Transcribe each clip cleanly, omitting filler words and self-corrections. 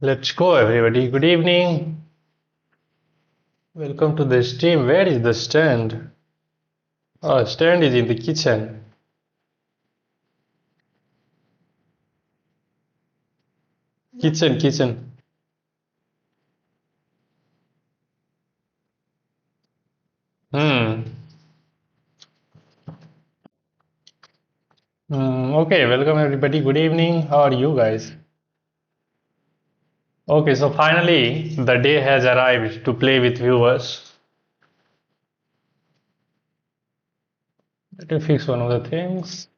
Let's go, everybody. Good evening. Welcome to the stream. Where is the stand? Oh, stand is in the kitchen. Kitchen. Hmm. Okay, welcome everybody. Good evening. How are you guys? Okay, so finally the day has arrived to play with viewers. Let me fix one of the things.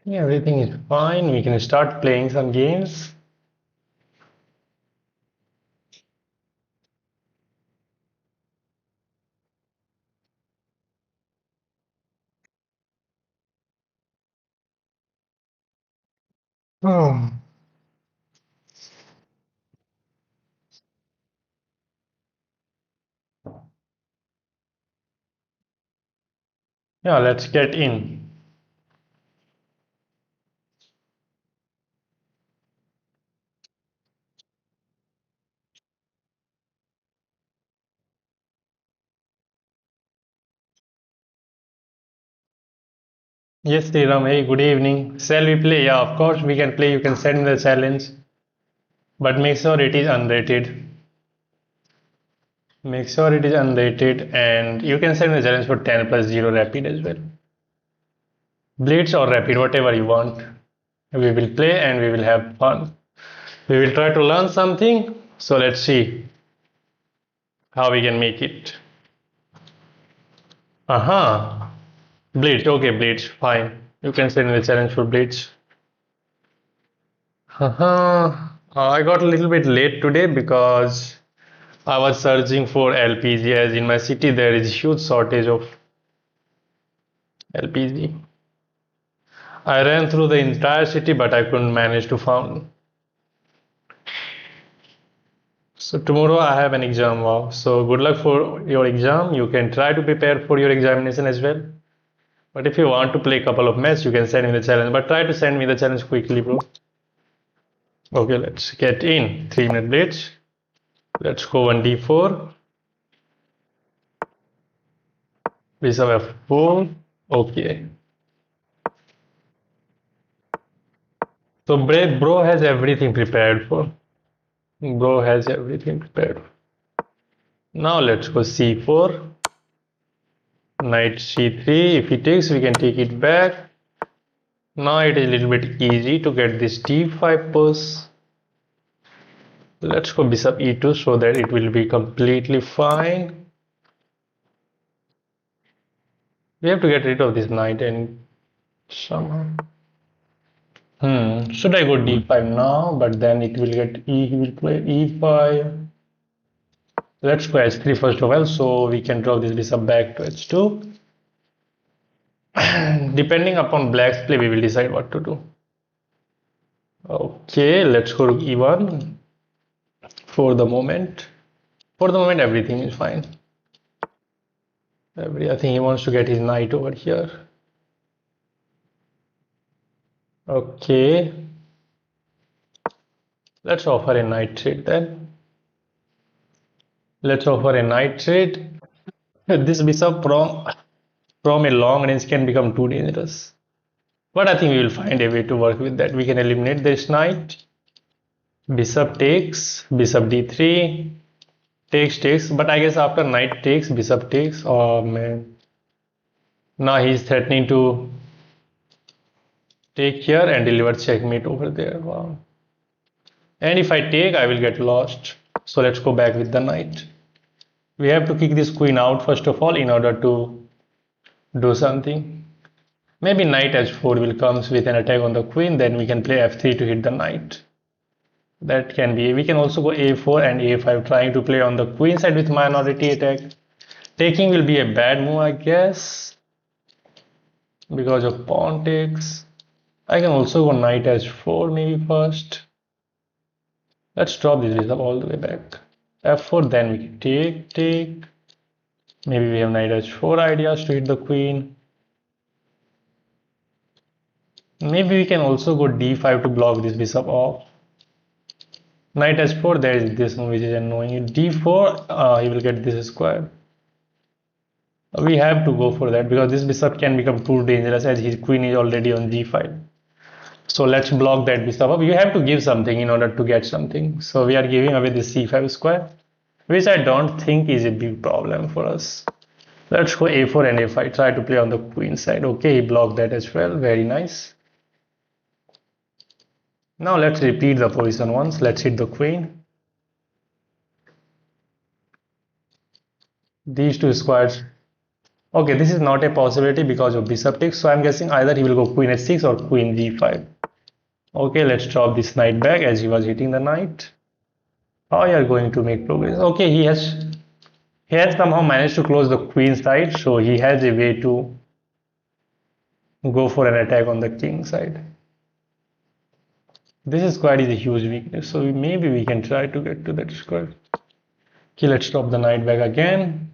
Yeah, everything is fine. We can start playing some games. Hmm. Yeah, let's get in. Yes, Sriram. Hey, good evening. Shall we play? Yeah, of course we can play. You can send me the challenge. But make sure it is unrated. Make sure it is unrated, and you can send the challenge for 10 plus 0 rapid as well. Blitz or rapid, whatever you want. We will play and we will have fun. We will try to learn something. So let's see how we can make it. Aha. Blitz. Okay, Blitz. Fine. You can send me the challenge for Blitz. Aha. I got a little bit late today because I was searching for LPG, as in my city there is huge shortage of LPG. I ran through the entire city, but I couldn't manage to find. So tomorrow I have an exam. Wow. So good luck for your exam. You can try to prepare for your examination as well. But if you want to play a couple of matches, you can send me the challenge. But try to send me the challenge quickly, bro. Okay, let's get in. 3 minute blitz. Let's go 1d4. Bishop f4. Okay. So bro has everything prepared for. Bro has everything prepared. Now let's go c4. Knight c3. If he takes, we can take it back. Now it is a little bit easy to get this d5 push. Let's go bishop e2 so that it will be completely fine. We have to get rid of this knight and somehow. Should I go d5 now? But then it will get he will play e5. Let's go h3 first of all, so we can draw this bishop back to h2. Depending upon black's play, we will decide what to do. Okay, let's go to e1 for the moment. For the moment, everything is fine. I think he wants to get his knight over here. Okay. Let's offer a knight trade then. Let's offer a knight trade. This bishop from a long range can become too dangerous. But I think we will find a way to work with that. We can eliminate this knight. Bishop takes, bishop d3, takes. But I guess after knight takes, bishop takes. Oh man. Now he's threatening to take here and deliver checkmate over there. Wow. And if I take, I will get lost. So let's go back with the knight. We have to kick this queen out first of all in order to do something. Maybe knight h4 will come with an attack on the queen, then we can play f3 to hit the knight. That can be. We can also go a4 and a5, trying to play on the queen side with minority attack. Taking will be a bad move, I guess, because of pawn takes. I can also go knight h4 maybe first. Let's drop this bishop all the way back. f4, then we can take. Maybe we have knight h4 ideas to hit the queen. Maybe we can also go d5 to block this bishop off. Knight h4, there is this one which is annoying. d4, he will get this square. We have to go for that because this bishop can become too dangerous as his queen is already on g5. So let's block that bishop up. You have to give something in order to get something. So we are giving away this c5 square, which I don't think is a big problem for us. Let's go a4 and a5. Try to play on the queen side. Okay, he blocked that as well. Very nice. Now let's repeat the position once. Let's hit the queen. These two squares. Okay, this is not a possibility because of bishop takes. So I'm guessing either he will go queen h6 or queen g5. Okay, let's drop this knight back as he was hitting the knight. How you are going to make progress? Okay, he has somehow managed to close the queen side, so he has a way to go for an attack on the king side. This square is a huge weakness, so maybe we can try to get to that square. Okay, let's drop the knight back again.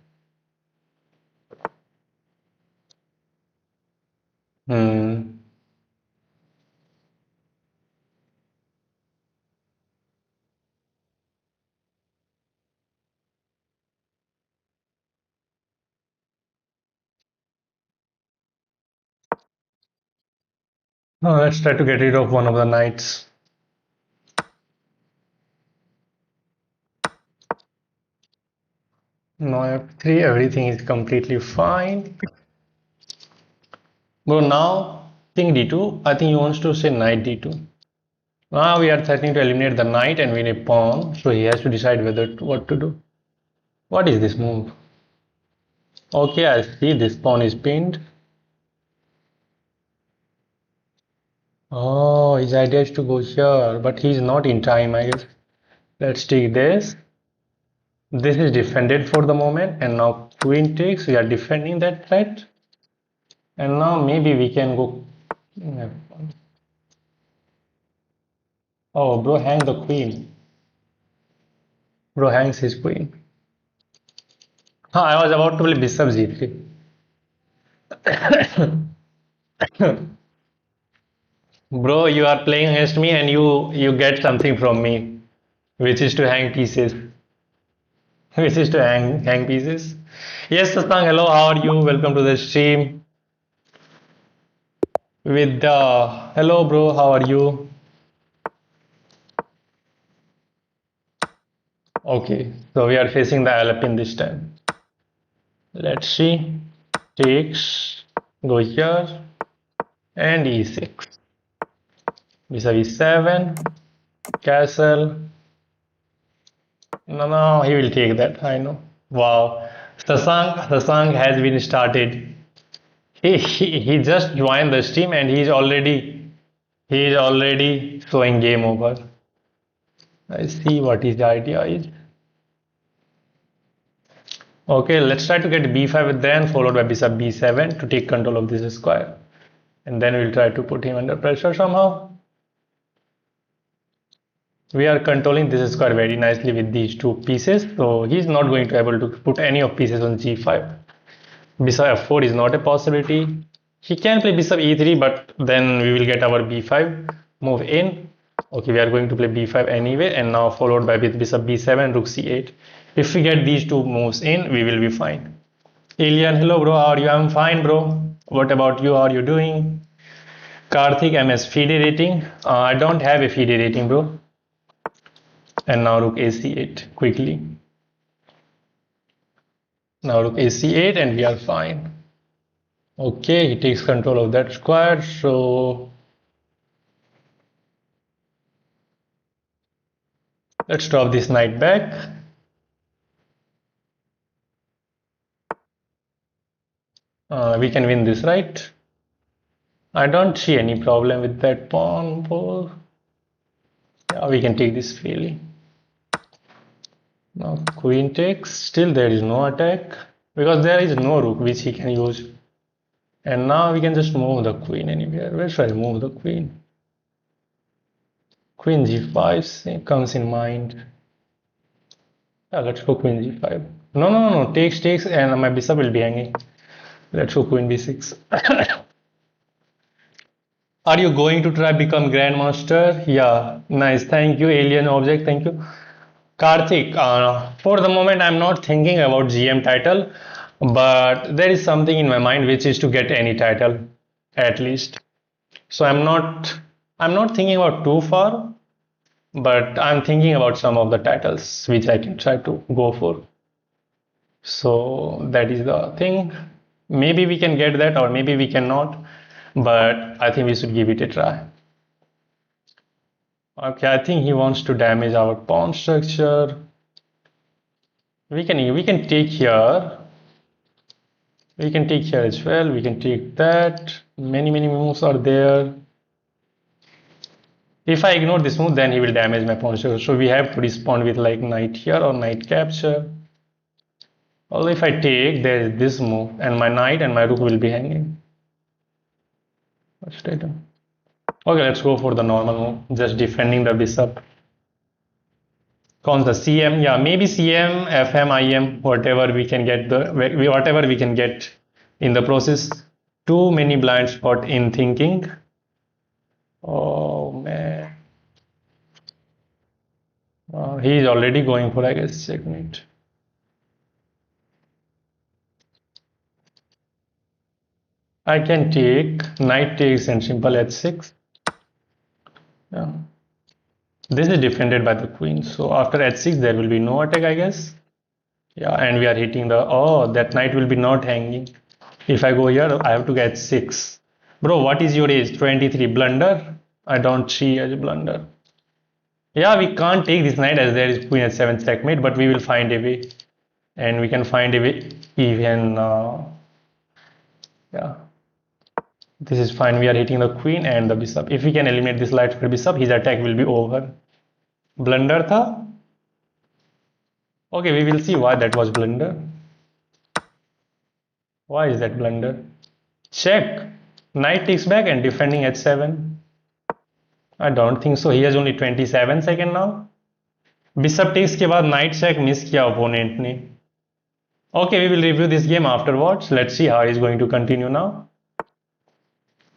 Now let's try to get rid of one of the knights. Now f3, everything is completely fine. Bro, now king d2. I think he wants to say knight d2. Now we are threatening to eliminate the knight and win a pawn, so he has to decide what to do. What is this move? Okay, I see this pawn is pinned. Oh, his idea is to go here, but he's not in time, I guess. Let's take this. This is defended for the moment, and now queen takes. We are defending that threat. And now maybe we can go. Oh, bro, hang the queen. Bro hangs his queen. I was about to play bishop g3. Bro, you are playing against me and you get something from me, which is to hang pieces. Which is to hang pieces. Yes, Sasang, hello, how are you? Welcome to the stream. With hello, bro, how are you? Okay, so we are facing the Alpin this time. Let's see. Takes, go here, and e6. Bishop e7, castle. No, he will take that. I know. Wow, Sasang has been started. He just joined the stream and he is already showing game over. I see what his idea is. Okay, let's try to get b5 then followed by bishop b7 to take control of this square. And then we'll try to put him under pressure somehow. We are controlling this square very nicely with these two pieces. So he's not going to be able to put any of pieces on g5. Bishop f4 is not a possibility. He can play bishop e3, but then we will get our b5 move in. Okay, we are going to play b5 anyway, and now followed by with bishop b7, rook c8. If we get these two moves in, we will be fine. Alien, hello bro, how are you? I'm fine, bro. What about you? How are you doing? Karthik, MS FIDE rating. I don't have a FIDE rating, bro. And now rook ac8 quickly. Now rook ac8 and we are fine. Okay, he takes control of that square, so let's drop this knight back. We can win this, right? I don't see any problem with that pawn. Yeah, we can take this freely. Now queen takes. Still there is no attack because there is no rook which he can use. And now we can just move the queen anywhere. Where should I move the queen? Queen g5 comes in mind. Yeah, let's go queen g5. No. Takes, and my bishop will be hanging. Let's go queen b6. Are you going to try become grandmaster? Yeah, nice. Thank you, alien object. Thank you, Karthik. For the moment, I'm not thinking about GM title, but there is something in my mind which is to get any title, at least. So I'm not thinking about too far, but I'm thinking about some of the titles which I can try to go for. So that is the thing. Maybe we can get that, or maybe we cannot, but I think we should give it a try. Okay, I think he wants to damage our pawn structure. We can take here. We can take here as well. We can take that. Many moves are there. If I ignore this move, then he will damage my pawn structure. So we have to respond with like knight here or knight capture. Although if I take, there is this move, and my knight and my rook will be hanging. What should I do? Okay, let's go for the normal move, just defending the bishop. Cons the CM, yeah, maybe CM, FM, IM, whatever we can get whatever we can get in the process. Too many blind spot in thinking. Oh man, he is already going for, I guess, checkmate. I can take knight takes and simple h6. Yeah. This is defended by the queen, so after h6 there will be no attack, I guess. Yeah, and we are hitting the, oh, that knight will be not hanging. If I go here, I have to get 6. Bro, what is your age? 23. Blunder? I don't see as a blunder. Yeah, we can't take this knight as there is queen h7 checkmate, but we will find a way. And we can find a way even, yeah. This is fine. We are hitting the queen and the bishop. If we can eliminate this light for bishop, his attack will be over. Blunder tha? Okay, we will see why that was blunder. Why is that blunder? Check. Knight takes back and defending h7. I don't think so. He has only 27 seconds now. Bishop takes के बाद knight check miss किया opponent ने. Okay, we will review this game afterwards. Let's see how he's going to continue now.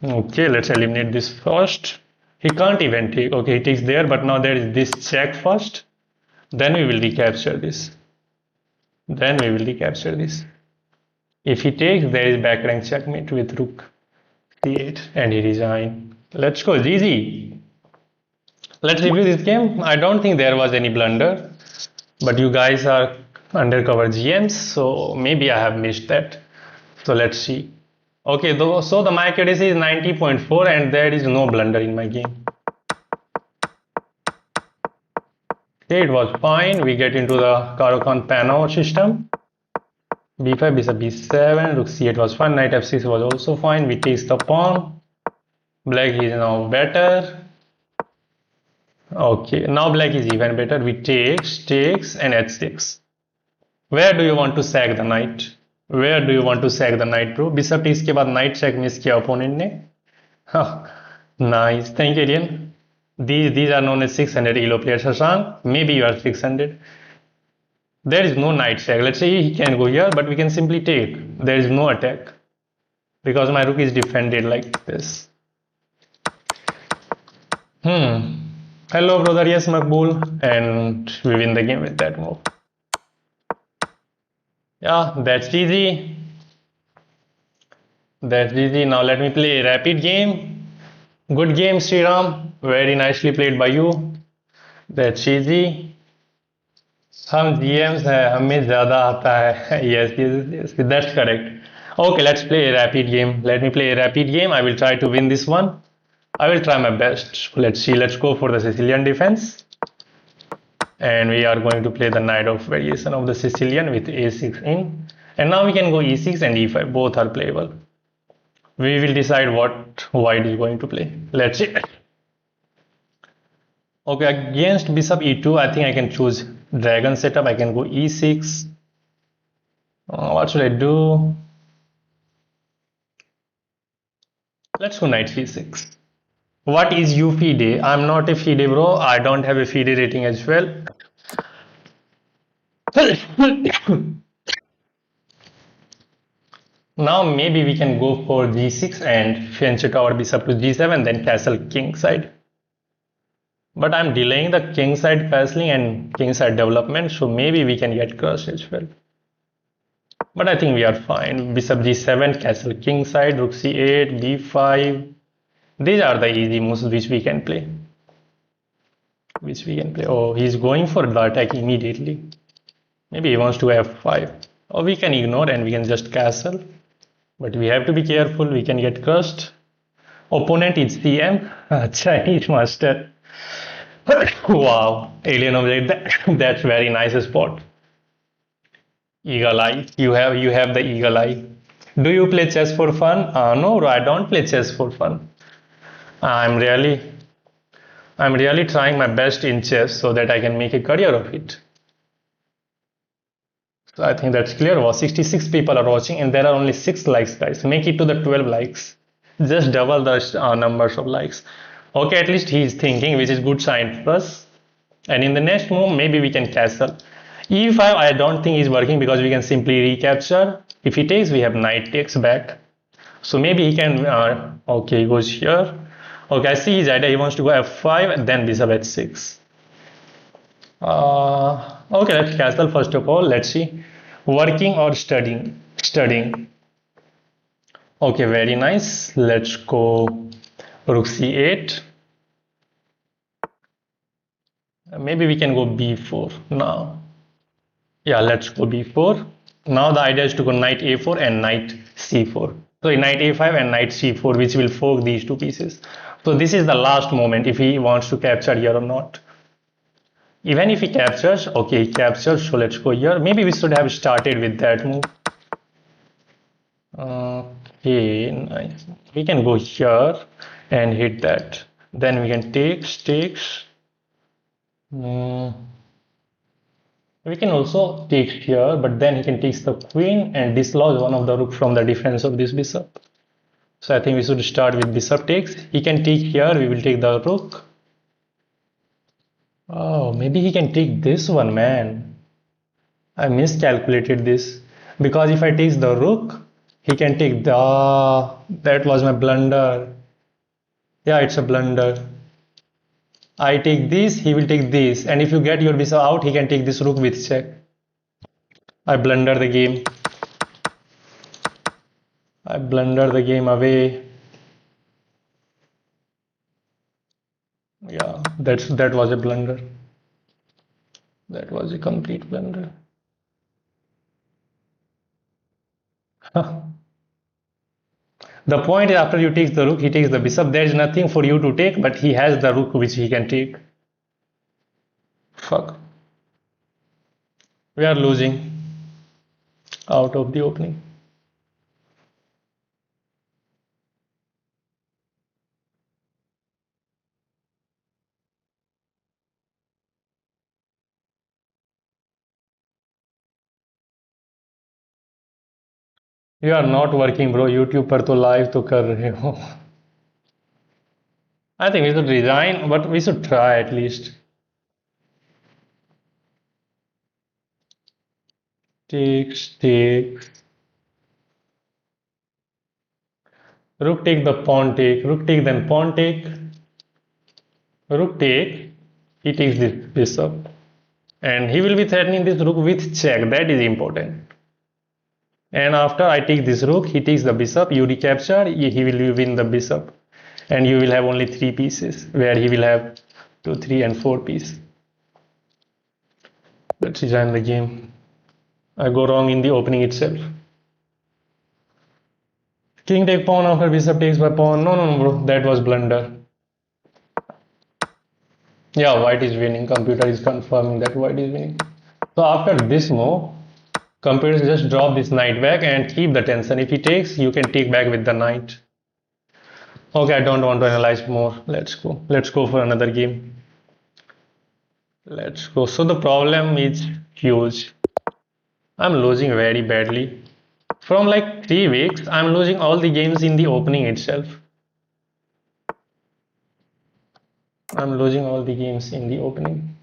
Okay, let's eliminate this first. He can't even take. Okay, he takes there, but now there is this check first. Then we will recapture this. If he takes, there is back rank checkmate with rook c8, and he resign. Let's go, GG. Let's review this game. I don't think there was any blunder, but you guys are undercover GMs, so maybe I have missed that. So let's see. Okay, so the my accuracy is 90.4 and there is no blunder in my game. Okay, it was fine. We get into the Caro-Kann Pano system. b5, bishop b7, rook c8 was fine. Knight f6 was also fine. We take the pawn. Black is now better. Okay, now black is even better. We takes and h6. Where do you want to sack the knight? Where do you want to sack the knight, bro? Bishop takes के बाद knight check miss किया opponent ने. Nice, thank you, Alien. These are known as 600 elo players. Shashank, maybe you are 600. There is no knight check. Let's say he can go here, but we can simply take. There is no attack because my rook is defended like this. Hello, brother. Yes, Makbul, and we win the game with that move. Yeah, that's easy. Now let me play a rapid game. Good game, Sriram. Very nicely played by you. That's easy. हम GMs हैं, हमें ज़्यादा आता है. Yes, that's correct. Okay, let's play a rapid game. Let me play a rapid game. I will try to win this one. I will try my best. Let's see. Let's go for the Sicilian defense. And we are going to play the knight of variation of the Sicilian with a6 in. And now we can go e6 and e5. Both are playable. We will decide what white is going to play. Let's see. Okay, against bishop e2, I think I can choose dragon setup. I can go e6. What should I do? Let's go knight c6. What is you FIDE? I'm not a FIDE, bro. I don't have a FIDE rating as well. Now maybe we can go for g6 and fetch our bishop to g7, then castle king side. But I'm delaying the king side castling and king side development, so maybe we can get crushed as well. But I think we are fine. Bishop g7, castle king side, rook c8, b5. These are the easy moves which we can play. Oh, he's going for the attack immediately. Maybe he wants to f5. Or we can ignore and we can just castle. But we have to be careful, we can get crushed. Opponent is CM, Chinese master. Wow, alien object, that's very nice spot. Eagle eye, you have the eagle eye. Do you play chess for fun? No, bro, I don't play chess for fun. I'm really, I'm really trying my best in chess so that I can make a career of it. So I think that's clear. Wow, 66 people are watching and there are only 6 likes, guys. Make it to the 12 likes. Just double the numbers of likes. Okay, at least he is thinking, which is good sign for us. And in the next move, maybe we can castle. E5, I don't think is working because we can simply recapture. If he takes, we have knight takes back. So maybe he can, okay, he goes here. Okay, I see his idea. He wants to go f5 and then bishop h6. Okay, let's castle first of all. Let's see. Working or studying? Studying. Okay, very nice. Let's go rook c8. Maybe we can go b4 now. Yeah, let's go b4. Now the idea is to go knight a4 and knight c4. So knight a5 and knight c4, which will fork these two pieces. So this is the last moment if he wants to capture here or not. Even if he captures, okay, he captures, so let's go here. Maybe we should have started with that move. Okay, nice. We can go here and hit that. Then we can takes. We can also take here, but then he can take the queen and dislodge one of the rook from the defense of this bishop. So I think we should start with bishop takes. He can take here, we will take the rook. Oh, maybe he can take this one, man. I miscalculated this. Because if I take the rook, he can take the... that was my blunder. Yeah, it's a blunder. I take this, he will take this. And if you get your bishop out, he can take this rook with check. I blunder the game. I blunder the game away. Yeah, that was a blunder. That was a complete blunder. The point is after you take the rook, he takes the bishop. There is nothing for you to take, but he has the rook which he can take. Fuck. We are losing out of the opening. You are not working, bro. YouTube पर तो live तो कर रहे हो. I think we should resign, but we should try at least. Take. Rook take the pawn take. Rook take then pawn take. Rook take. He takes this bishop. And he will be threatening this rook with check. That is important. And after I take this rook, he takes the bishop. You recapture. He will win the bishop. And you will have only 3 pieces. Where he will have 2, 3 and 4 pieces. Let's resign the game. I go wrong in the opening itself. King take pawn after bishop takes by pawn. No, bro. That was blunder. Yeah, white is winning. Computer is confirming that white is winning. So after this move, computer just drop this knight back and keep the tension. If he takes, you can take back with the knight. Okay, I don't want to analyze more. Let's go. Let's go for another game. Let's go. So the problem is huge. I'm losing very badly. From like 3 weeks, I'm losing all the games in the opening itself. I'm losing all the games in the opening.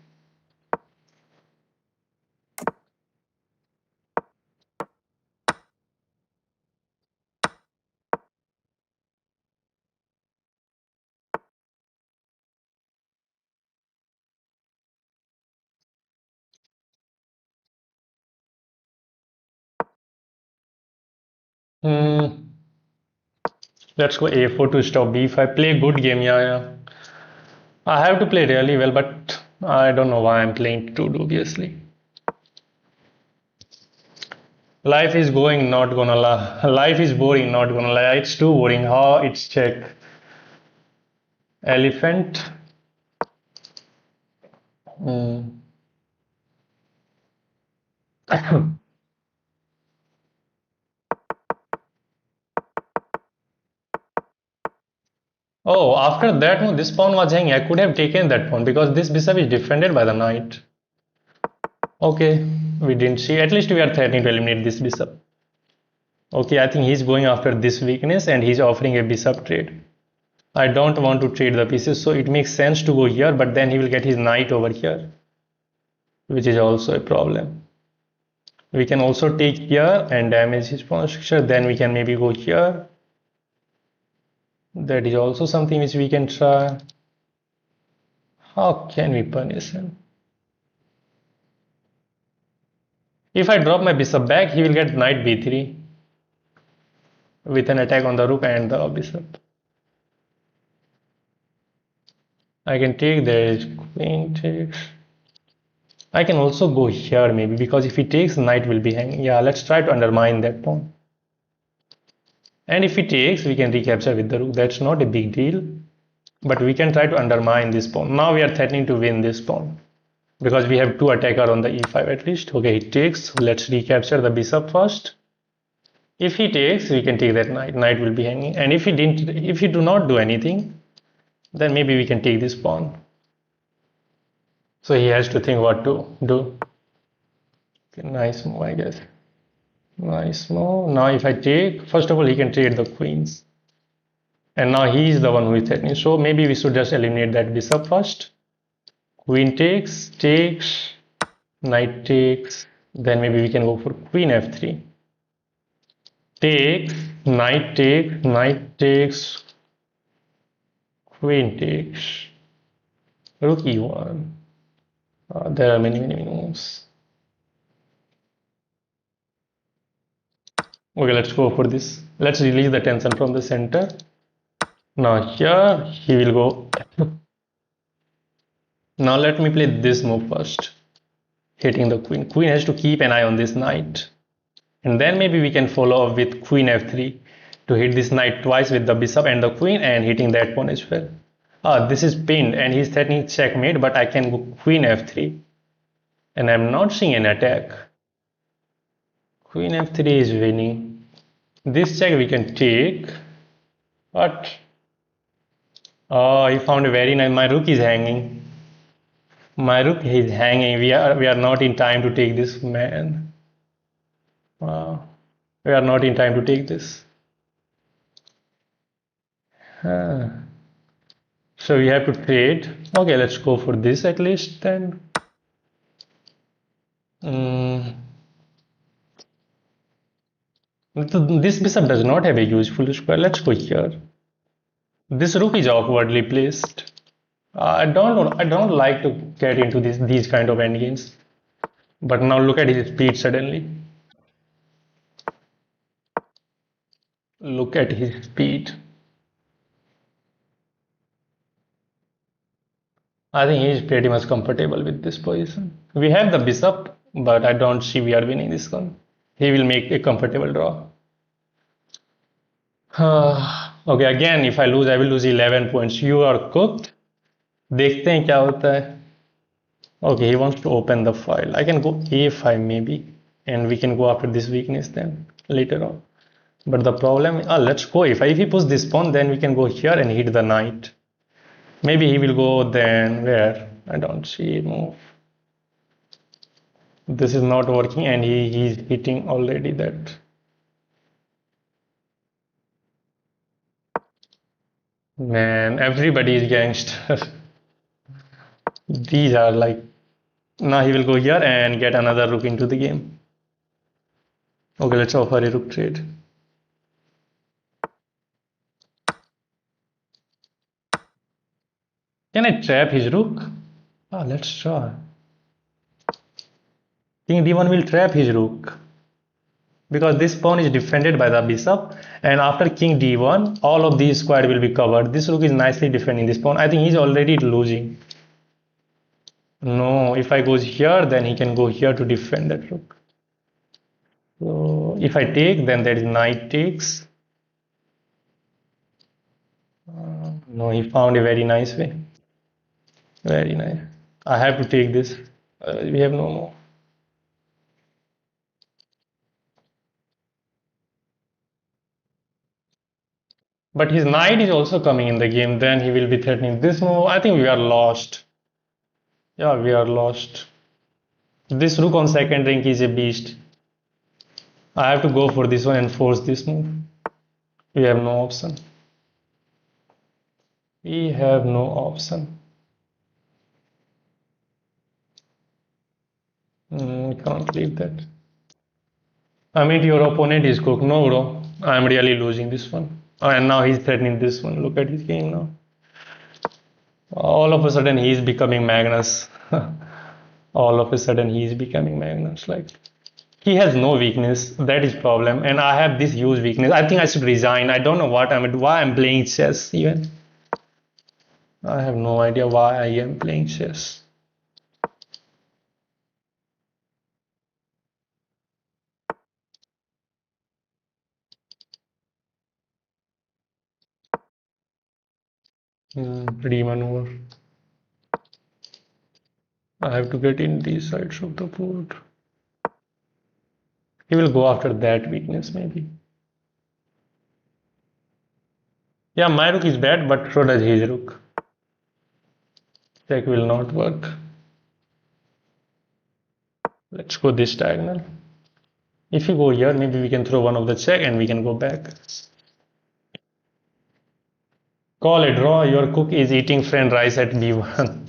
Hmm. Let's go a4 to stop b5. Play good game, yeah. I have to play really well, but I don't know why I'm playing too dubiously. Life is going, not gonna lie. Life is boring, not gonna lie. It's too boring. How it's check. Elephant. Hmm. Oh, after that, no, this pawn was hanging. I could have taken that pawn because this bishop is defended by the knight. Okay, we didn't see. At least we are threatening to eliminate this bishop. Okay, I think he's going after this weakness and he's offering a bishop trade. I don't want to trade the pieces, so it makes sense to go here, but then he will get his knight over here, which is also a problem. We can also take here and damage his pawn structure. Then we can maybe go here. That is also something which we can try. How can we punish him? If I drop my bishop back, he will get knight b3 with an attack on the rook and the bishop. I can take this, queen takes. I can also go here maybe because if he takes, knight will be hanging. Yeah, let's try to undermine that pawn. And if he takes, we can recapture with the rook. That's not a big deal. But we can try to undermine this pawn. Now we are threatening to win this pawn because we have two attacker on the e5 at least. Okay, he takes. Let's recapture the bishop first. If he takes, we can take that knight. Knight will be hanging. And if he do not do anything, then maybe we can take this pawn. So he has to think what to do. Okay, nice move, I guess. Nice move. Now if I take, first of all, he can trade the queens. And now he is the one who is threatening. So maybe we should just eliminate that bishop first. Queen takes, knight takes. Then maybe we can go for queen f3. Takes, knight takes, queen takes, rook e1. There are many moves. Okay, let's go for this. Let's release the tension from the center. Now here he will go. Now let me play this move first. Hitting the queen. Queen has to keep an eye on this knight. And then maybe we can follow up with queen f3 to hit this knight twice with the bishop and the queen and hitting that pawn as well. This is pinned and he's threatening checkmate, but I can go queen f3. And I'm not seeing an attack. Queen f3 is winning. This check we can take. But oh, he found a very nice. My rook is hanging. My rook is hanging. We are not in time to take this, man. We are not in time to take this. So we have to trade. Okay, let's go for this at least then. This bishop does not have a useful square. Let's go here. This rook is awkwardly placed. I don't like to get into these kind of endgames. But now look at his speed suddenly. Look at his speed. I think he is pretty much comfortable with this position. We have the bishop, but I don't see we are winning this one. He will make a comfortable draw. Okay, again, if I lose, I will lose 11 points. You are cooked. देखते हैं क्या होता है. Okay, he wants to open the file. I can go a5 maybe, and we can go after this weakness then later on. But the problem, let's go a5. If he puts this pawn, then we can go here and hit the knight. Maybe he will go then where? I don't see a move. This is not working, and he's hitting already that. Man, everybody is gangster. These are like. Now he will go here and get another rook into the game. Okay, let's offer a rook trade. Can I trap his rook? Let's try. King d1 will trap his rook. because this pawn is defended by the bishop, and after king d1 all of these square will be covered. This rook is nicely defending this pawn. I think he's already losing. No, if I goes here, then he can go here to defend that rook. So if I take, then there is knight takes. No, he found a very nice way. Very nice. I have to take this. We have no more. But his knight is also coming in the game. Then he will be threatening this move. I think we are lost. Yeah, we are lost. This rook on second rank is a beast. I have to go for this one and force this move. We have no option. We have no option. Can't leave that. I mean, your opponent is cooked. No, bro. I'm really losing this one. And now he's threatening this one. Look at his game now. All of a sudden, he's becoming Magnus. All of a sudden, he's becoming Magnus. Like, he has no weakness. That is problem. And I have this huge weakness. I think I should resign. I don't know why I'm playing chess even. I have no idea why I am playing chess. Remaneuver. I have to get in these sides of the board. He will go after that weakness maybe. Yeah, my rook is bad, but so does his rook. Check will not work. Let's go this diagonal. If you go here, maybe we can throw one of the check and we can go back. Call a draw. Your cook is eating friend rice at b1.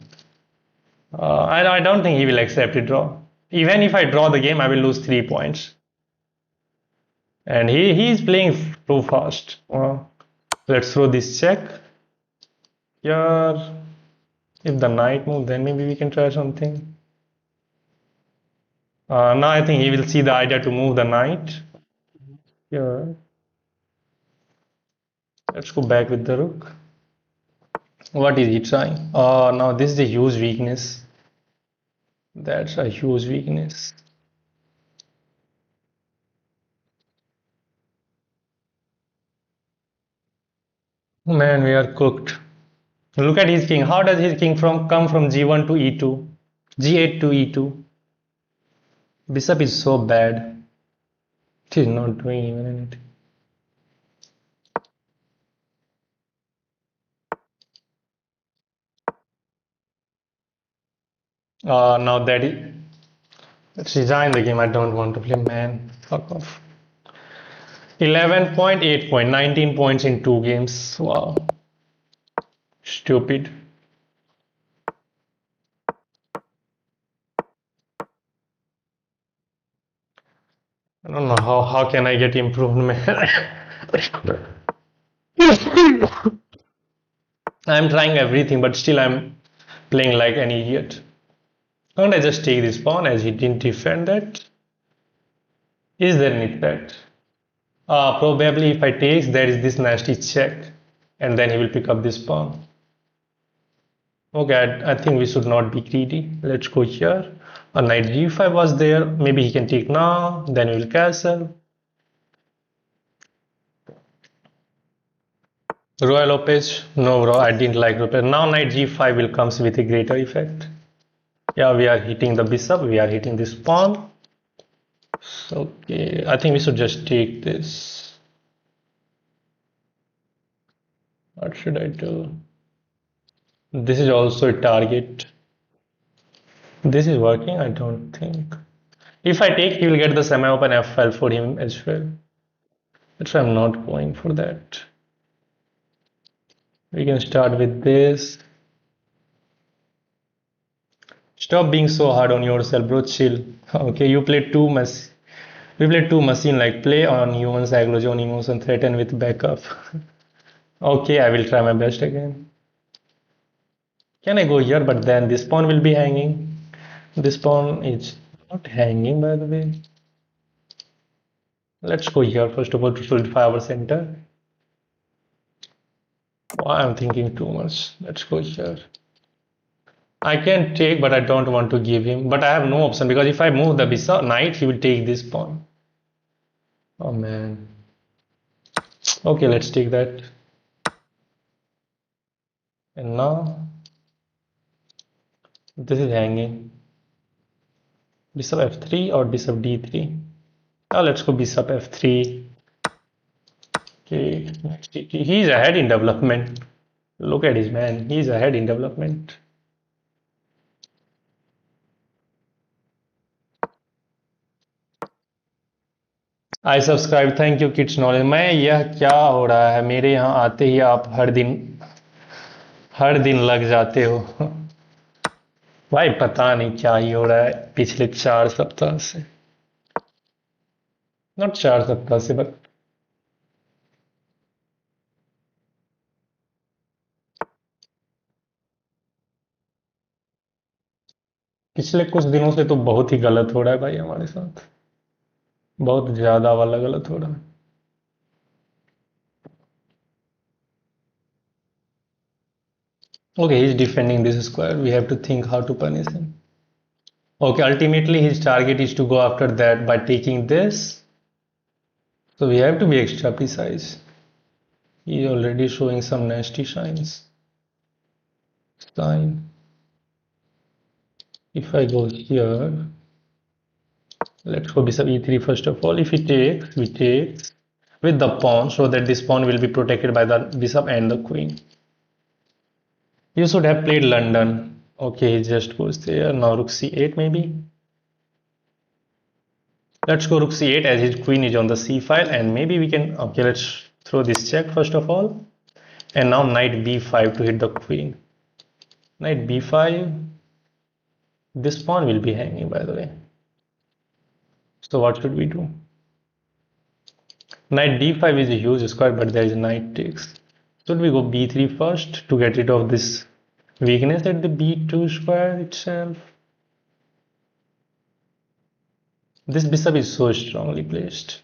I don't think he will accept a draw. Even if I draw the game, I will lose 3 points. And he is playing too fast. Let's throw this check. Here, if the knight moves, then maybe we can try something. Now I think he will see the idea to move the knight. Here. Let's go back with the rook. What is he trying? Now this is a huge weakness. That's a huge weakness. Man, we are cooked. Look at his king. How does his king come from g1 to e2? g8 to e2? Bishop is so bad. It is not doing even anything. Now that is... Let's resign the game. I don't want to play, man. Fuck off. 11 point, 8 point, 19 points in 2 games. Wow. Stupid. I don't know how can I get improved, man. I'm trying everything, but still I'm playing like an idiot. Can't I just take this pawn as he didn't defend that? Is there any threat? Probably if I take, there is this nasty check, and then he will pick up this pawn. Okay, I think we should not be greedy. Let's go here. A knight g5 was there. Maybe he can take now. Then we will castle. Royal Lopez. No, bro, I didn't like Lopez. Now knight g5 will comes with a greater effect. Yeah, we are hitting the bishop. We are hitting this pawn. Okay, I think we should just take this. What should I do? This is also a target. This is working, I don't think. If I take, he will get the semi-open f file for him as well. That's why I'm not going for that. We can start with this. Stop being so hard on yourself, bro. Chill. Okay, you play too much. We play too machine like play on human psychology, on emotion, threaten with backup. Okay, I will try my best again. Can I go here? But then this pawn will be hanging. This pawn is not hanging, by the way. Let's go here first of all to solidify our center. I'm thinking too much. Let's go here. I can take, but I don't want to give him. But I have no option because if I move the bishop knight, he will take this pawn. Oh man. Okay, let's take that. And now this is hanging. Bishop f3 or bishop d3. Now let's go bishop f3. Okay, he's ahead in development. Look at his man. He's ahead in development. I subscribe thank you kids knowledge. मैं यह क्या हो रहा है मेरे यहाँ आते ही आप हर दिन लग जाते हो। भाई पता नहीं क्या ही हो रहा है पिछले 4 सप्ताह से, नॉट 4 सप्ताह से बट पिछले कुछ दिनों से तो बहुत ही गलत हो रहा है भाई हमारे साथ, बहुत ज्यादा वाला गलत हो रहा है। Okay, he's defending this square. We have to think how to punish him. Okay, ultimately his target is to go after that by taking this. So we have to be extra precise. He is already showing some nasty signs. If I go here, let's go bishop e3 first of all. If he takes, we take with the pawn so that this pawn will be protected by the bishop and the queen. You should have played London. Okay, he just goes there. Now rook c8 maybe. Let's go rook c8 as his queen is on the c file, and maybe we can. Okay, let's throw this check first of all, and now knight b5 to hit the queen. Knight b5. This pawn will be hanging, by the way. So what should we do? Knight d5 is a huge square, but there is knight takes. Should we go b3 first to get rid of this weakness at the b2 square itself? This bishop is so strongly placed.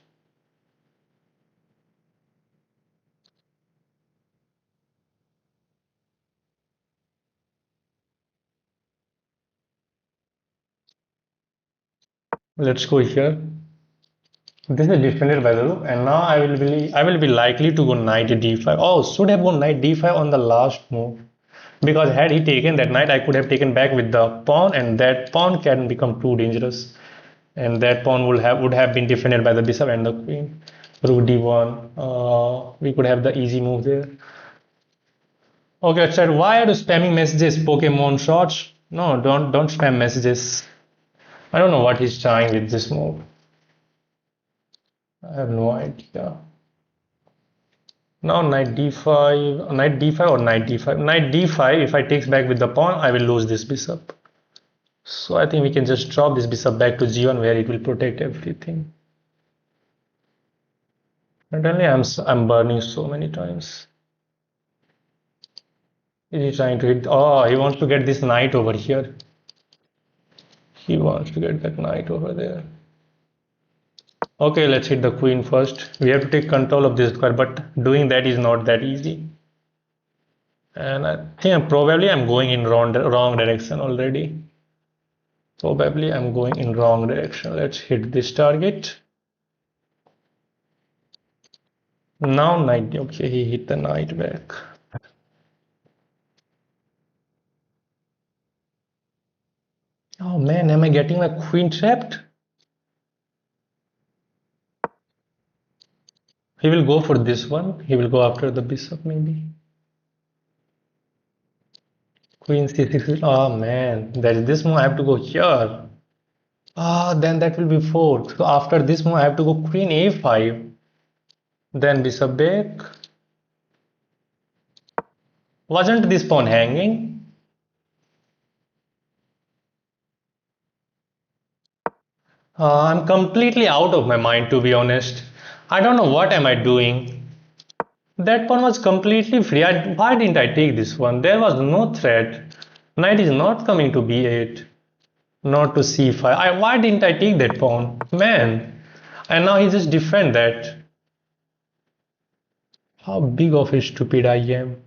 Let's go here. This is defended by the rook, and now I will be likely to go knight d5. Oh, should have gone knight d5 on the last move, because had he taken that knight, I could have taken back with the pawn, and that pawn can become too dangerous, and that pawn would have been defended by the bishop and the queen. Rook d1. We could have the easy move there. Okay, chat. Why are you spamming messages? Pokemon shots? No, don't spam messages. I don't know what he's trying with this move. I have no idea. Now knight d5, knight d5 or knight d5. Knight d5, if I takes back with the pawn, I will lose this bishop. So I think we can just drop this bishop back to g1 where it will protect everything. Suddenly I'm burning so many times. Is he trying to hit? Oh, he wants to get this knight over here. He wants to get that knight over there. Okay, let's hit the queen first. We have to take control of this square, but doing that is not that easy. And I think probably I'm going in wrong direction already. Probably I'm going in wrong direction. Let's hit this target. Now knight. Okay, he hit the knight back. Oh man, am I getting my queen trapped? He will go for this one. He will go after the bishop maybe. Queen c6. Oh man, there is this move. I have to go here. Ah, then that will be 4. So after this move, I have to go queen a5. Then bishop back. Wasn't this pawn hanging? I'm completely out of my mind, to be honest. I don't know what am I doing. That pawn was completely free. Why didn't I take this one? There was no threat. Knight is not coming to b8, not to c5. Why didn't I take that pawn? Man, And now he just defend that. How big of a stupid I am.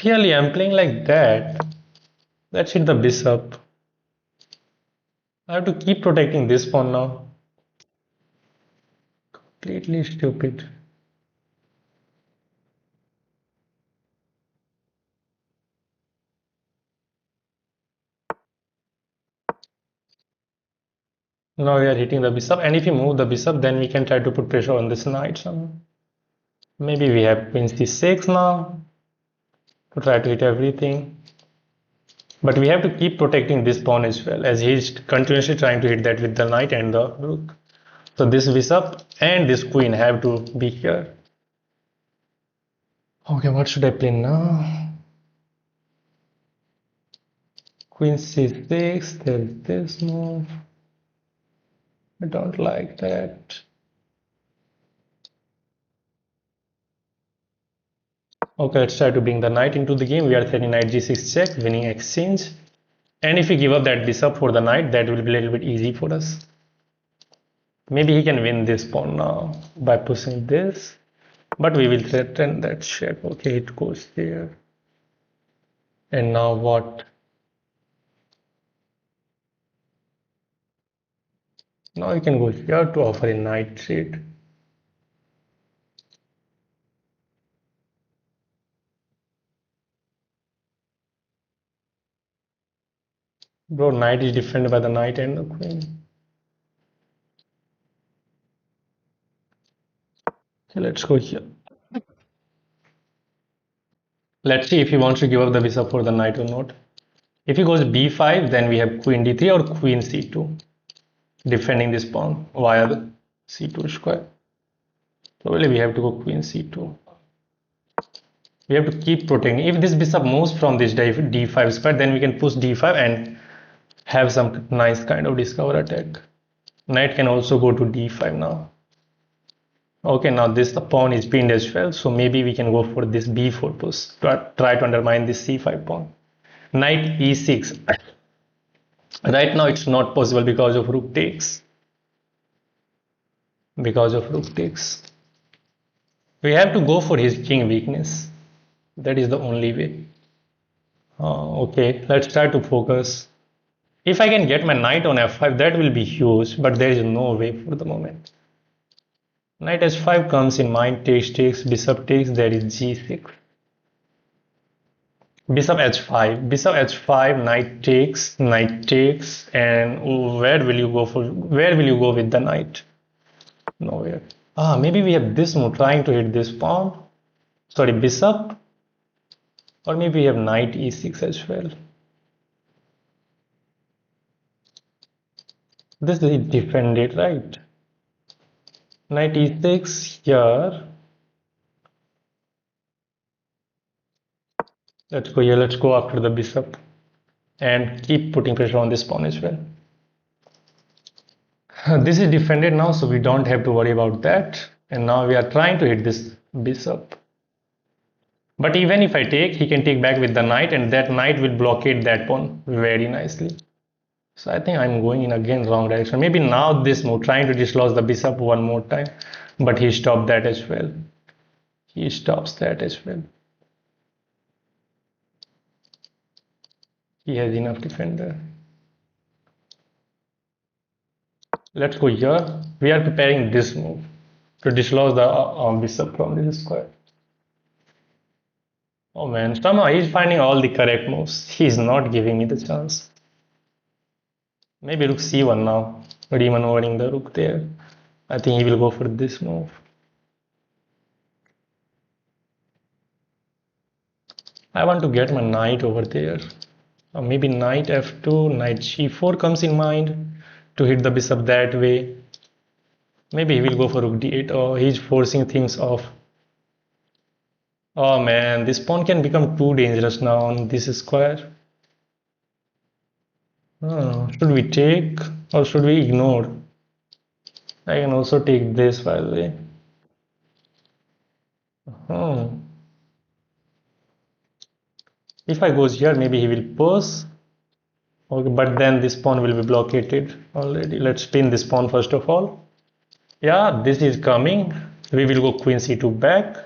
Really, I'm playing like that. Let's hit the bishop. I have to keep protecting this pawn now. Completely stupid. Now we are hitting the bishop, and if you move the bishop, then we can try to put pressure on this knight somehow. Maybe we have queen c6 now to try to hit everything. But we have to keep protecting this pawn as well, as he's continuously trying to hit that with the knight and the rook. So this bishop and this queen have to be here. Okay, what should I play now? Queen c6, there's this move. I don't like that. Okay, let's try to bring the knight into the game. We are threatening knight g6 check, winning exchange. And if we give up that bishop for the knight, that will be a little bit easy for us. Maybe he can win this pawn now by pushing this. But we will threaten that check. Okay, it goes there. And now what? Now you can go here to offer a knight trade. Bro, knight is defended by the knight and the queen. Okay, let's go here. Let's see if he wants to give up the bishop for the knight or not. If he goes b5, then we have queen d3 or queen c2, defending this pawn via the c2 square. Probably we have to go queen c2. We have to keep protecting. If this bishop moves from this d5 square, then we can push d5 and have some nice kind of discover attack. Knight can also go to d5 now. Okay, now this pawn is pinned as well, so maybe we can go for this b4 push to try to undermine this c5 pawn. Knight e6. Right now it's not possible because of rook takes. Because of rook takes. We have to go for his king weakness. That is the only way. Okay, let's try to focus. If I can get my knight on f5, that will be huge, but there is no way for the moment. Knight h5 comes in mind, takes, bishop takes, there is g6. Bishop h5, knight takes, and where will you go for? Where will you go with the knight? Nowhere. Maybe we have this move trying to hit this pawn. Sorry, bishop. Or maybe we have knight e6 as well. This is defended, right? Knight e6 here. Let's go here. Let's go after the bishop and keep putting pressure on this pawn as well. This is defended now, so we don't have to worry about that. And now we are trying to hit this bishop. But even if I take, he can take back with the knight, and that knight will blockade that pawn very nicely. So I think I'm going in again wrong direction. Maybe now this move, trying to dislodge the bishop one more time, but he stopped that as well. He stops that as well. He has enough defender. Let's go here. We are preparing this move to dislodge the bishop from this square. Oh man, somehow he's finding all the correct moves. He's not giving me the chance. Maybe rook c1 now, remaneuvering the rook there. I think he will go for this move. I want to get my knight over there. Or maybe knight f2, knight g4 comes in mind to hit the bishop that way. Maybe he will go for rook d8. Oh, he's forcing things off. Oh man, this pawn can become too dangerous now on this square. Should we take or should we ignore? I can also take this, by the way. If I goes here, maybe he will push. Okay, but then this pawn will be blockaded already. Let's spin this pawn first of all. Yeah, this is coming. We will go queen c2 back.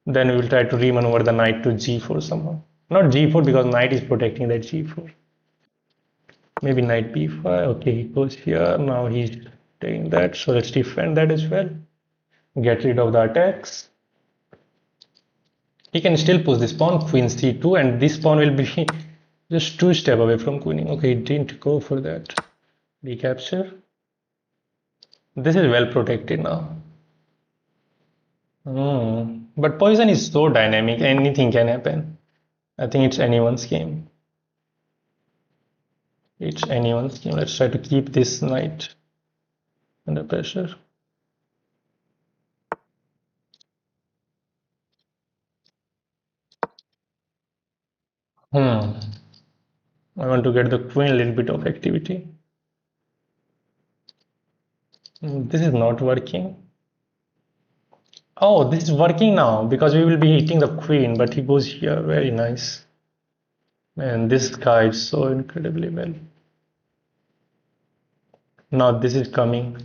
Then we will try to remaneuver the knight to g4 somehow. Not g4 because knight is protecting that g4. Maybe knight b5. Okay, he goes here. Now he's taking that. So let's defend that as well. Get rid of the attacks. He can still push this pawn, queen c2, and this pawn will be just 2 steps away from queening. Okay, he didn't go for that. Recapture. This is well protected now. But poison is so dynamic, anything can happen. I think it's anyone's game. It's anyone's game. Let's try to keep this knight under pressure. I want to get the queen a little bit of activity. This is not working. Oh, this is working now because we will be hitting the queen, but he goes here. Very nice. Man, this guy is so incredibly well. Now this is coming.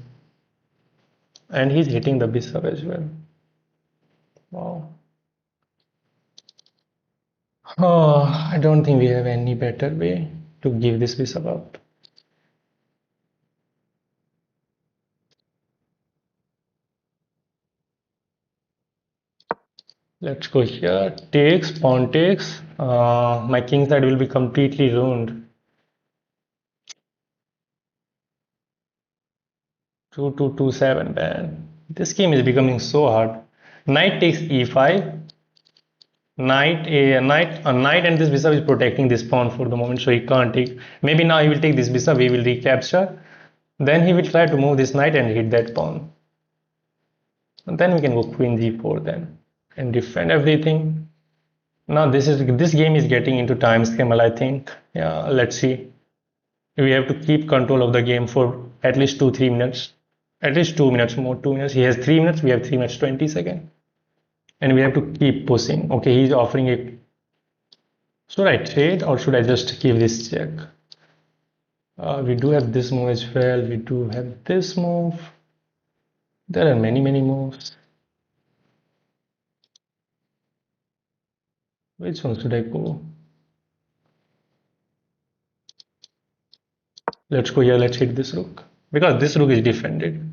And he's hitting the bishop as well. Wow. Oh, I don't think we have any better way to give this bishop up. Let's go here. Takes, pawn takes. My king side will be completely ruined. 2227, man. This game is becoming so hard. Knight takes e5. Knight, and this bishop is protecting this pawn for the moment, so he can't take. Maybe now he will take this bishop. He will recapture. Then he will try to move this knight and hit that pawn. And then we can go queen g4 then and defend everything. Now this game is getting into time scramble, I think. Yeah, let's see. We have to keep control of the game for at least 2-3 minutes. At least 2 minutes more. 2 minutes. He has 3 minutes. We have 3 minutes 20 seconds. And we have to keep pushing. Okay, he's offering it. Should I trade or should I just give this check? We do have this move as well. We do have this move. There are many moves. Which one should I go? Let's go here. Let's hit this rook. Because this rook is defended.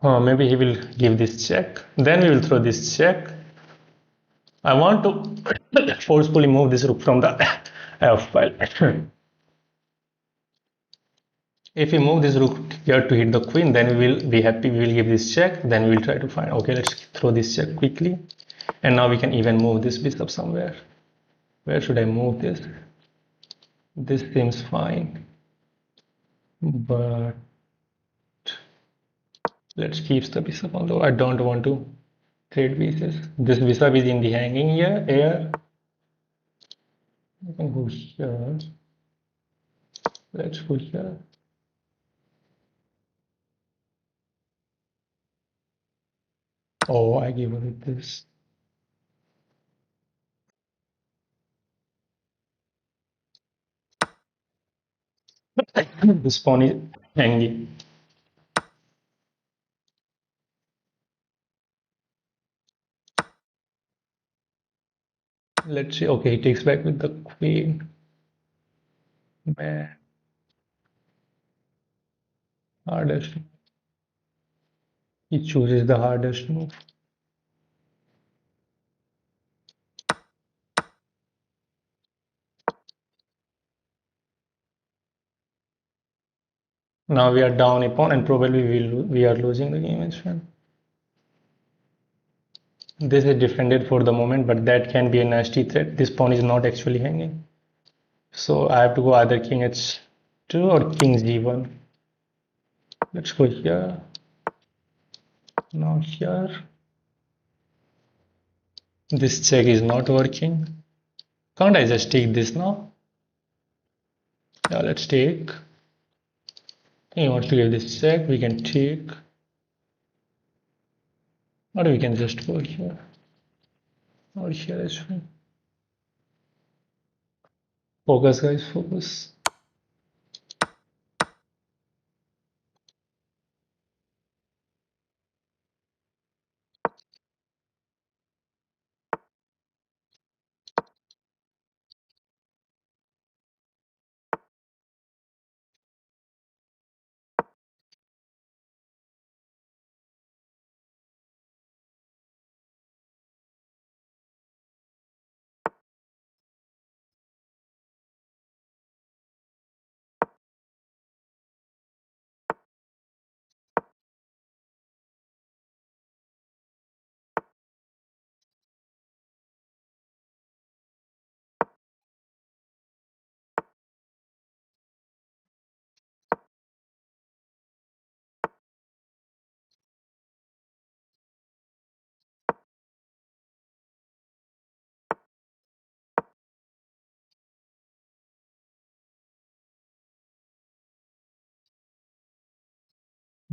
Maybe he will give this check. Then we will throw this check. I want to forcefully move this rook from the f file. If we move this rook here to hit the queen, then we will be happy. We will give this check. Then we will try to find. Okay, let's throw this check quickly. And now we can even move this bishop somewhere. Where should I move this? This seems fine. But let's keep the bishop, although I don't want to trade pieces. This bishop is in the hanging here. I can go here. Let's go here. Oh, I give away this. This pawn is hanging. Let's see. Okay, he takes back with the queen. Man. Hardest. He chooses the hardest move. Now we are down a pawn and probably we are losing the game as well. This is defended for the moment, but that can be a nasty threat. This pawn is not actually hanging. So I have to go either king h2 or king g1. Let's go here. Now here. This check is not working. Can't I just take this now? Yeah, let's take. He wants to give this check. We can take. Or we can just go here. Or here is fine. Focus, guys, focus.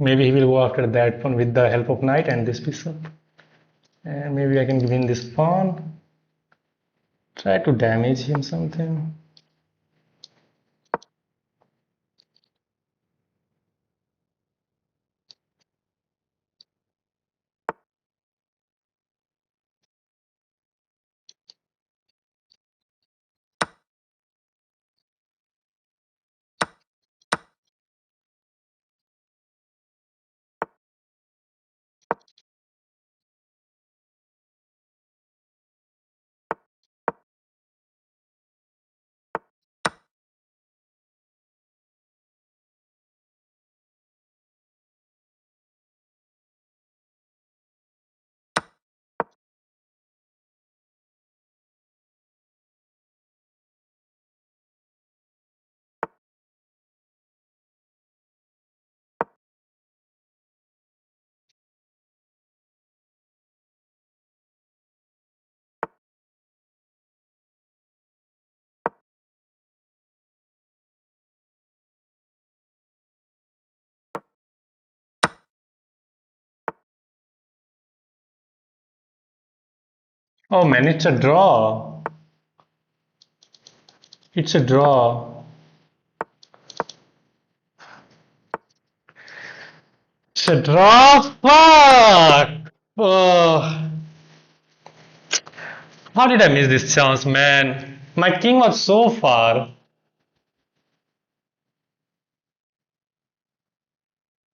Maybe he will go after that pawn with the help of knight and this piece up. And maybe I can win this pawn. Try to damage him something. Oh man, it's a draw. It's a draw. It's a draw. Fuck. Oh. How did I miss this chance, man? My king was so far.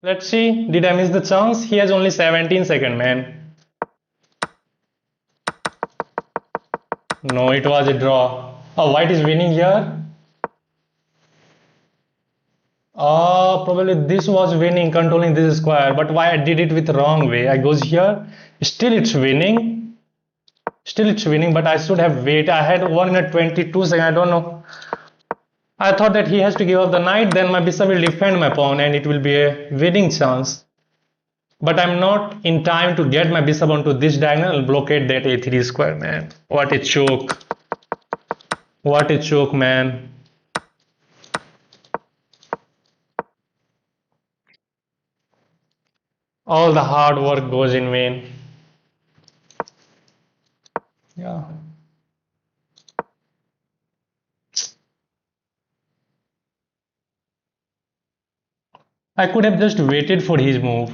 Let's see. Did I miss the chance? He has only 17 seconds, man. No, it was a draw. Oh, white is winning here. Probably this was winning, controlling this square. But why I did it with the wrong way? I goes here. Still it's winning. Still it's winning, but I should have waited. I had 1 minute 22 seconds. I don't know. I thought that he has to give up the knight, then my bishop will defend my pawn and it will be a winning chance. But I'm not in time to get my bishop onto this diagonal and blockade that a3 square, man. What a choke. What a choke, man. All the hard work goes in vain. Yeah. I could have just waited for his move.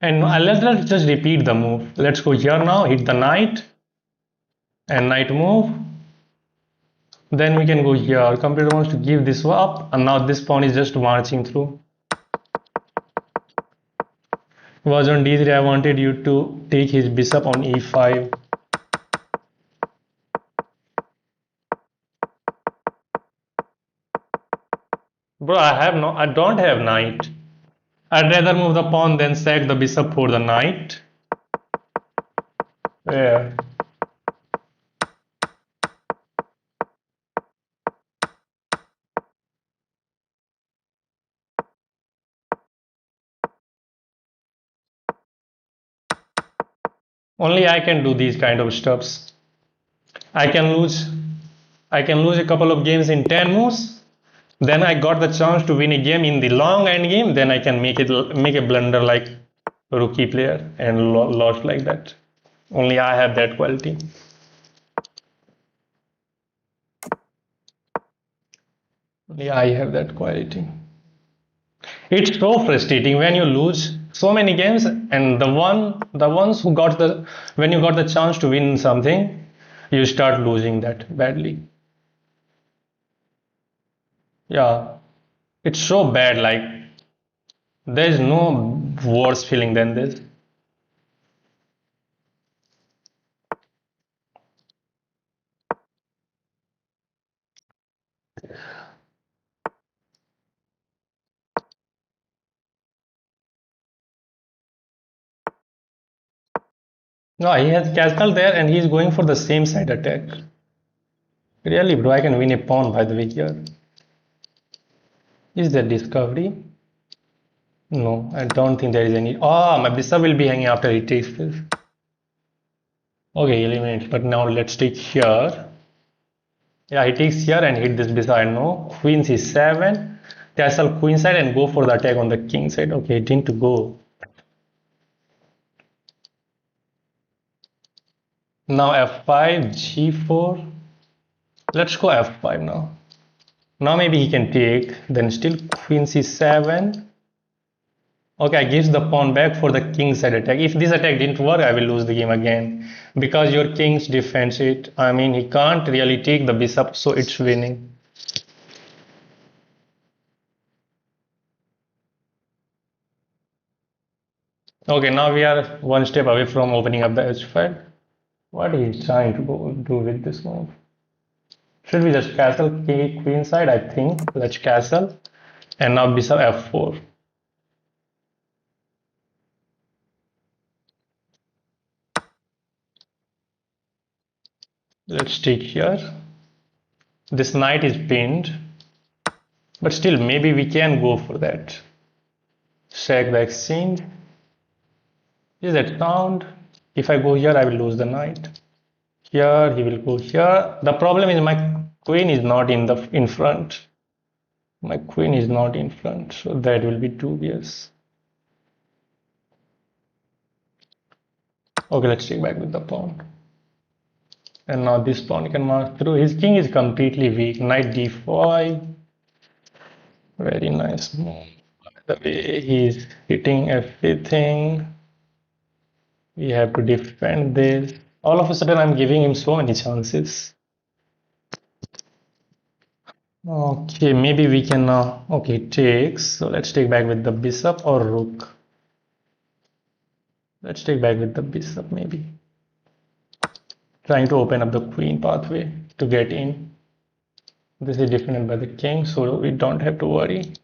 And let's just repeat the move. Let's go here now, hit the knight. And knight move. Then we can go here. Computer wants to give this up. And now this pawn is just marching through. Was on d3. I wanted you to take his bishop on e5. Bro, I don't have knight. I'd rather move the pawn than sack the bishop for the knight. Yeah. Only I can do these kind of stuffs. I can lose a couple of games in 10 moves. Then I got the chance to win a game in the long end game. Then I can make a blunder like a rookie player and lost like that. Only I have that quality. Yeah, I have that quality. It's so frustrating when you lose so many games, and the ones who got the when you got the chance to win something, you start losing that badly. Yeah, it's so bad. Like there is no worse feeling than this. No, he has castle there, and he's going for the same side attack. Really, bro, I can win a pawn by the way here. Is there discovery? No, I don't think there is any. Oh, my bishop will be hanging after he takes this. Okay, eliminate. But now let's take here. Yeah, he takes here and hit this bishop. I know. Queen c7. Castle queen side and go for the attack on the king side. Okay, it didn't go. Now f5, g4. Let's go f5 now. Now maybe he can take. Then still queen c7. Okay, I gives the pawn back for the king side attack. If this attack didn't work, I will lose the game again. Because your king's defends it. I mean, he can't really take the bishop, so it's winning. Okay, now we are one step away from opening up the h file. What is he trying to do with this move? Should we just castle queen side? I think. Let's castle. And now bishop f4. Let's take here. This knight is pinned. But still, maybe we can go for that. Sack the exchange. Is that sound? If I go here, I will lose the knight. Here, he will go here. The problem is my queen is not in front. My queen is not in front, so that will be dubious. Okay, let's take back with the pawn. And now this pawn can march through. His king is completely weak. Knight d5. Very nice move. By the way, he's hitting everything. We have to defend this. All of a sudden, I'm giving him so many chances. Okay, maybe we can okay, takes. So let's take back with the bishop or rook. Let's take back with the bishop maybe. Trying to open up the queen pathway to get in. This is defended by the king, so we don't have to worry.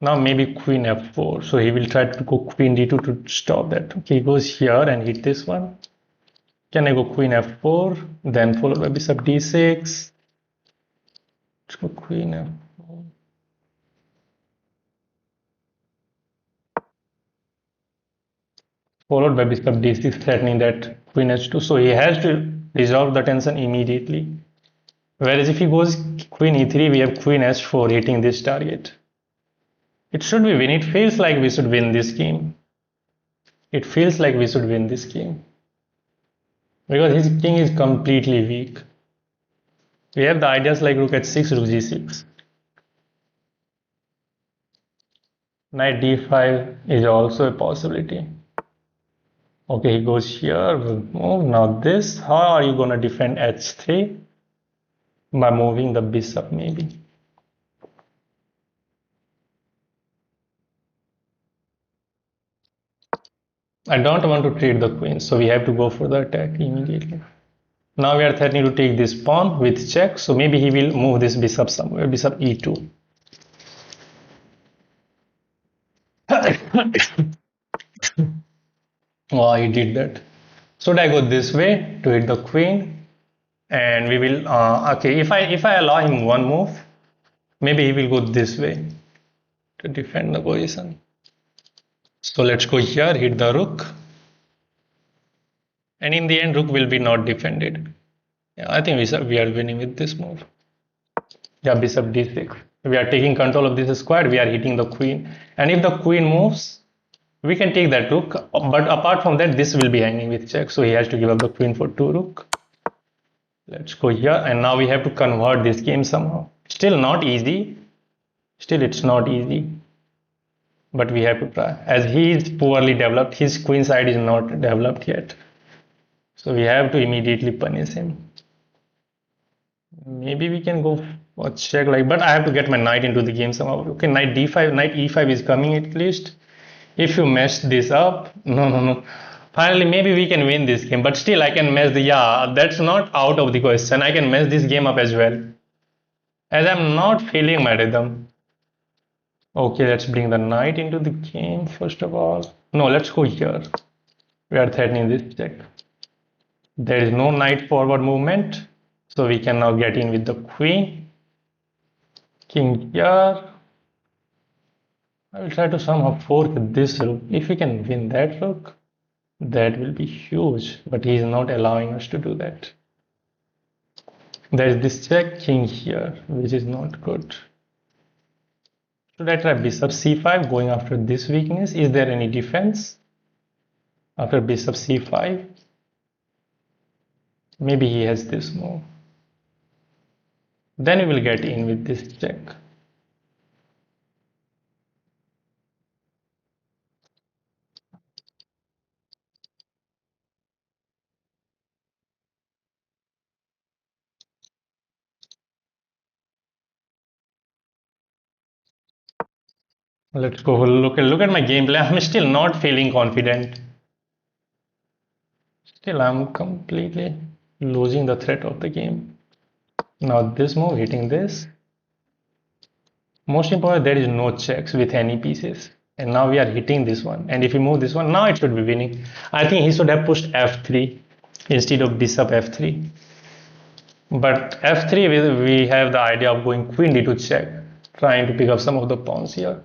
Now maybe queen f4. So he will try to go queen d2 to stop that. Okay, he goes here and hit this one. Can I go queen f4? Then followed by bishop d6. Let's go queen f4. Followed by bishop d6, threatening that queen h2. So he has to resolve the tension immediately. Whereas if he goes queen e3, we have queen h4 hitting this target. It should be win. It feels like we should win this game. It feels like we should win this game. Because his king is completely weak. We have the ideas like rook h6, rook g6. Knight d5 is also a possibility. Okay, he goes here, we'll move. Now this, how are you gonna defend h3? By moving the bishop maybe. I don't want to trade the queen, so we have to go for the attack immediately. Now we are threatening to take this pawn with check, so maybe he will move this bishop somewhere, bishop e2. Oh, he did that. Should I go this way to hit the queen? And we will, okay, if I allow him one move, maybe he will go this way to defend the position. So let's go here, hit the rook. And in the end, rook will be not defended. Yeah, I think we are winning with this move. Yeah, bishop d6. We are taking control of this square. We are hitting the queen. And if the queen moves, we can take that rook. But apart from that, this will be hanging with check. So he has to give up the queen for 2 rook. Let's go here. And now we have to convert this game somehow. Still not easy. Still, it's not easy. But we have to try. As he is poorly developed, his queen side is not developed yet. So we have to immediately punish him. Maybe we can go for check like, but I have to get my knight into the game somehow. Okay, knight d5, knight e5 is coming at least. If you mess this up, no. Finally, maybe we can win this game, but still I can mess the, yeah, that's not out of the question. I can mess this game up as well. As I'm not feeling my rhythm. Okay, let's bring the knight into the game first of all. No, let's go here. We are threatening this check. There is no knight forward movement. So we can now get in with the queen. King here. I will try to somehow fork this rook. If we can win that rook, that will be huge. But he is not allowing us to do that. There is this check, king here, which is not good. Should I try bishop c5, going after this weakness? Is there any defense after bishop c5? Maybe he has this move. Then we will get in with this check. Let's go look at my gameplay. I'm still not feeling confident. Still, I'm completely losing the threat of the game. Now this move, hitting this. Most important, there is no checks with any pieces. And now we are hitting this one. And if we move this one, now it should be winning. I think he should have pushed f3 instead of bishop f3. But f3, we have the idea of going queen d2 check, trying to pick up some of the pawns here.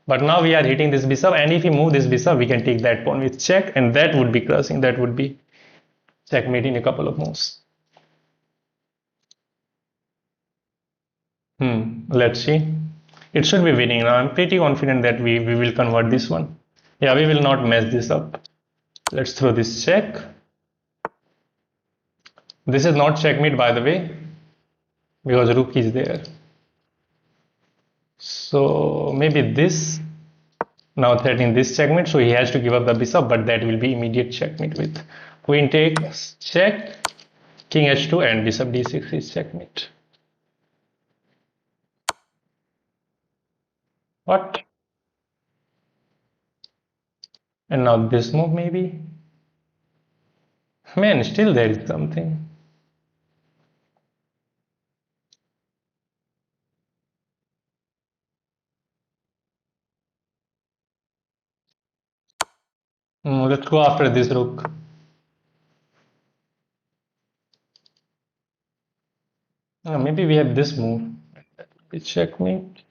But now we are hitting this bishop, and if we move this bishop, we can take that pawn with check, and that would be crushing. That would be checkmate in a couple of moves. Let's see. It should be winning now. I'm pretty confident that we will convert this one. Yeah, we will not mess this up. Let's throw this check. This is not checkmate, by the way, because rook is there. So maybe this, now threatening this checkmate, so he has to give up the bishop, but that will be immediate checkmate with queen takes, check, king h2, and bishop d6 is checkmate. What? And now this move maybe? Man, still there is something. Let's go after this rook. Maybe we have this move. Checkmate.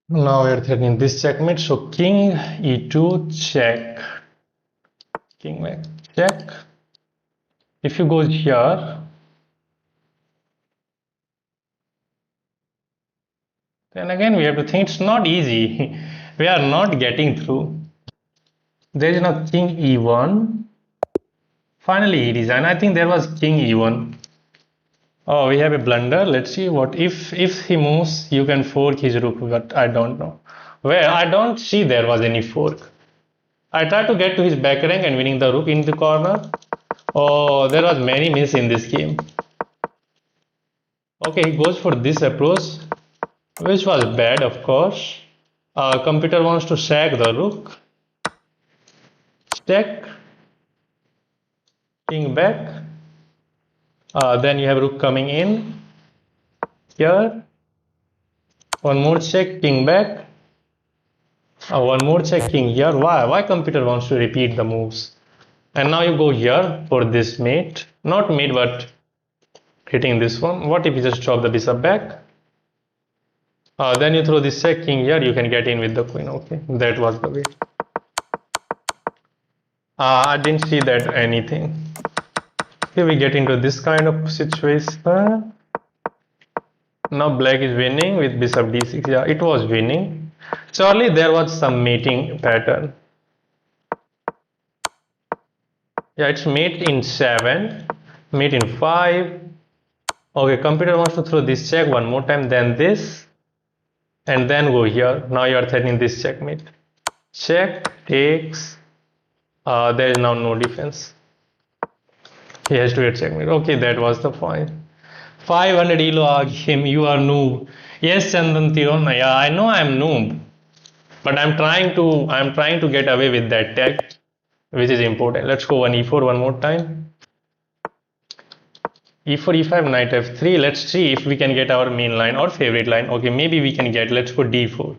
Now we are threatening this checkmate. So king e2 check. King back check. If you go here, then again we have to think it's not easy. We are not getting through. There is now king e1. Finally he resigned. I think there was king e1. Oh, we have a blunder. Let's see what if he moves, you can fork his rook, but I don't know. Well, I don't see there was any fork. I tried to get to his back rank and winning the rook in the corner. Oh, there was many miss in this game. Okay, he goes for this approach, which was bad, of course. Computer wants to sack the rook. Check. King back. Then you have rook coming in. Here. One more check, king back. One more check, king here. Why computer wants to repeat the moves? And now you go here for this mate. Not mate, but hitting this one. What if you just drop the bishop back? Then you throw this check, king here. You can get in with the queen. Okay, that was the way. I didn't see that anything. Here we get into this kind of situation. Now black is winning with bishop d6. Yeah, it was winning. Surely there was some mating pattern. Yeah, it's mate in 7, mate in 5. Okay, computer wants to throw this check one more time, then this, and then go here. Now you are threatening this checkmate. Check takes. There is now no defense. He has to get checkmate. Okay, that was the point. 500 elo game. You are noob. Yes, Chandan Tiron. Yeah, I know I'm noob, but I'm trying to get away with that tag, which is important. Let's go one e4 one more time. E4, e5, knight f3. Let's see if we can get our main line or favorite line. Okay, maybe we can get. Let's go d4.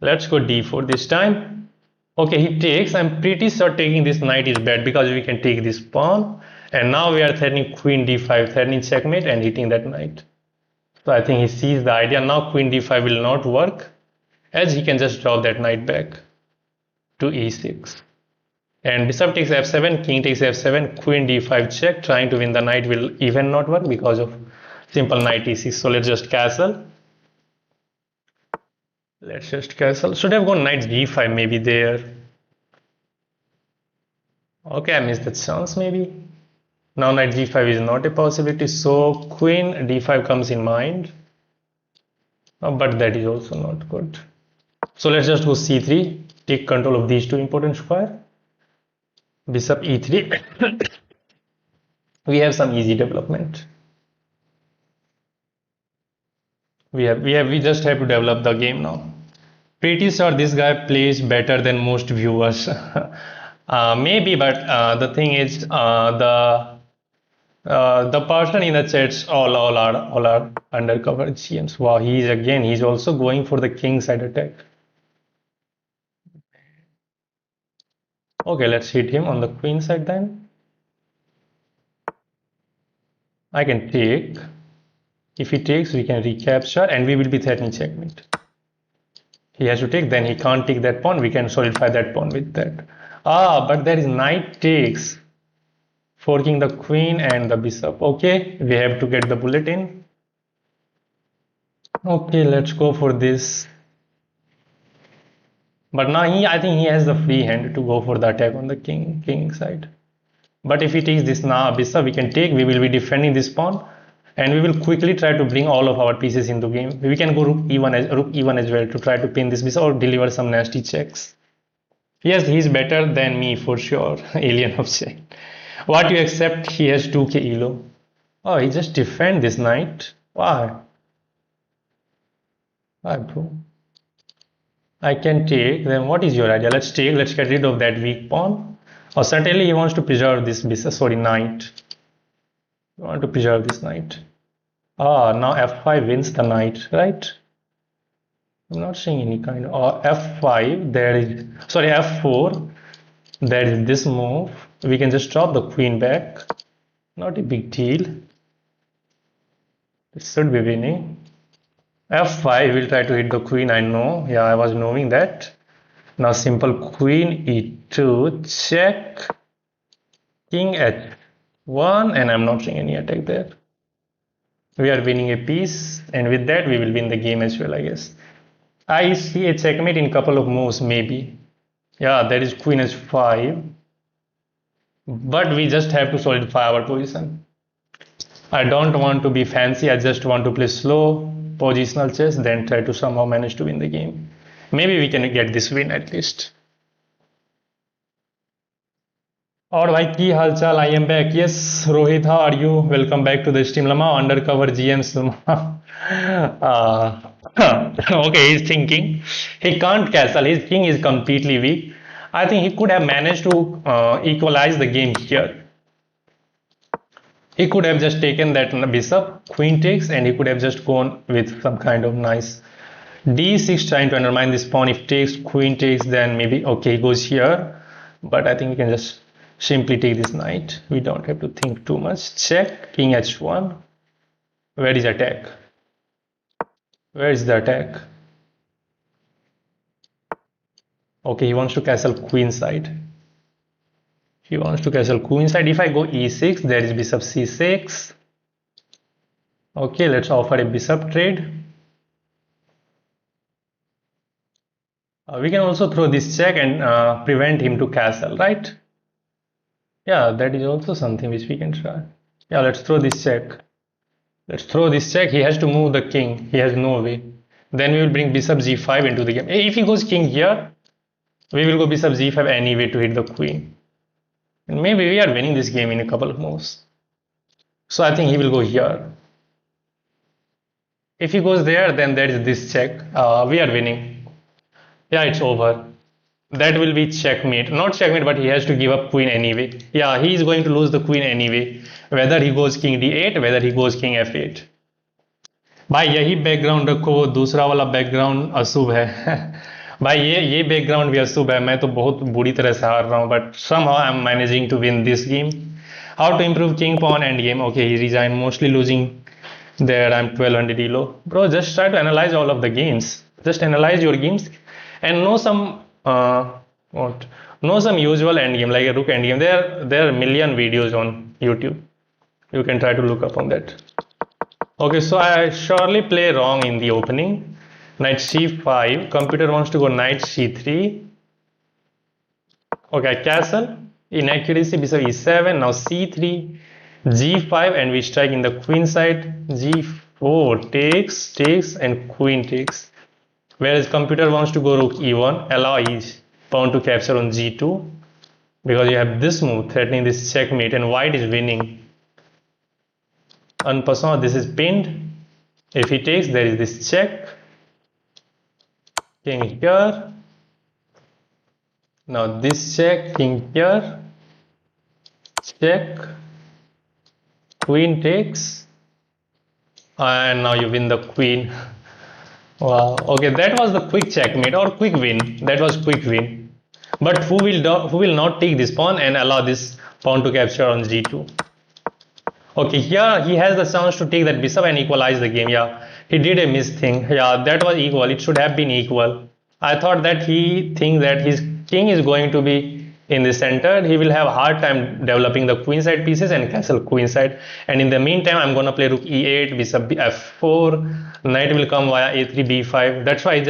Let's go d4 this time. Okay, he takes. I'm pretty sure taking this knight is bad because we can take this pawn. And now we are threatening queen d5, threatening checkmate and hitting that knight. So I think he sees the idea. Now queen d5 will not work, as he can just drop that knight back to e6. And bishop takes f7, king takes f7, queen d5 check. Trying to win the knight will even not work because of simple knight e6. So let's just castle. Let's just castle. Should have gone knight g5 maybe there. Okay, I missed that chance maybe. Now knight g5 is not a possibility. So queen d5 comes in mind. But that is also not good. So let's just go c3. Take control of these two important square. Bishop e3. We have some easy development. We just have to develop the game now. Pretty sure this guy plays better than most viewers. Maybe, but the thing is, the person in the chats all are undercover GMs. Wow, he's also going for the king side attack. Okay, let's hit him on the queen side then. I can take. If he takes, we can recapture and we will be threatening checkmate. He has to take, then he can't take that pawn. We can solidify that pawn with that. But there is knight takes, forking the queen and the bishop. Okay, we have to get the bullet in. Okay, let's go for this. But now I think he has the free hand to go for the attack on the king side. But if he takes this now bishop, we can take. We will be defending this pawn, and we will quickly try to bring all of our pieces into game. We can go rook e1 as well to try to pin this bishop or deliver some nasty checks. Yes, he's better than me for sure. Alien of check. What you accept? He has 2k elo. Oh, he just defend this knight. Why? Why, bro? I can take. Then what is your idea? Let's take. Let's get rid of that weak pawn. Oh, certainly he wants to preserve this bishop. Sorry, knight. You want to preserve this knight. Now f5 wins the knight, right? I'm not seeing any kind of f5. There is sorry f4. There is this move. We can just drop the queen back. Not a big deal. It should be winning. f5 will try to hit the queen. I know. Yeah, I was knowing that. Now simple queen e2 check. King h1 and I'm not seeing any attack there. We are winning a piece and with that we will win the game as well, I guess. I see a checkmate in couple of moves maybe. Yeah, there is queen h5. But we just have to solidify our position. I don't want to be fancy. I just want to play slow positional chess, then try to somehow manage to win the game. Maybe we can get this win at least. और भाई की हालचाल I am back yes Rohit how are you welcome back to the stream लमा undercover games लमा okay he's thinking he can't castle his king is completely weak. I think he could have managed to equalize the game here. He could have just taken that bishop queen takes and he could have just gone with some kind of nice d6 trying to undermine this pawn. If takes queen takes then maybe okay he goes here, but I think we can just simply take this knight. We don't have to think too much. Check king h1. Where is attack? Where is the attack? Okay, he wants to castle queen side. He wants to castle queen side. If I go e6, there is bishop c6. Okay, let's offer a bishop trade. We can also throw this check and prevent him to castle, right? Yeah, that is also something which we can try. Yeah, let's throw this check. Let's throw this check. He has to move the king. He has no way. Then we will bring bishop g5 into the game. If he goes king here, we will go bishop g5 anyway to hit the queen. And maybe we are winning this game in a couple of moves. So I think he will go here. If he goes there, then there is this check. We are winning. Yeah, it's over. That will be checkmate. Not checkmate, but he has to give up queen anyway. Yeah, he is going to lose the queen anyway. Whether he goes king d8, whether he goes king f8. भाई यही background रखो, वो दूसरा वाला background अशुभ है भाई ये बैकग्राउंड भी अशुभ है. मैं तो बहुत बुरी तरह से हार रहा हूँ, but somehow I am managing to win this game. How to improve king pawn end game? Okay, he resigned, mostly losing there. I'm 1200 elo. Bro, just try to analyze all of the games. Just analyze your games and know some what know some usual end game like a rook end game. There are a million videos on YouTube. You can try to look up on that. Okay, so I surely play wrong in the opening. Knight c5. Computer wants to go knight c3. Okay, castle. Inaccuracy, bishop e7. Now c3, g5, and we strike in the queen side. g4 takes, and queen takes. Whereas computer wants to go rook e1. Allow his pawn to capture on g2. Because you have this move threatening this checkmate, and white is winning. En passant, this is pinned. If he takes, there is this check. King here. Now this check, king here. Check. Queen takes. And now you win the queen. Wow. Okay, that was the quick checkmate or quick win. That was quick win. But who will not take this pawn and allow this pawn to capture on g2? Okay, here he has the chance to take that bishop and equalize the game. Yeah, he did a miss thing. Yeah, that was equal. It should have been equal. I thought that he thinks that his king is going to be in the center. He will have a hard time developing the queen side pieces and castle queen side. And in the meantime, I'm gonna play rook e8, bishop f4. Knight will come via a3, b5. That's why he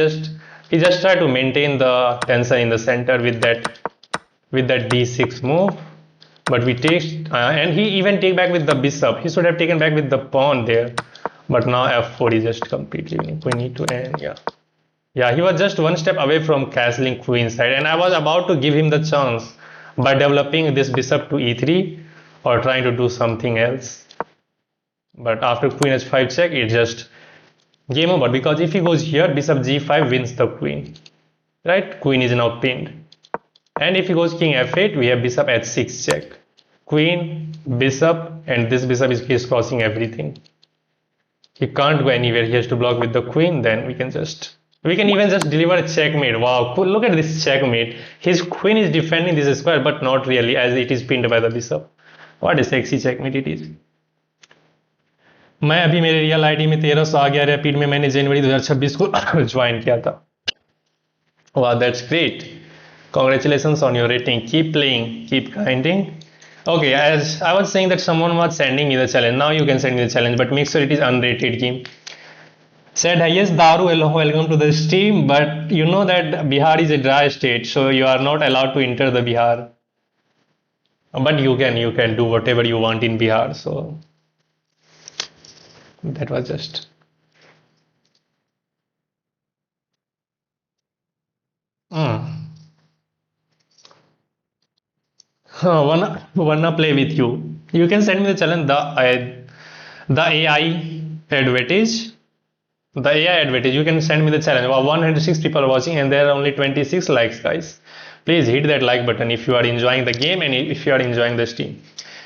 just tried to maintain the tension in the center with that d6 move. But we take and he even take back with the bishop. He should have taken back with the pawn there, but now f4 is just completely winning. Queen e2, and yeah, he was just one step away from castling queen side, and I was about to give him the chance by developing this bishop to e3 or trying to do something else. But after queen h5 check, it just game over, because if he goes here, bishop g5 wins the queen, right? Queen is now pinned. And if he goes king f8, we have bishop h6 check. Queen, bishop, and this bishop is crossing everything. He can't go anywhere. He has to block with the queen. Then we can even just deliver a checkmate. Wow, cool. Look at this checkmate. His queen is defending this square, but not really, as it is pinned by the bishop. What a sexy checkmate it is. मैं अभी मेरे real ID में 1300 आ गया. Rapid में मैंने जनवरी 2026 को join किया था. Wow, that's great. Congratulations on your rating. Keep playing, keep grinding. Okay, as I was saying that someone was sending me the challenge. Now you can send me the challenge, but make sure it is unrated game. Said, yes, Daru, hello, welcome to the stream. But you know that Bihar is a dry state, so you are not allowed to enter the Bihar. But you can do whatever you want in Bihar. So that was just. Wanna play with you? You can send me the challenge. The AI advantage. The AI advantage. You can send me the challenge. Wow, 106 people are watching, and there are only 26 likes, guys. Please hit that like button if you are enjoying the game and if you are enjoying the stream.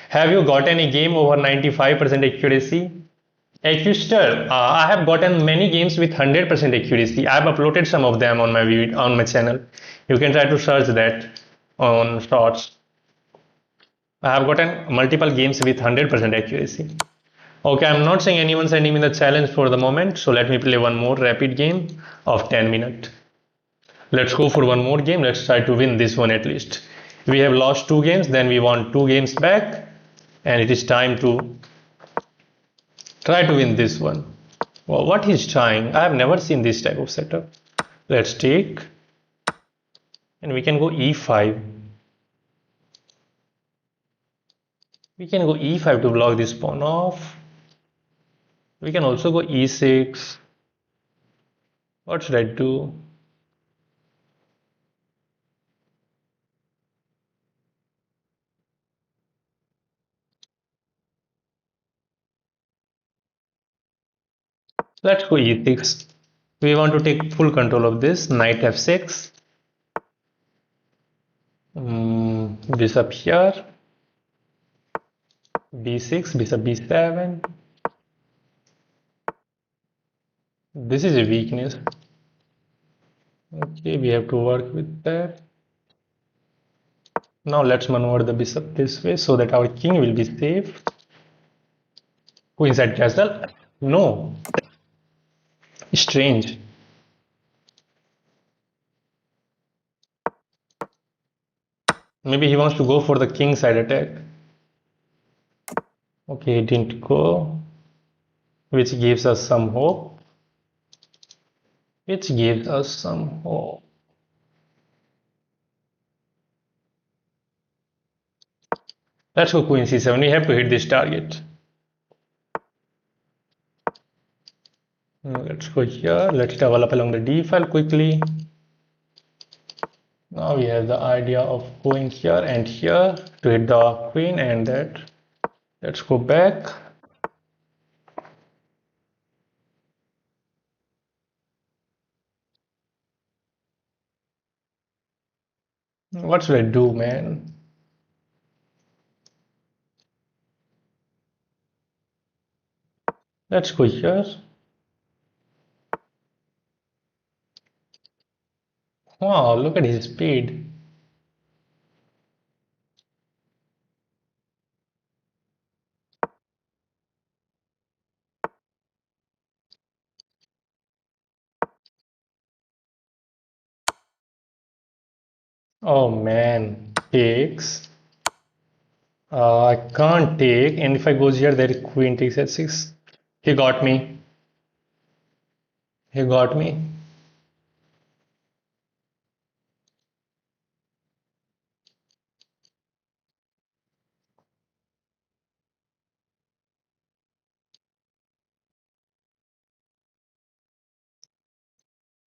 Have you got any game over 95% accuracy? Accuster, I have gotten many games with 100% accuracy. I have uploaded some of them on my channel. You can try to search that on shorts. I have gotten multiple games with 100% accuracy. Okay, I'm not saying anyone sending me the challenge for the moment, so let me play one more rapid game of 10 minutes. Let's go for one more game. Let's try to win this one at least. We have lost 2 games, then we won 2 games back, and it is time to try to win this one. Well, what he's trying, I have never seen this type of setup. Let's take, and we can go e5. We can go e5 to block this pawn off. We can also go e6. What should I do? Let's go e6. We want to take full control of this. Knight f6. Bishop here. b6, bishop b7. This is a weakness. Okay, we have to work with that. Now let's maneuver the bishop this way so that our king will be safe. Queenside castle. No. Strange. Maybe he wants to go for the king side attack. Okay, he didn't go. Which gives us some hope. Which gives us some hope. Let's go queen c7. We have to hit this target. Let's go here. Let's develop along the d file quickly. Now we have the idea of going here and here to hit the queen and that. Let's go back. What should I do, man? Let's go here. Wow, look at his speed. Oh man, takes. I can't take, and if I goes here, there queen takes at 6. He got me. He got me.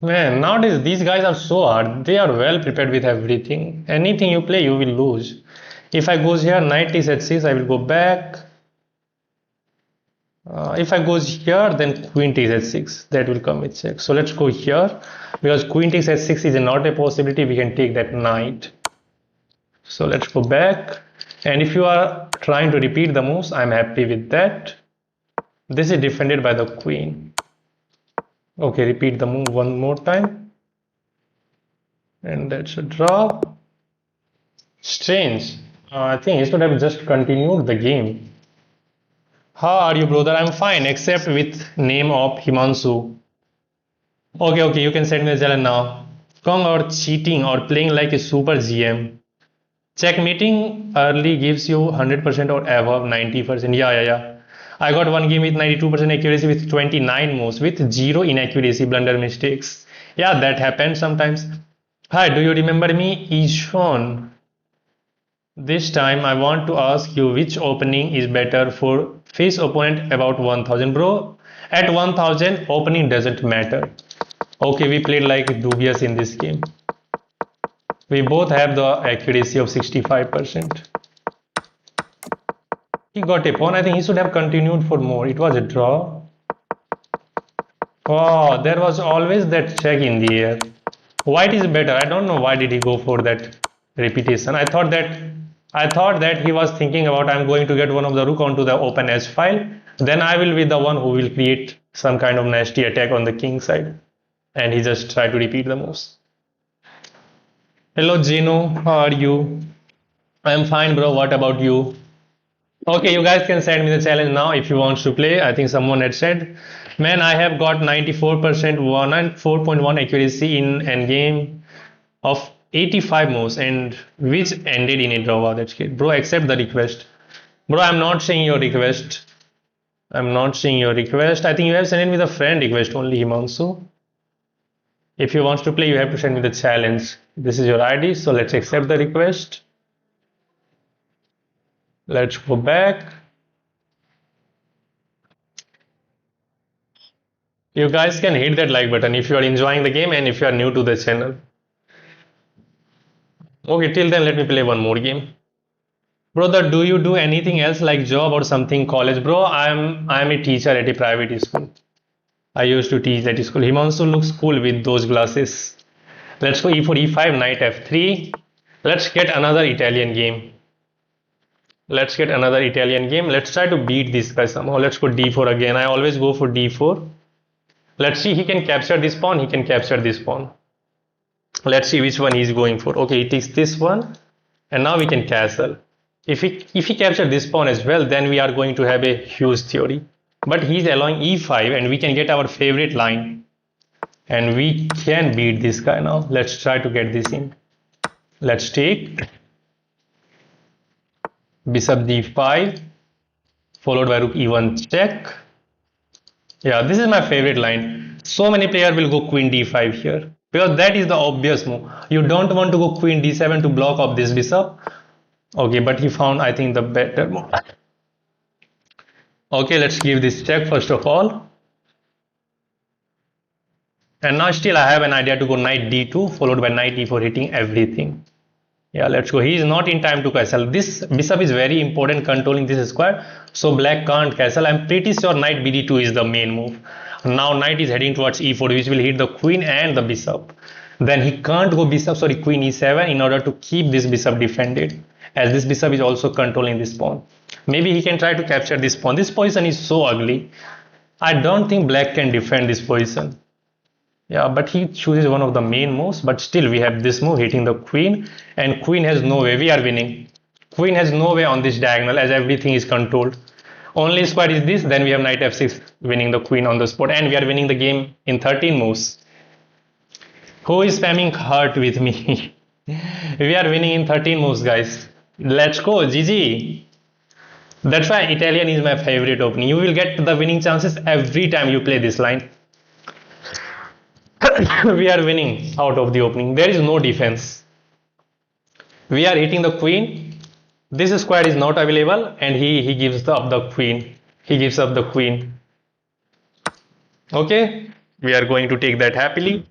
Man, nowadays these guys are so hard. They are well prepared with everything. Anything you play, you will lose. If I goes here, knight is at 6, I will go back. If I goes here, then queen takes at 6. That will come with check. So let's go here. Because queen takes at 6 is not a possibility. We can take that knight. So let's go back. And if you are trying to repeat the moves, I'm happy with that. This is defended by the queen. Okay, repeat the move one more time. And that's a draw. Strange. I think he should have just continued the game. How are you, brother? I'm fine, except with name of Himanshu. Okay, you can send me the challenge now. Kong or cheating or playing like a super GM. Checkmating early gives you 100% or above 90%. Yeah. I got one game with 92% accuracy with 29 moves with 0 inaccuracy, blunder mistakes. Yeah, that happens sometimes. Hi, do you remember me? Ishon. This time I want to ask you which opening is better for face opponent about 1000. Bro, at 1000 opening doesn't matter. Okay, we played like dubious in this game. We both have the accuracy of 65%. He got a pawn. I think he should have continued for more. It was a draw. Oh, there was always that check in the air. White is better. I don't know why did he go for that repetition. I thought that he was thinking about I'm going to get one of the rook onto the open edge file. Then I will be the one who will create some kind of nasty attack on the king side. And he just tried to repeat the moves. Hello Gino, how are you? I'm fine, bro. What about you? Okay, you guys can send me the challenge now if you want to play. I think someone had said, man, I have got 94% 4.1 accuracy in endgame of 85 moves and which ended in a draw. Wow, that's great. Bro, accept the request. Bro, I'm not seeing your request. I'm not seeing your request. I think you have sent it with a friend request only, Himanshu. If you want to play, you have to send me the challenge. This is your ID, so let's accept the request. Let's go back. You guys can hit that like button if you are enjoying the game and if you are new to the channel. Okay, till then let me play one more game. Brother, do you do anything else like job or something college? Bro, I'm a teacher at a private school. I used to teach at school. Himanshu looks cool with those glasses. Let's go e4, e5, knight f3. Let's get another Italian game. Let's get another Italian game. Let's try to beat this guy somehow. Let's go d4 again. I always go for d4. Let's see, he can capture this pawn. He can capture this pawn. Let's see which one he's going for. Okay, he takes this one. And now we can castle. If he captures this pawn as well, then we are going to have a huge theory. But he's allowing e5 and we can get our favorite line. And we can beat this guy now. Let's try to get this in. Let's take bishop d5 followed by rook e1 check. Yeah, this is my favorite line. So many players will go queen d5 here because that is the obvious move. You don't want to go queen d7 to block up this bishop. Okay, but he found, I think, the better move. Okay, let's give this check first of all. And now still I have an idea to go knight d2 followed by knight e4 hitting everything. Yeah, let's go. He is not in time to castle. This bishop is very important controlling this square. So black can't castle. I'm pretty sure knight bd2 is the main move. Now knight is heading towards e4 which will hit the queen and the bishop. Then he can't go queen e7 in order to keep this bishop defended, as this bishop is also controlling this pawn. Maybe he can try to capture this pawn. This position is so ugly. I don't think black can defend this position. Yeah, but he chooses one of the main moves, but still we have this move hitting the queen, and queen has no way. We are winning. Queen has no way on this diagonal as everything is controlled. Only square is this, then we have knight f6 winning the queen on the spot, and we are winning the game in 13 moves. Who is spamming heart with me? We are winning in 13 moves, guys. Let's go, GG. That's why Italian is my favorite opening. You will get the winning chances every time you play this line. We are winning out of the opening. There is no defense. We are hitting the queen. This square is not available, and he gives up the queen. He gives up the queen. Okay, we are going to take that happily.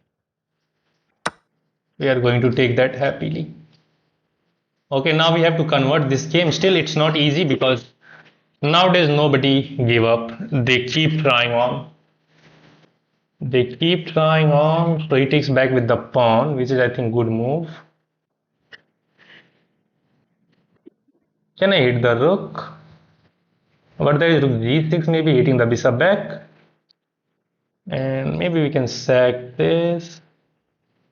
We are going to take that happily. Okay, now we have to convert this game. Still, it's not easy because nowadays nobody give up. They keep trying on. They keep trying on. So he takes back with the pawn, which is, I think, good move. Can I hit the rook? But there is rook g6, maybe hitting the bishop back. And maybe we can sack this.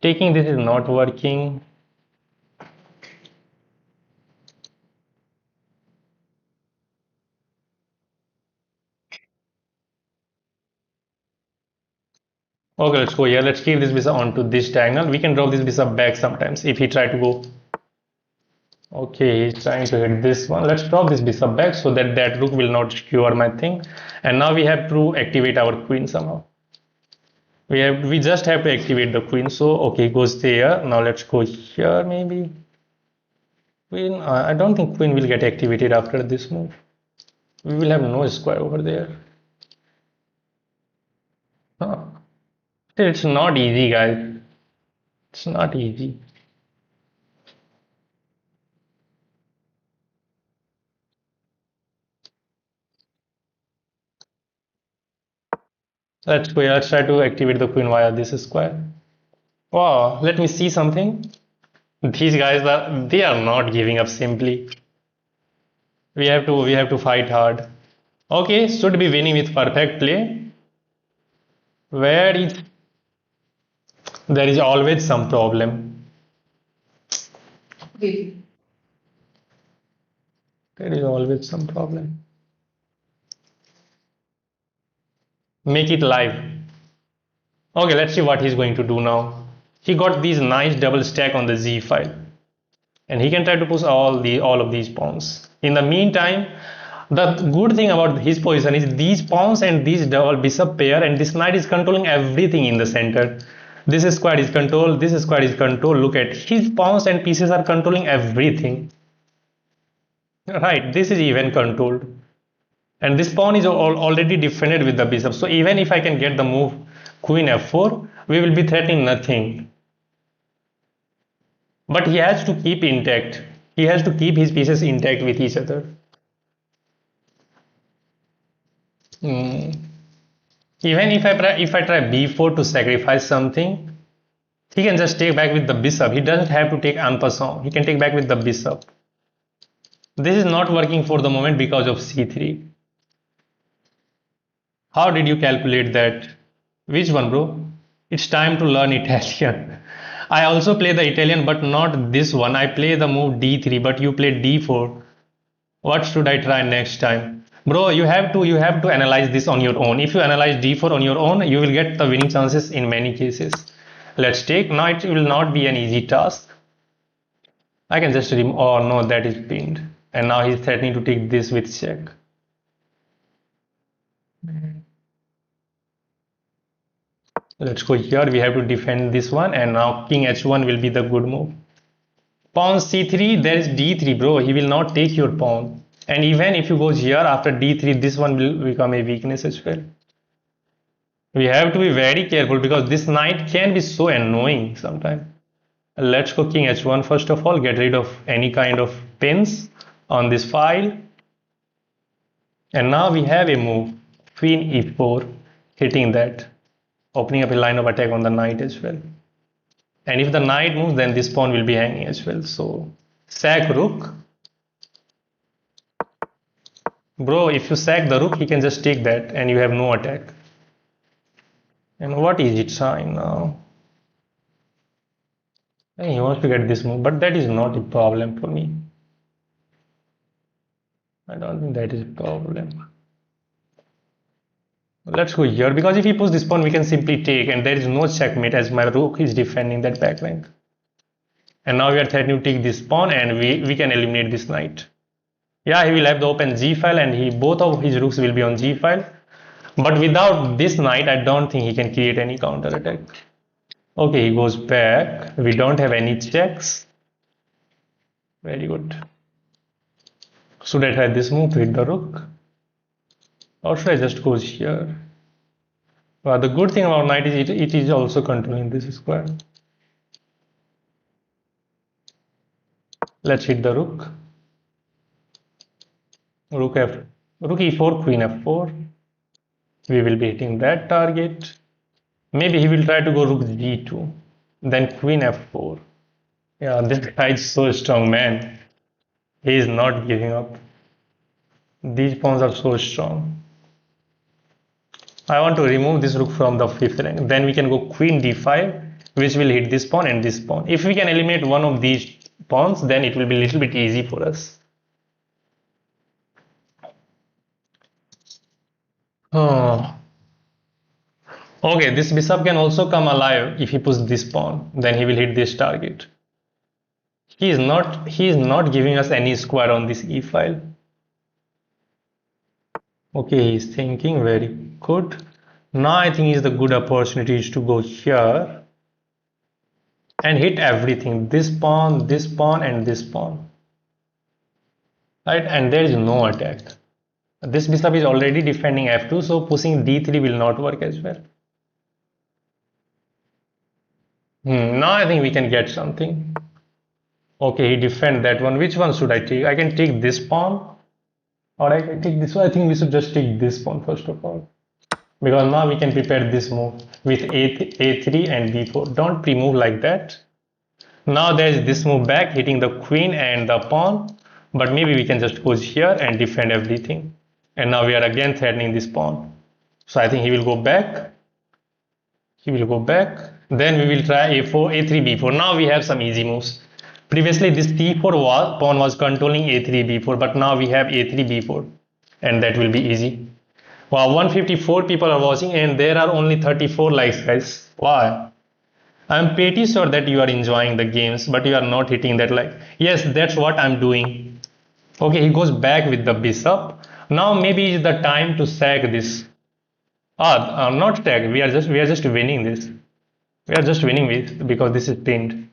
Taking this is not working. Okay, let's go here. Let's keep this bishop onto this diagonal. We can drop this bishop back sometimes if he try to go. Okay, he's trying to hit this one. Let's drop this bishop back so that that rook will not skewer my thing. And now we have to activate our queen somehow. We just have to activate the queen. So okay, goes there. Now let's go here maybe. Queen. I don't think queen will get activated after this move. We will have no square over there. Huh. It's not easy, guys. It's not easy. Let's go. Let's try to activate the queen via this square. Wow, let me see something. These guys they are not giving up simply. We have to fight hard. Okay, should be winning with perfect play. Where is there is always some problem. There is always some problem. Make it live. Okay, let's see what he's going to do now. He got these nice double stack on the z file, and he can try to push all of these pawns. In the meantime, the good thing about his position is these pawns and these double bishop pair, and this knight is controlling everything in the center. This square is controlled, this square is controlled. Look at his pawns and pieces are controlling everything. Right, this is even controlled. And this pawn is already defended with the bishop. So even if I can get the move queen f4, we will be threatening nothing. But he has to keep intact. He has to keep his pieces intact with each other. Hmm. Even if I try b4 to sacrifice something, he can just take back with the bishop. He doesn't have to take en passant. He can take back with the bishop. This is not working for the moment because of c3. How did you calculate that? Which one, bro? It's time to learn Italian. I also play the Italian, but not this one. I play the move d3, but you play d4. What should I try next time? Bro, you have to analyze this on your own. If you analyze d4 on your own, you will get the winning chances in many cases. Let's take. Now it will not be an easy task. I can just remove. Oh no, that is pinned. And now he's threatening to take this with check. Let's go here. We have to defend this one, and now king h1 will be the good move. Pawn c3, there is d3, bro. He will not take your pawn. And even if you go here after d3, this one will become a weakness as well. We have to be very careful because this knight can be so annoying sometimes. Let's go king h1 first of all. Get rid of any kind of pins on this file. And now we have a move, queen e4, hitting that, opening up a line of attack on the knight as well. And if the knight moves, then this pawn will be hanging as well. So sack rook. Bro, if you sack the rook, he can just take that and you have no attack. And what is it trying now? He wants to get this move, but that is not a problem for me. I don't think that is a problem. Let's go here, because if he puts this pawn, we can simply take, and there is no checkmate as my rook is defending that back rank. And now we are threatening to take this pawn, and we can eliminate this knight. Yeah, he will have the open g file, and both of his rooks will be on g file. But without this knight, I don't think he can create any counter attack. Okay, he goes back. We don't have any checks. Very good. Should I try this move to hit the rook? Or should I just go here? Well, the good thing about knight is it is also controlling this square. Let's hit the rook. Rook e4, queen f4. We will be hitting that target. Maybe he will try to go rook g2, then queen f4. Yeah, this guy is so strong, man. He is not giving up. These pawns are so strong. I want to remove this rook from the fifth rank. Then we can go queen d5, which will hit this pawn and this pawn. If we can eliminate one of these pawns, then it will be a little bit easy for us. Oh. Okay, this bishop can also come alive if he puts this pawn. Then he will hit this target. He is not giving us any square on this e file. Okay, he's thinking very good. Now I think is the good opportunity is to go here and hit everything. This pawn, and this pawn. Right, and there is no attack. This bishop is already defending f2, so pushing d3 will not work as well. Now I think we can get something. Okay, he defend that one. Which one should I take? I can take this pawn, or I can take this one. I think we should just take this pawn first of all, because now we can prepare this move with a3 and b4. Don't pre-move like that. Now there is this move back, hitting the queen and the pawn, but maybe we can just go here and defend everything. And now we are again threatening this pawn. So I think he will go back. He will go back. Then we will try a4, a3, b4. Now we have some easy moves. Previously this d4 pawn was controlling a3, b4, but now we have a3, b4, and that will be easy. Wow, 154 people are watching and there are only 34 likes, guys. Why? I'm pretty sure that you are enjoying the games, but you are not hitting that like. Yes, that's what I'm doing. Okay, he goes back with the bishop. Now maybe is the time to sack this. Not sack. We are just winning this. We are just winning because this is pinned.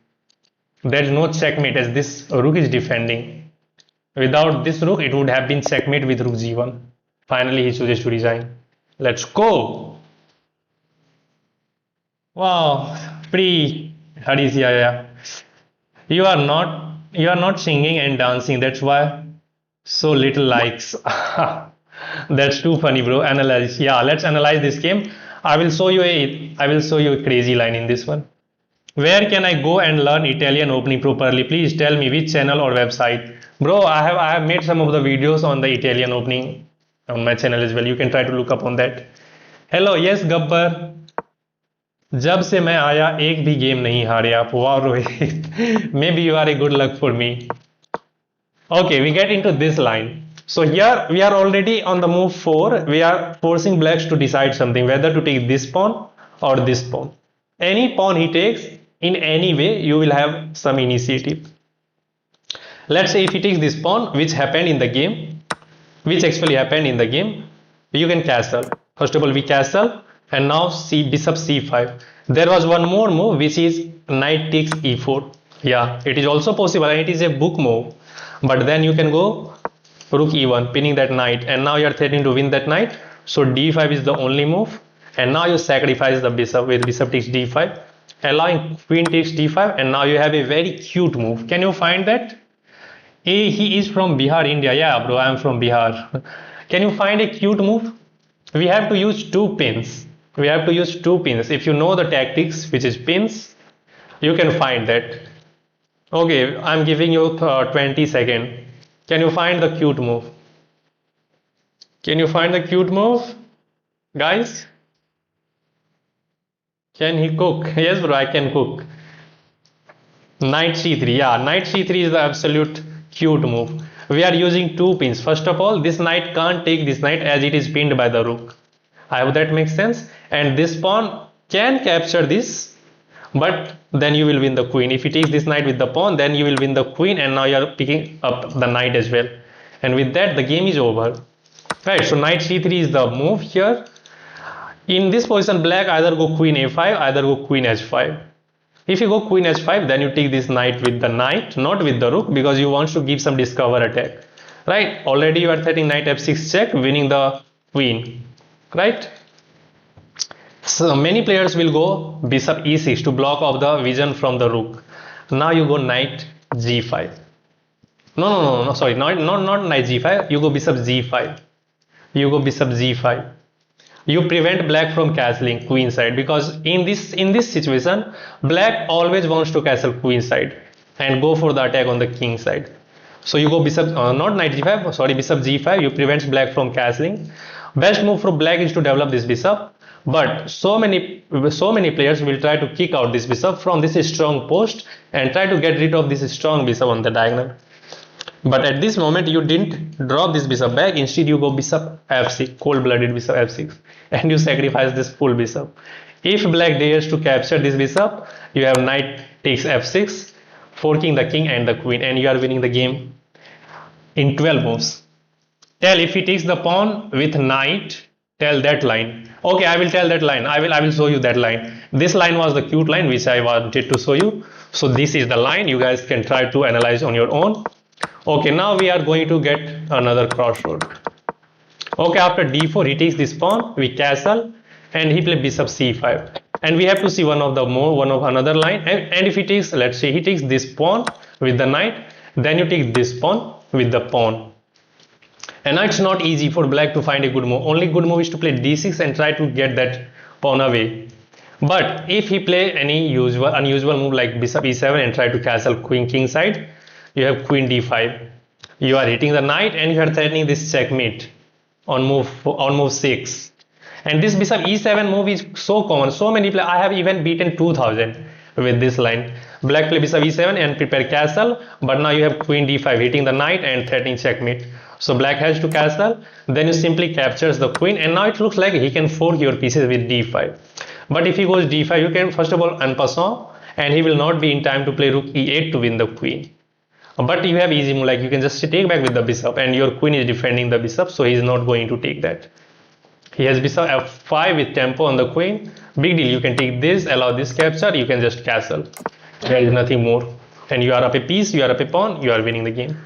There is no checkmate as this rook is defending. Without this rook, it would have been checkmate with rook g1. Finally, he chooses to resign. Let's go. Wow, pretty Hadis, yeah. You are not singing and dancing. That's why so little likes. That's too funny, bro. Analyze. Yeah, let's analyze this game. I will show you a crazy line in this one. Where can I go and learn Italian opening properly? Please tell me which channel or website. Bro, I have made some of the videos on the Italian opening on my channel as well. You can try to look up on that. Hello, yes, Gabbar. जब से मैं आया एक भी game नहीं हारे आप. वाह Rohit. Maybe you are a good luck for me. Okay, we get into this line. So here we are already on the move 4. We are forcing blacks to decide something, whether to take this pawn or this pawn. Any pawn he takes, in any way, you will have some initiative. Let's say if he takes this pawn, which actually happened in the game, you can castle. First of all, we castle, and now bishop c5. There was one more move, which is knight takes e4. Yeah, it is also possible, and it is a book move. But then you can go rook e1, pinning that knight, and now you are threatening to win that knight. So d5 is the only move, and now you sacrifice the bishop with bishop takes d5, allowing queen takes d5, and now you have a very cute move. Can you find that? He is from Bihar, India. Yeah, bro, I am from Bihar. Can you find a cute move? We have to use two pins. If you know the tactics, which is pins, you can find that. Okay, I'm giving you 20 seconds. Can you find the cute move? Guys? Can he cook? Yes, bro, I can cook. Knight c3. Yeah, knight c3 is the absolute cute move. We are using two pins. First of all, this knight can't take this knight as it is pinned by the rook. I hope that makes sense. And this pawn can capture this, but then you will win the queen. If he takes this knight with the pawn, then you will win the queen, and now you are picking up the knight as well. And with that, the game is over. Right, so knight c3 is the move here. In this position, black either go queen a5, either go queen h5. If you go queen h5, then you take this knight with the knight, not with the rook, because you want to give some discover attack. Right, already you are threatening knight f6 check, winning the queen. Right. So many players will go bishop e6 to block off the vision from the rook. Now you go knight g5. No, sorry, not knight g5. You go bishop g5. You prevent black from castling queen side, because in this situation, black always wants to castle queen side and go for the attack on the king side. So you go bishop, not knight g5, sorry, bishop g5. You prevent black from castling. Best move for black is to develop this bishop. But so many players will try to kick out this bishop from this strong post and try to get rid of this strong bishop on the diagonal. But at this moment, you didn't drop this bishop back. Instead, you go bishop f6, cold-blooded bishop f6, and you sacrifice this full bishop. If black dares to capture this bishop, you have knight takes f6, forking the king and the queen, and you are winning the game in 12 moves. Tell if he takes the pawn with knight. Tell that line. Okay, I will tell that line. I will show you that line. This line was the cute line which I wanted to show you. So this is the line. You guys can try to analyze on your own. Okay, now we are going to get another crossroad. Okay, after d4 he takes this pawn, we castle, and he plays bishop c5. And we have to see one of another line. And if he takes, let's say he takes this pawn with the knight, then you take this pawn with the pawn. And now it's not easy for black to find a good move. Only good move is to play d6 and try to get that pawn away. But if he play any unusual move like bishop e7 and try to castle queen king side, you have queen d5. You are hitting the knight and you are threatening this checkmate on move 6. And this bishop e7 move is so common. So many players, I have even beaten 2000 with this line. Black play bishop e7 and prepare castle, but now you have queen d5 hitting the knight and threatening checkmate. So black has to castle, then you simply captures the queen, and now it looks like he can fork your pieces with d5. But if he goes d5, you can first of all en passant, and he will not be in time to play rook e8 to win the queen. But you have easy move, like you can just take back with the bishop, and your queen is defending the bishop, so he is not going to take that. He has bishop f5 with tempo on the queen. Big deal, you can take this, allow this capture, you can just castle. There is nothing more. And you are up a piece, you are up a pawn, you are winning the game.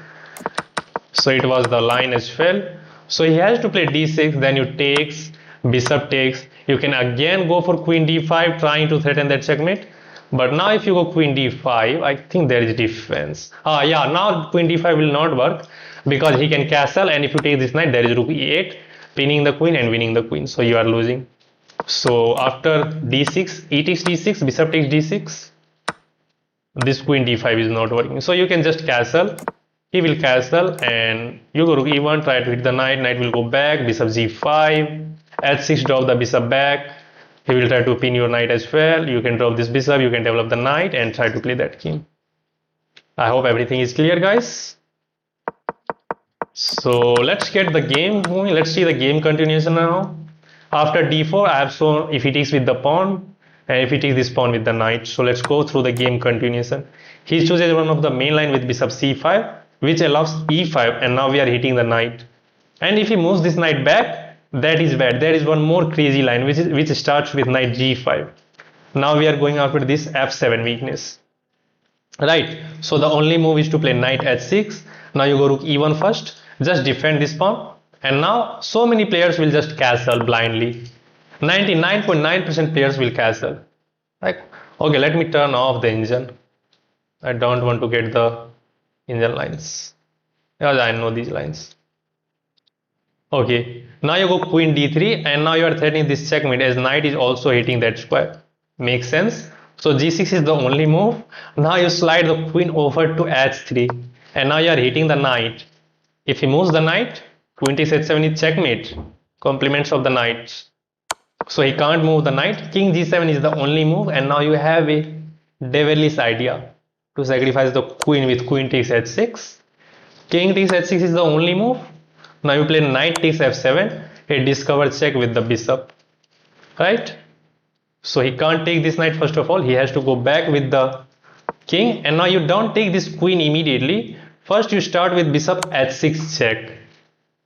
So it was the line as well. So he has to play d6, then you takes, bishop takes. You can again go for queen d5, trying to threaten that checkmate. But now if you go queen d5, I think there is defense. Yeah, now queen d5 will not work because he can castle, and if you take this knight, there is rook e8, pinning the queen and winning the queen. So you are losing. So after d6, e takes d6, bishop takes d6. This queen d5 is not working. So you can just castle. He will castle and you go rook e1, try to hit the knight. Knight will go back, bishop g5, h6, drop the bishop back. He will try to pin your knight as well. You can drop this bishop, you can develop the knight and try to play that king. I hope everything is clear, guys. So let's get the game going. Let's see the game continuation now. After d4, I have shown if he takes with the pawn and if he takes this pawn with the knight. So let's go through the game continuation. He chooses one of the main line with bishop c5, which allows e5, and now we are hitting the knight. And if he moves this knight back, that is bad. There is one more crazy line which starts with knight g5. Now we are going after this f7 weakness. Right, so the only move is to play knight h6. Now you go rook e1 first, just defend this pawn, and now so many players will just castle blindly. 99.9% players will castle. Like, okay, let me turn off the engine. I don't want to get the engine lines because I know these lines. Okay, now you go queen d3 and now you are threatening this checkmate as knight is also hitting that square. Makes sense? So g6 is the only move. Now you slide the queen over to h3 and now you are hitting the knight. If he moves the knight, queen takes h7 is checkmate. Compliments of the knights. So he can't move the knight. King g7 is the only move, and now you have a devilish idea to sacrifice the queen with queen takes h6. King takes h6 is the only move. Now you play knight takes f7, a discovered check with the bishop. Right? So he can't take this knight first of all. He has to go back with the king, and now you don't take this queen immediately. First you start with bishop h6 check.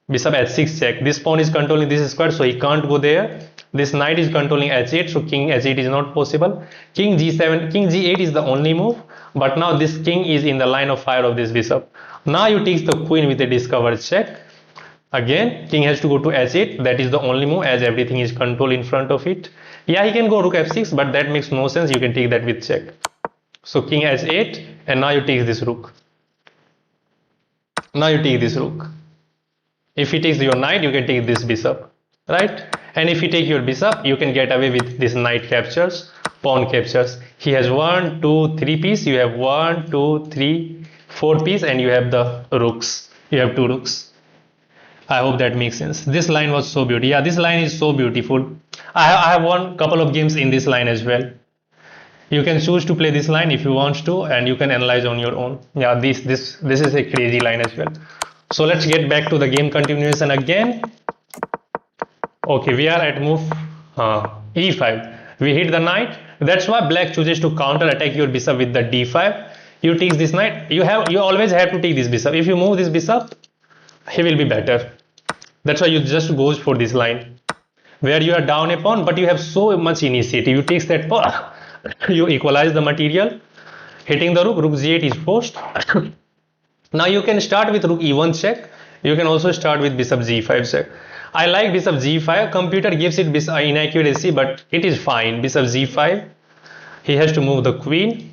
Bishop h6 check. This pawn is controlling this square, so he can't go there. This knight is controlling h8, so king h8 is not possible. King g7, king g8 is the only move, but now this king is in the line of fire of this bishop. Now you take the queen with a discovered check. Again, king has to go to h8. That is the only move as everything is controlled in front of it. Yeah, he can go rook f6, but that makes no sense. You can take that with check. So king h8, and now you take this rook. Now you take this rook. If he takes your knight, you can take this bishop, right? And if you take your bishop, you can get away with this knight captures, pawn captures. He has 1, 2, 3 piece. You have 1, 2, 3, 4 piece, and you have the rooks. You have 2 rooks. I hope that makes sense. This line was so beautiful. Yeah, this line is so beautiful. I have won couple of games in this line as well. You can choose to play this line if you want to, and you can analyze on your own. Yeah, this is a crazy line as well. So let's get back to the game continuation again. Okay, we are at move e5. We hit the knight. That's why black chooses to counter attack your bishop with the d5. You take this knight. You always have to take this bishop. If you move this bishop, he will be better. That's why you just goes for this line where you are down a pawn, but you have so much initiative. You take that pawn, you equalize the material, hitting the rook. Rook g8 is forced. Now you can start with rook e1 check. You can also start with bishop g5 check. I like bishop g5. Computer gives it inaccuracy, but it is fine. Bishop g5. He has to move the queen.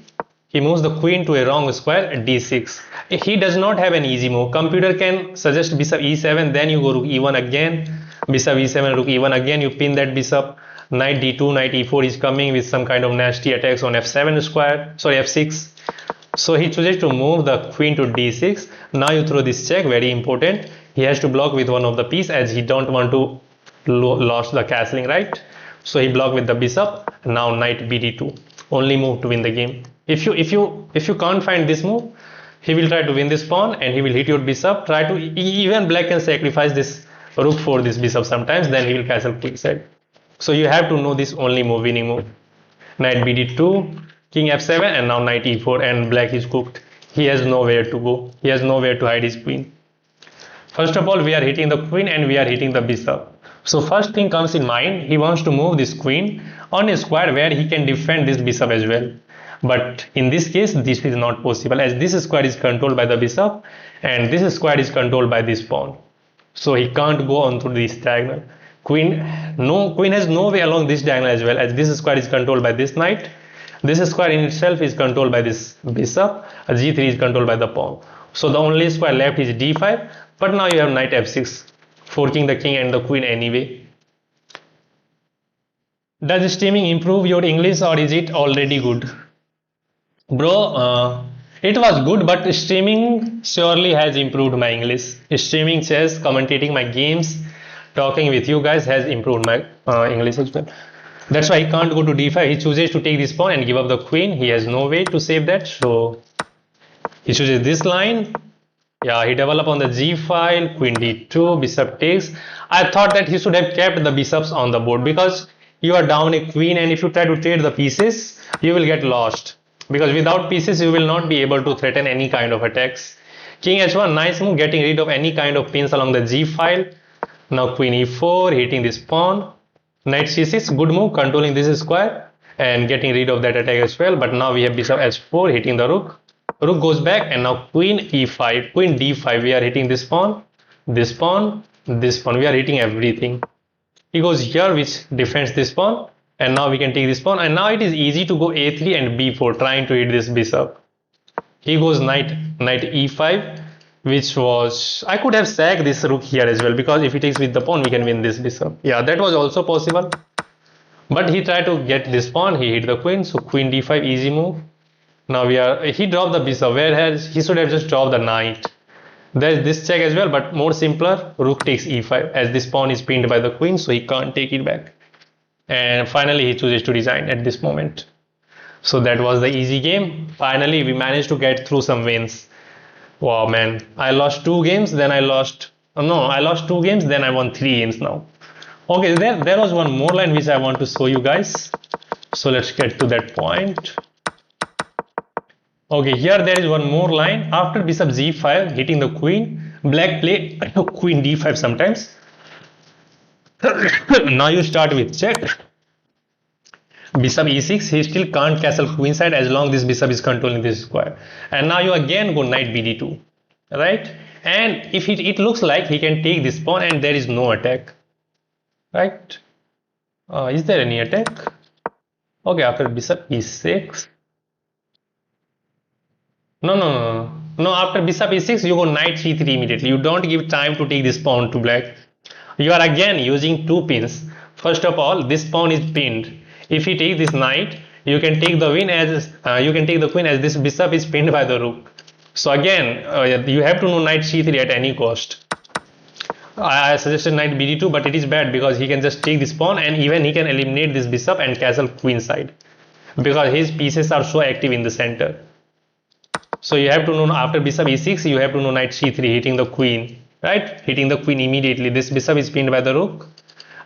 He moves the queen to a wrong square, d6. He does not have an easy move. Computer can suggest bishop e7, then you go rook e1 again. Bishop e7, rook e1 again. You pin that bishop. Knight d2, knight e4 is coming with some kind of nasty attacks on f7 square. Sorry, f6. So he chooses to move the queen to d6. Now you throw this check, very important. He has to block with one of the piece as he don't want to lose the castling, right? So he blocked with the bishop. Now knight bd2, only move to win the game. If you can't find this move, he will try to win this pawn and he will hit your bishop. Try to even black can sacrifice this rook for this bishop sometimes. Then he will castle queenside. So you have to know this only move, winning move. Knight bd2. King f7, and now knight e4, and black is cooked. He has nowhere to go. He has nowhere to hide his queen. First of all, we are hitting the queen and we are hitting the bishop. So first thing comes in mind, he wants to move this queen on a square where he can defend this bishop as well. But in this case, this is not possible as this square is controlled by the bishop and this square is controlled by this pawn, so he can't go on through this diagonal. Queen has no way along this diagonal as well, as this square is controlled by this knight. This square in itself is controlled by this bishop. G3 is controlled by the pawn. So the only square left is d5, but now you have knight f6, forking the king and the queen anyway. Does streaming improve your English, or is it already good? Bro, it was good, but streaming surely has improved my English. Streaming chess, commentating my games, talking with you guys has improved my English as well. That's why he can't go to d5. He chooses to take this pawn and give up the queen. He has no way to save that, so he chooses this line. Yeah, he developed on the g file, queen d2, bishop takes. I thought that he should have kept the bishops on the board, because you are down a queen, and if you try to trade the pieces, you will get lost, because without pieces you will not be able to threaten any kind of attacks. King h1, nice move, getting rid of any kind of pins along the g file. Now queen e4, hitting this pawn. Knight c6, good move, controlling this square and getting rid of that attack as well. But now we have bishop h4, hitting the rook. Rook goes back, and now queen e5, queen d5. We are hitting this pawn, this pawn, this pawn. We are hitting everything. He goes here, which defends this pawn, and now we can take this pawn. And now it is easy to go a3 and b4, trying to hit this bishop. He goes knight e5, which was, I could have sacked this rook here as well, because if he takes with the pawn, we can win this bishop. Yeah, that was also possible, but he tried to get this pawn. He hit the queen, so queen d5, easy move. Now he dropped the bishop, whereas he should have just dropped the knight. There's this check as well, but more simpler. Rook takes e5, as this pawn is pinned by the queen, so he can't take it back. And finally he chooses to resign at this moment. So that was the easy game. Finally we managed to get through some wins. Wow, man, I lost 2 games, then I lost, no, I lost 2 games, then I won 3 games now. Okay, there was one more line which I want to show you guys. So let's get to that point. Okay, here there is one more line. After bishop g5, hitting the queen, black play queen d5 sometimes. Now you start with check. Bishop e6, he still can't castle queenside as long as this bishop is controlling this square. And now you again go knight bd2, right? And if it looks like he can take this pawn and there is no attack, right? Is there any attack? Okay, after bishop e6. No, after bishop e6, you go knight c3 immediately. You don't give time to take this pawn to black. You are again using 2 pins. First of all, this pawn is pinned. If he takes this knight, you can take the queen as this bishop is pinned by the rook. So again, you have to know knight c3 at any cost. I suggested knight bd2, but it is bad because he can just take this pawn, and even he can eliminate this bishop and castle queenside, because his pieces are so active in the center. So you have to know after bishop e6, you have to know knight c3, hitting the queen, right? Hitting the queen immediately. This bishop is pinned by the rook.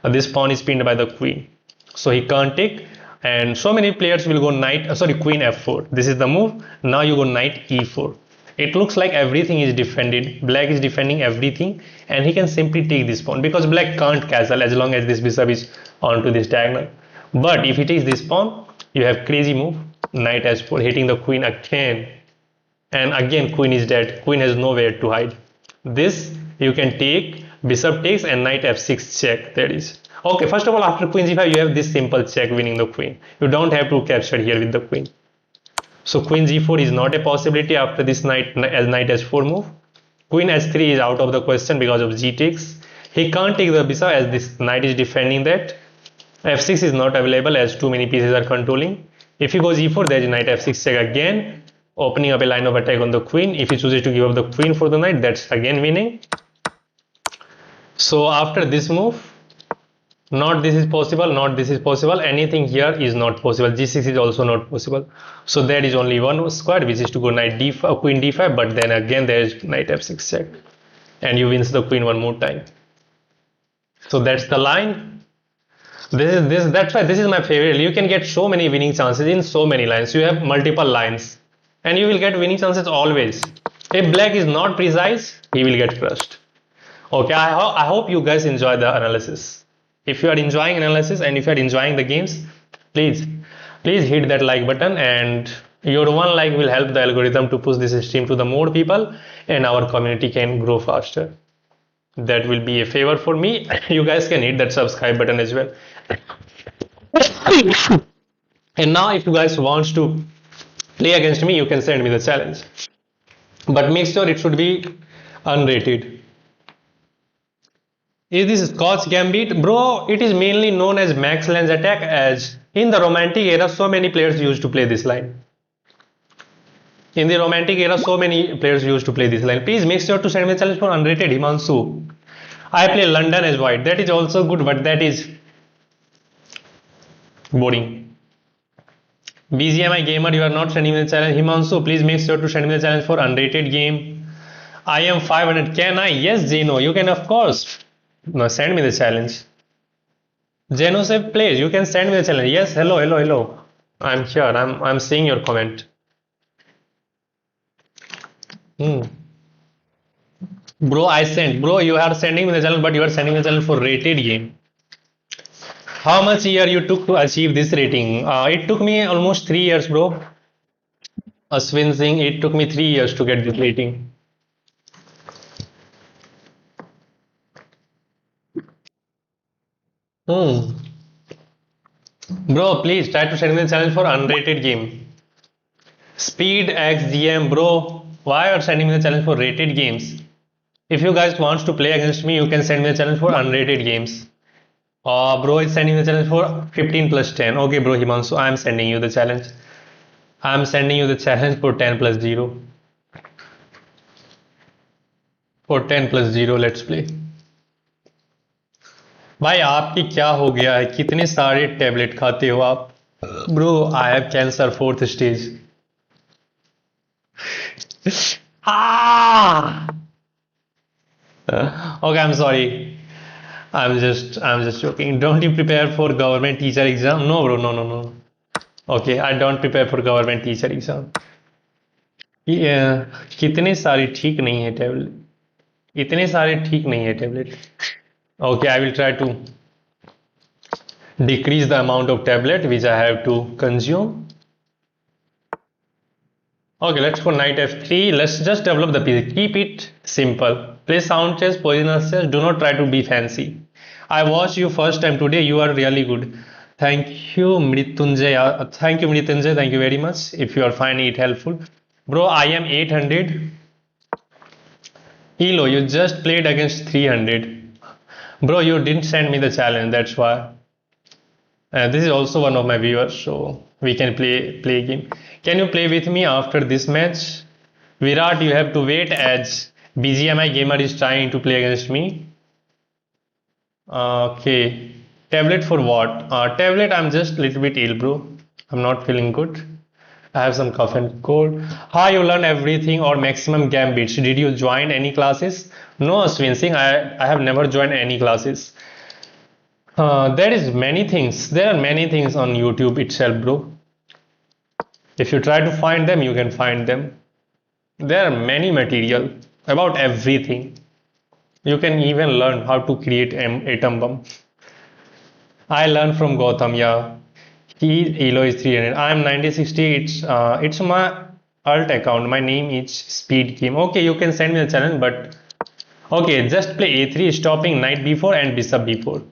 This pawn is pinned by the queen. So he can't take, and so many players will go queen f4. This is the move. Now you go knight e4. It looks like everything is defended. Black is defending everything, and he can simply take this pawn because black can't castle as long as this bishop is onto this diagonal. But if he takes this pawn, you have crazy move, knight h4, hitting the queen again. And again queen is dead. Queen has nowhere to hide. This you can take, bishop takes, and knight f6 check. There is. Okay, first of all, after queen g5, you have this simple check winning the queen. You don't have to capture here with the queen. So queen g4 is not a possibility after this knight h4 move. Queen h3 is out of the question because of g takes. He can't take the bishop as this knight is defending that. f6 is not available as too many pieces are controlling. If he goes e4, there is knight f6 check again, opening up a line of attack on the queen. If he chooses to give up the queen for the knight, that's again winning. So after this move, not this is possible, not this is possible, anything here is not possible. g6 is also not possible. So there is only one square, which is to go knight d5, queen d5, but then again there is knight f6 check, and you wins the queen one more time. So that's the line. That's why this is my favorite. You can get so many winning chances in so many lines. You have multiple lines, and you will get winning chances always. If black is not precise, he will get crushed. Okay, I hope you guys enjoy the analysis. If you are enjoying analysis and if you are enjoying the games, please hit that like button and Your one like will help the algorithm to push this stream to the more people, and our community can grow faster. That will be a favor for me. You guys can hit that subscribe button as well. And now if you guys want to play against me, you can send me the challenge. But make sure it should be unrated. Is this Scotch Gambit? Bro, it is mainly known as max lens attack, as in the romantic era so many players used to play this line. In the romantic era so many players used to play this line. Please make sure to send me a challenge for unrated Himanshu. I play London as white. That is also good, but that is boring. BGMI gamer, you are not sending me the challenge. Himanshu, please make sure to send me the challenge for unrated game. I am 500. Can I? Yes, Zeno. You can, of course. No, send me the challenge. Zeno said, please, you can send me the challenge. Yes, hello, hello, hello. I'm here. I'm seeing your comment. Bro, I sent. Bro, you are sending me the challenge, but you are sending me the challenge for rated game. How much year you took to achieve this rating? It took me almost 3 years, bro. Aswin Singh, it took me 3 years to get this rating. Bro, please try to send me the challenge for unrated game. Speed X GM, bro. Why are you sending me the challenge for rated games? If you guys want to play against me, you can send me a challenge for unrated games. Bro is sending me the challenge for 15 plus 10. Okay, bro, Himanshu, I am sending you the challenge. I am sending you the challenge for 10 plus 0. For 10 plus 0, let's play. भाई आपकी क्या हो गया है? कितने सारे tablet खाते हो आप? Bro, I have cancer 4th stage. Okay, I'm sorry. I'm just joking. Don't you prepare for government teacher exam? No, bro, no. Okay, I don't prepare for government teacher exam. Yeah, कितने सारे ठीक नहीं है tablet. इतने सारे ठीक नहीं है tablet. Okay, I will try to decrease the amount of tablet which I have to consume. Okay, let's go knight f3. Let's just develop the piece. Keep it simple. Play sound chess, positional chess. Do not try to be fancy. I watched you first time today. You are really good. Thank you, Mritunjay. Thank you, Mritunjay. Thank you very much. If you are finding it helpful. Bro, I am 800. Elo, you just played against 300. Bro, you didn't send me the challenge, that's why. This is also one of my viewers, so we can play a game. Can you play with me after this match? Virat, you have to wait as BGMI gamer is trying to play against me. Okay. Tablet for what? Tablet, I'm just a little bit ill, bro. I'm not feeling good. I have some cough and cold. How you learn everything or maximum gambits? Did you join any classes? No, Aswin Singh, I have never joined any classes. There are many things on YouTube itself, bro. If you try to find them, you can find them. There are many material about everything. You can even learn how to create an atom bomb. I learned from Gautam, yeah. Elo is 300. I am 9060. It's my alt account. My name is Speed Game. Okay, you can send me the challenge, but okay, just play a3, stopping knight b4 and bishop b4.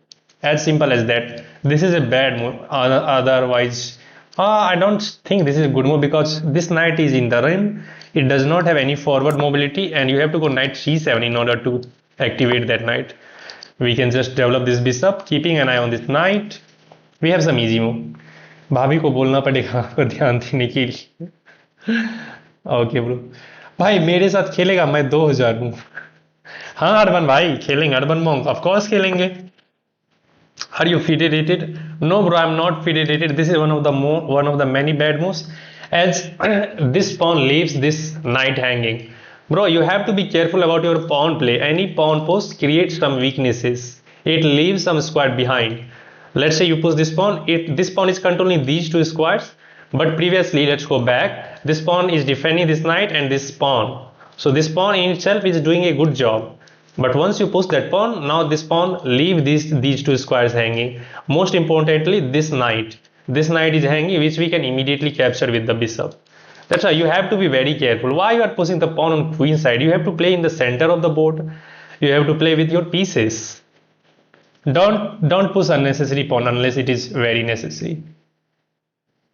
As simple as that. This is a bad move. Otherwise, I don't think this is a good move because this knight is in the rim. It does not have any forward mobility, and you have to go knight c7 in order to activate that knight. We can just develop this bishop, keeping an eye on this knight. We have some easy move. भाभी को बोलना पड़ेगा आपको ध्यान देने के लिए. Okay bro, भाई मेरे साथ खेलेगा? मैं 2000 हूँ. हाँ अर्बन भाई, खेलेंगे. अर्बन मॉन्क ऑफ कोर्स खेलेंगे. Are you federated? No bro, I'm not federated. This is one of the many bad moves, as this pawn leaves this knight hanging. Bro, you have to be careful about your pawn play. Any pawn post creates some weaknesses. It leaves some square behind. Let's say you push this pawn. This pawn is controlling these two squares, but previously, let's go back. This pawn is defending this knight and this pawn. So this pawn in itself is doing a good job. But once you push that pawn, now this pawn leave these two squares hanging. Most importantly, this knight is hanging, which we can immediately capture with the bishop. That's why you have to be very careful. Why you are pushing the pawn on queen side? You have to play in the center of the board. You have to play with your pieces. Don't push unnecessary pawn unless it is very necessary.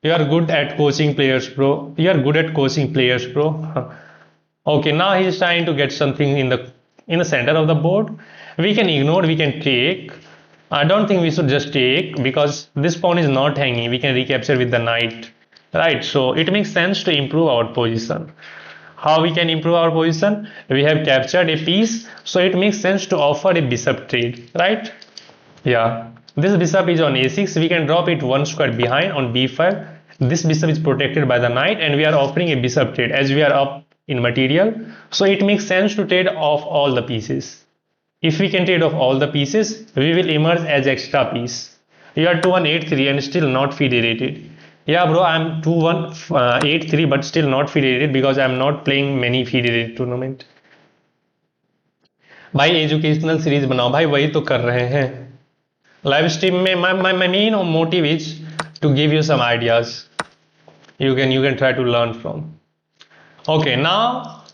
You are good at coaching players, bro. You are good at coaching players, bro. Okay, now he is trying to get something in the center of the board. We can ignore, we can take. I don't think we should just take because this pawn is not hanging. We can recapture with the knight, right? So it makes sense to improve our position. How we can improve our position? We have captured a piece, so it makes sense to offer a bishop trade, right? Yeah, this bishop is on a6. We can drop it one square behind on b5. This bishop is protected by the knight, and we are offering a bishop trade as we are up in material. So it makes sense to trade off all the pieces. If we can trade off all the pieces, we will emerge as extra piece. You are 2-1-8-3 and still not federated. Yeah, bro, I'm 2-1-8-3 but still not federated because I'm not playing many federated tournament. भाई educational series बनाओ भाई, वही तो कर रहे हैं live stream में. my main motive is to give you some ideas you can try to learn from. Okay, now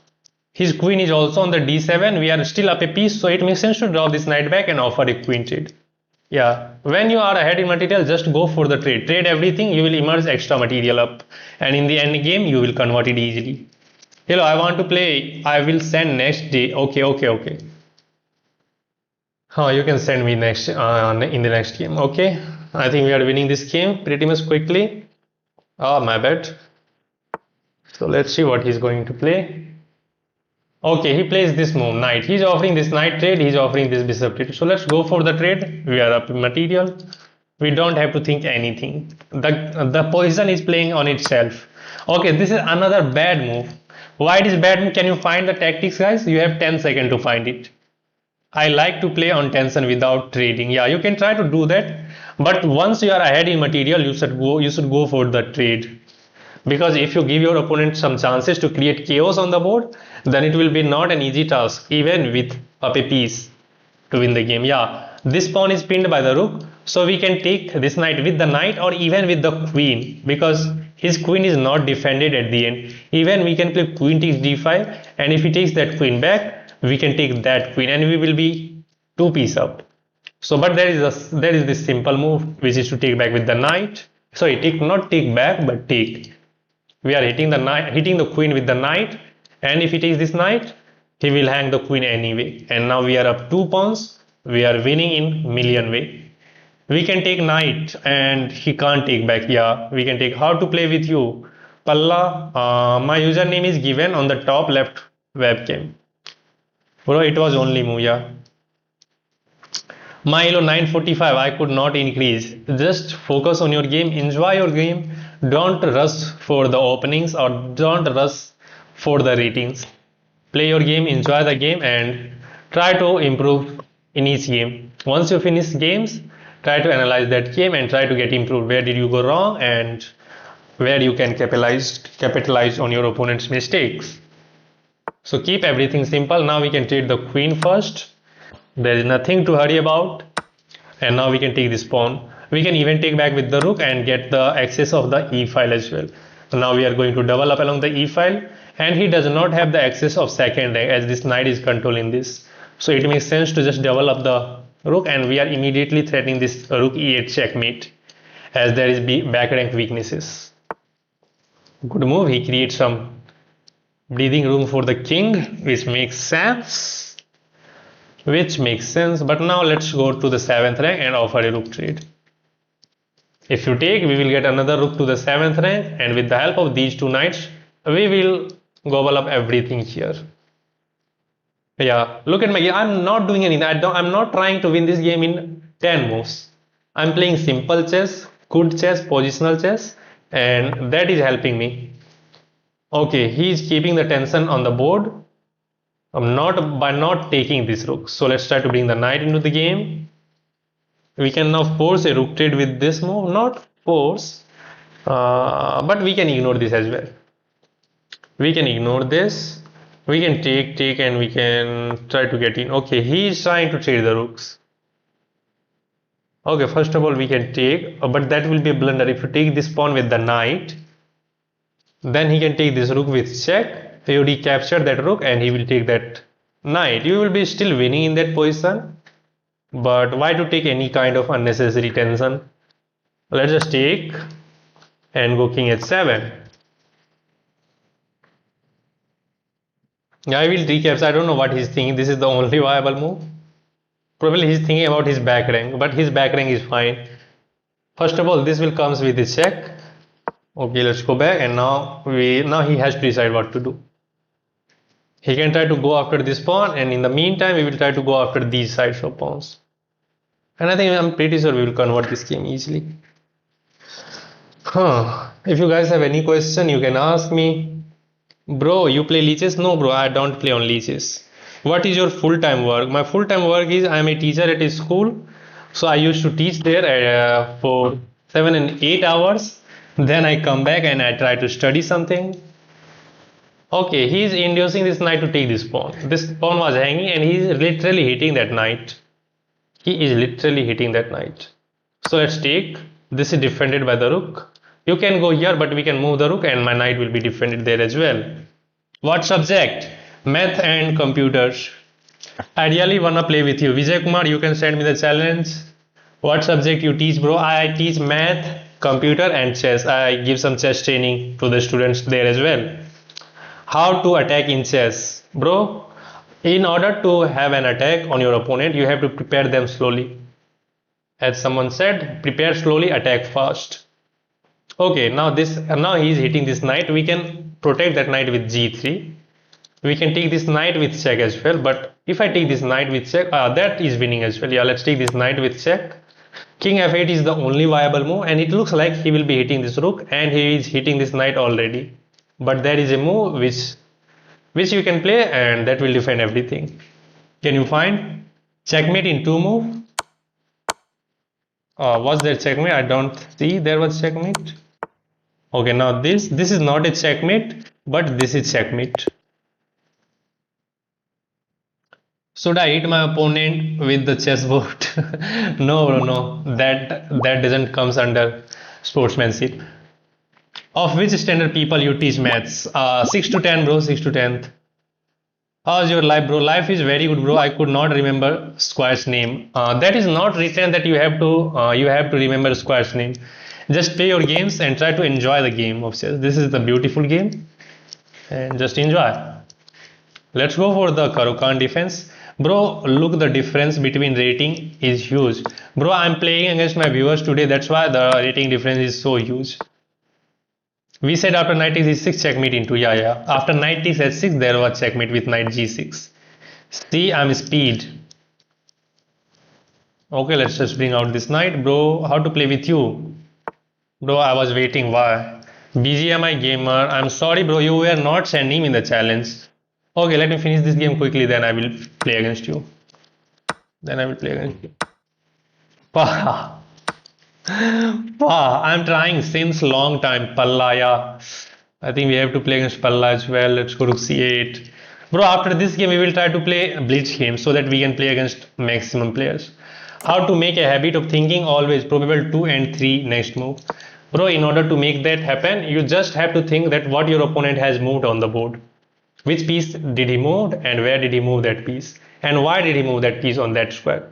his queen is also on the d7. We are still up a piece, so it makes sense to drop this knight back and offer a queen trade. Yeah, when you are ahead in material, just go for the trade. Trade everything, you will emerge extra material up, and in the end game, you will convert it easily. Hello, I want to play. I will send next day. Okay. You can send me next in the next game. Okay, I think we are winning this game pretty much quickly. Oh, my bad. So let's see what he's going to play. Okay, he plays this move, knight. He's offering this knight trade, he's offering this bishop trade. So let's go for the trade. We are up in material. We don't have to think anything. The position is playing on itself. Okay, this is another bad move. Why it is bad move? Can you find the tactics, guys? You have 10 seconds to find it. I like to play on tension without trading. Yeah, you can try to do that. But once you are ahead in material, you should go for the trade. Because if you give your opponent some chances to create chaos on the board, then it will be not an easy task even with up a piece to win the game. Yeah, this pawn is pinned by the rook, so we can take this knight with the knight or even with the queen because his queen is not defended at the end. Even we can play queen takes d5, and if he takes that queen back, we can take that queen and we will be two piece up. So but there is this simple move which is to take back with the knight. Sorry, not take back but take. We are hitting the queen with the knight, and if he takes this knight, he will hang the queen anyway. And now we are up 2 pawns. We are winning in million way. We can take knight, and he can't take back. Yeah, we can take. How to play with you, Palla? My username is given on the top left webcam. Bro, it was only move. Yeah. My elo 945. I could not increase. Just focus on your game. Enjoy your game. Don't rush for the openings or don't rush for the ratings. Play your game, enjoy the game, and try to improve in each game. Once you finish games, try to analyze that game and try to get improved. Where did you go wrong and where you can capitalize on your opponent's mistakes. So keep everything simple. Now we can trade the queen first. There is nothing to hurry about. And now we can take this pawn. We can even take back with the rook and get the access of the e file as well. So now we are going to double up along the e file, and he does not have the access of second rank as this knight is controlling this. So it makes sense to just double up the rook, and we are immediately threatening this rook e8 checkmate as there is back rank weaknesses. Good move. He creates some breathing room for the king, which makes sense. But now let's go to the 7th rank and offer a rook trade. If you take, we will get another rook to the 7th rank, and with the help of these two knights, we will gobble up everything here. Yeah, look at my game. I'm not doing anything. I'm not trying to win this game in 10 moves. I'm playing simple chess, good chess, positional chess, and that is helping me. Okay, he is keeping the tension on the board. By not taking this rook. So let's try to bring the knight into the game. We can now force a rook trade with this move. Not force, but we can ignore this as well. We can ignore this. We can take, and we can try to get in. Okay, he is trying to trade the rooks. Okay, first of all, we can take, but that will be a blunder. If you take this pawn with the knight, Then he can take this rook with check. You recapture that rook and he will take that knight. You will be still winning in that position. But why to take any kind of unnecessary tension? Let's just take and go king h7. I will recapture. I don't know what he's thinking. This is the only viable move. Probably he's thinking about his back rank, but his back rank is fine. First of all, this will comes with the check. Okay, let's go back, and now he has to decide what to do. He can try to go after this pawn, and in the meantime, we will try to go after these sides of pawns. And I'm pretty sure we will convert this game easily. If you guys have any question, you can ask me. Bro, you play leeches? No, bro, I don't play on leeches. What is your full-time work? My full-time work is I am a teacher at a school. So I used to teach there for 7 and 8 hours. Then I come back and I try to study something. Okay, he is inducing this knight to take this pawn. This pawn was hanging and he is literally hitting that knight. He is literally hitting that knight. So let's take. This is defended by the rook. You can go here, but we can move the rook and my knight will be defended there as well. What subject? Math and computers. Ideally wanna play with you. Vijay Kumar, you can send me the challenge. What subject you teach, bro? I teach math, computer and chess. I give some chess training to the students there as well. How to attack in chess? Bro, in order to have an attack on your opponent, you have to prepare them slowly. As someone said, prepare slowly, attack fast. Okay, now he is hitting this knight. We can protect that knight with g3. We can take this knight with check as well. But if I take this knight with check, that is winning as well. Yeah, let's take this knight with check. King f8 is the only viable move, and it looks like he will be hitting this rook, and he is hitting this knight already. But there is a move which you can play, and that will defend everything. Can you find checkmate in 2 move? Was there checkmate? I don't see there was checkmate. Okay, now this is not a checkmate, but this is checkmate. Should I hit my opponent with the chessboard? No, bro, no. That doesn't comes under sportsmanship. Of which standard people you teach maths? 6 to 10, bro. 6 to 10th. How's your life, bro? Life is very good, bro. I could not remember Square's name. That is not written that you have to remember Square's name. Just play your games and try to enjoy the game of chess. This is the beautiful game, and just enjoy. Let's go for the Caro-Kann defense. Bro, look, the difference between rating is huge. Bro, I'm playing against my viewers today. That's why the rating difference is so huge. We said after knight takes e6, checkmate into, yeah. After knight takes h6, there was checkmate with knight g6. See, I'm speed. Okay, let's just bring out this knight. Bro, how to play with you? Bro, I was waiting. Why? BGMI gamer. I'm sorry, bro. You were not sending me the challenge. Okay, let me finish this game quickly. Then I will play against you. I'm trying since long time. Pallaya. I think we have to play against Palla as well. Let's go to c8. Bro, after this game, we will try to play a blitz game so that we can play against maximum players. How to make a habit of thinking always probable 2 and 3 next move. Bro, in order to make that happen, you just have to think that what your opponent has moved on the board. Which piece did he move and where did he move that piece? And why did he move that piece on that square?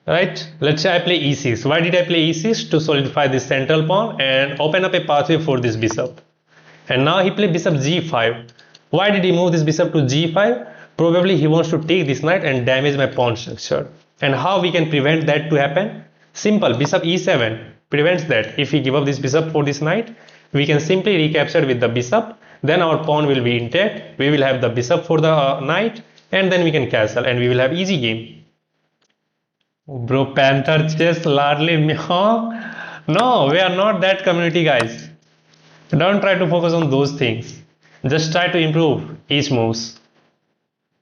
Right? Let's say I play e6. Why did I play e6? To solidify this central pawn and open up a pathway for this bishop. And now he played bishop g5. Why did he move this bishop to g5? Probably he wants to take this knight and damage my pawn structure. And how we can prevent that to happen? Simple. Bishop e7 prevents that. If we give up this bishop for this knight, we can simply recapture with the bishop. Then our pawn will be intact. We will have the bishop for the knight, and then we can castle and we will have easy game. Bro, Panther chess, Lardley. No, we are not that community, guys. Don't try to focus on those things. Just try to improve each moves.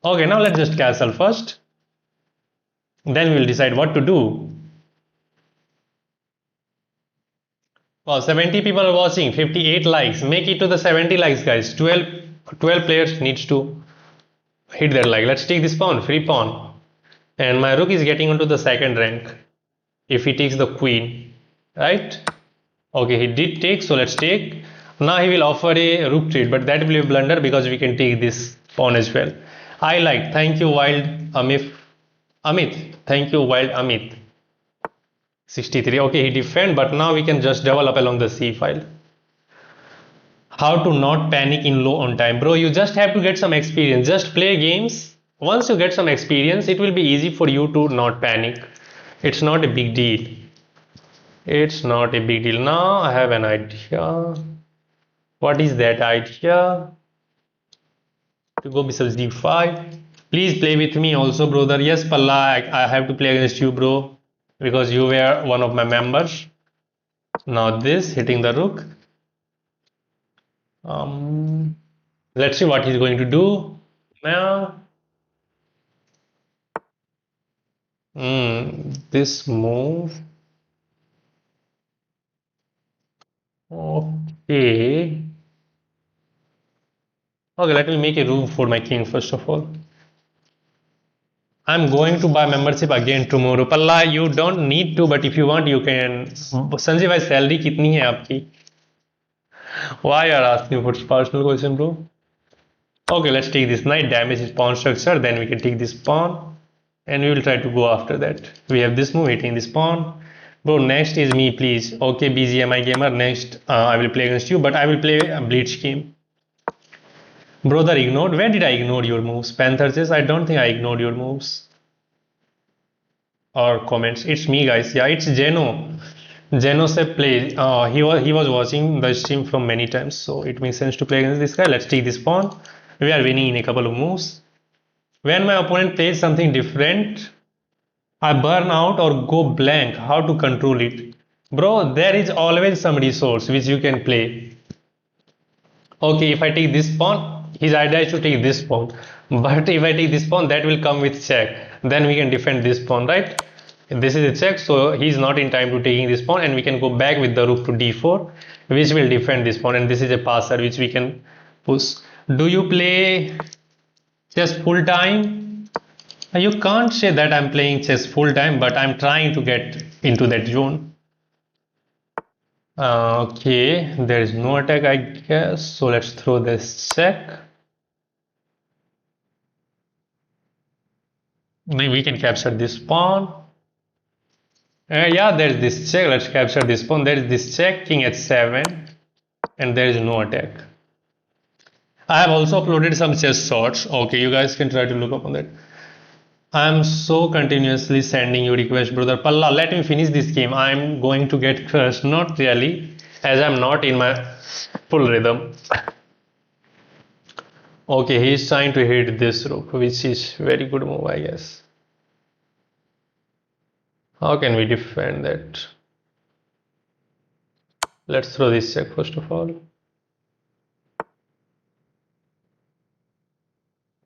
Okay, now let's just castle first. Then we will decide what to do. Wow, 70 people are watching, 58 likes. Make it to the 70 likes, guys. 12 players needs to hit that like. Let's take this pawn, free pawn. And my rook is getting onto the second rank. If he takes the queen, right? Okay, he did take, so let's take. Now he will offer a rook trade, but that will be a blunder because we can take this pawn as well. I like. Thank you, Wild Amit. Thank you, Wild Amit. 63. Okay, he defend, but now we can just double up along the c file. How to not panic in low on time, bro? You just have to get some experience. Just play games. Once you get some experience, it will be easy for you to not panic. It's not a big deal. It's not a big deal. Now I have an idea. What is that idea? To go bishop d5. Please play with me also, brother. Yes, Palla, I have to play against you, bro, because you were one of my members. Now this, hitting the rook. Let's see what he's going to do now. This move. Okay. Okay, let me make a room for my king first of all. I'm going to buy membership again tomorrow. Palla, you don't need to, but if you want, you can. Sanjay bhai, salary kitni hai aapki? Why you are asking for personal question, bro? Okay, let's take this knight, damage his pawn structure, then we can take this pawn, and we will try to go after that. We have this move, hitting this pawn. Bro, next is me, please. Okay, BGMI gamer, next I will play against you, but I will play a Blitz game. Brother ignored. Where did I ignore your moves? Panther says, I don't think I ignored your moves. Or comments. It's me, guys. Yeah, it's Geno. Geno said play. He was watching the stream from many times, so it makes sense to play against this guy. Let's take this pawn. We are winning in a couple of moves. When my opponent plays something different, I burn out or go blank. How to control it? Bro, there is always some resource which you can play. Okay, if I take this pawn, his idea is to take this pawn. But if I take this pawn, that will come with check. Then we can defend this pawn, right? This is a check, so he's not in time to taking this pawn, and we can go back with the rook to d4, which will defend this pawn. And this is a passer which we can push. Do you play chess full time? You can't say that I'm playing chess full time, but I'm trying to get into that zone. Okay, there is no attack, I guess. So let's throw this check. We can capture this pawn. Yeah, there is this check. Let's capture this pawn. There is this check, king h7, and there is no attack. I have also uploaded some chess shorts. Okay, you guys can try to look up on that. I am so continuously sending you requests, brother. Palla, let me finish this game. I am going to get crushed. Not really, as I am not in my full rhythm. Okay, he is trying to hit this rook, which is very good move, I guess. How can we defend that? Let's throw this check first of all.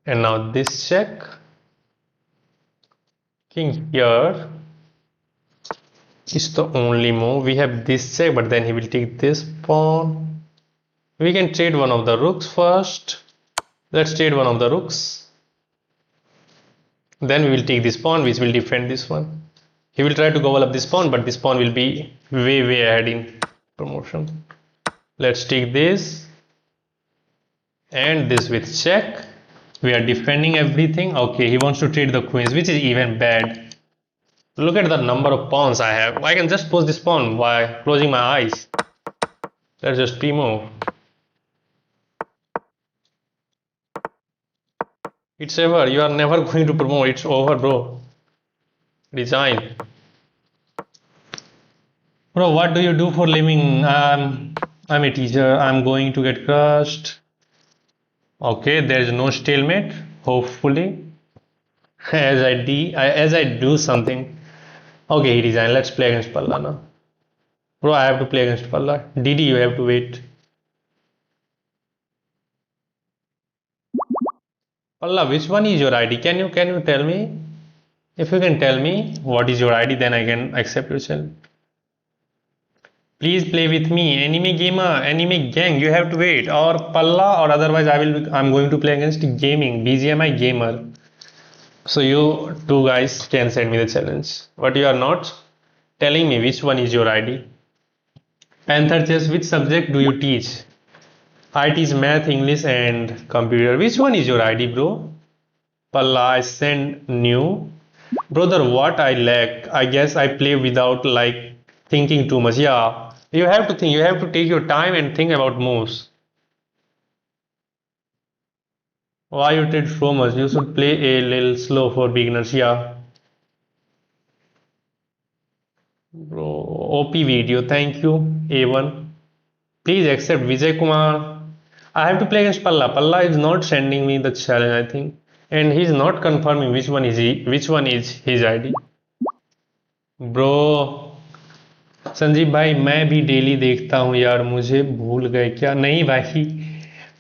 And now this check. King here is the only move. We have this check, but then he will take this pawn. We can trade one of the rooks first. Let's trade one of the rooks. Then we will take this pawn, which will defend this one. He will try to gobble up this pawn, but this pawn will be way ahead in promotion. Let's take this and this with check. We are defending everything. Okay, he wants to trade the queens, which is even bad. Look at the number of pawns I have. I can just pose this pawn by closing my eyes. Let's just pre-move. It's over. You are never going to promote. It's over, bro. Resign. Bro, what do you do for living? I'm a teacher. I'm going to get crushed. Okay, there is no stalemate. Hopefully, as I do something. Okay, he resigned. Let's play against Palla now. Bro, I have to play against Palla. Didi, you have to wait. Palla, which one is your ID? Can you tell me? If you can tell me what is your ID, then I can accept your channel. Please play with me. Anime gamer, anime gang, you have to wait. Or Palla, or otherwise I'm going to play against gaming, BGMI gamer. So you two guys can send me the challenge. But you are not telling me which one is your ID. Panther chess, which subject do you teach? I teach math, English, and computer. Which one is your ID, bro? Palla, I send new. Brother, what I lack? I guess I play without like thinking too much. Yeah, you have to think. You have to take your time and think about moves. Why you did so much? You should play a little slow for beginners. Yeah, bro. OP video. Thank you. A1. Please accept Vijay Kumar. I have to play against Palla. Palla is not sending me the challenge, I think, and he's not confirming which one is his ID. Bro, Sanjeev भाई मैं भी daily देखता हूँ यार मुझे भूल गए क्या नहीं भाई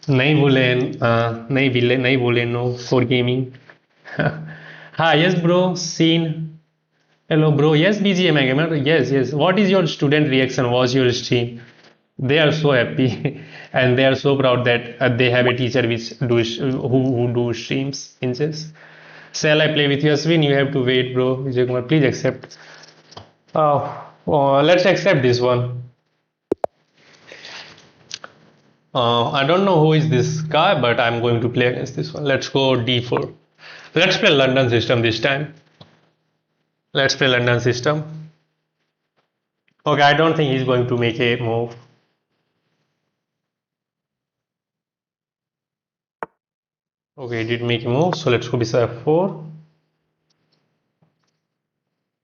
नहीं भूले नहीं भूले नो फॉर गेमिंग हाँ yes bro seen hello bro yes BGM gamer yes yes what is your student reaction watch your stream they are so happy and they are so proud that they have a teacher which who do streams in chess. Shall I play with you, Aswin? You have to wait, bro. Vijay Kumar, please accept. Let's accept this one. I don't know who is this guy, but I'm going to play against this one. Let's go d4. Let's play London system this time. Let's play London system. Okay, I don't think he's going to make a move. Okay, he did make a move, so let's go bishop f4.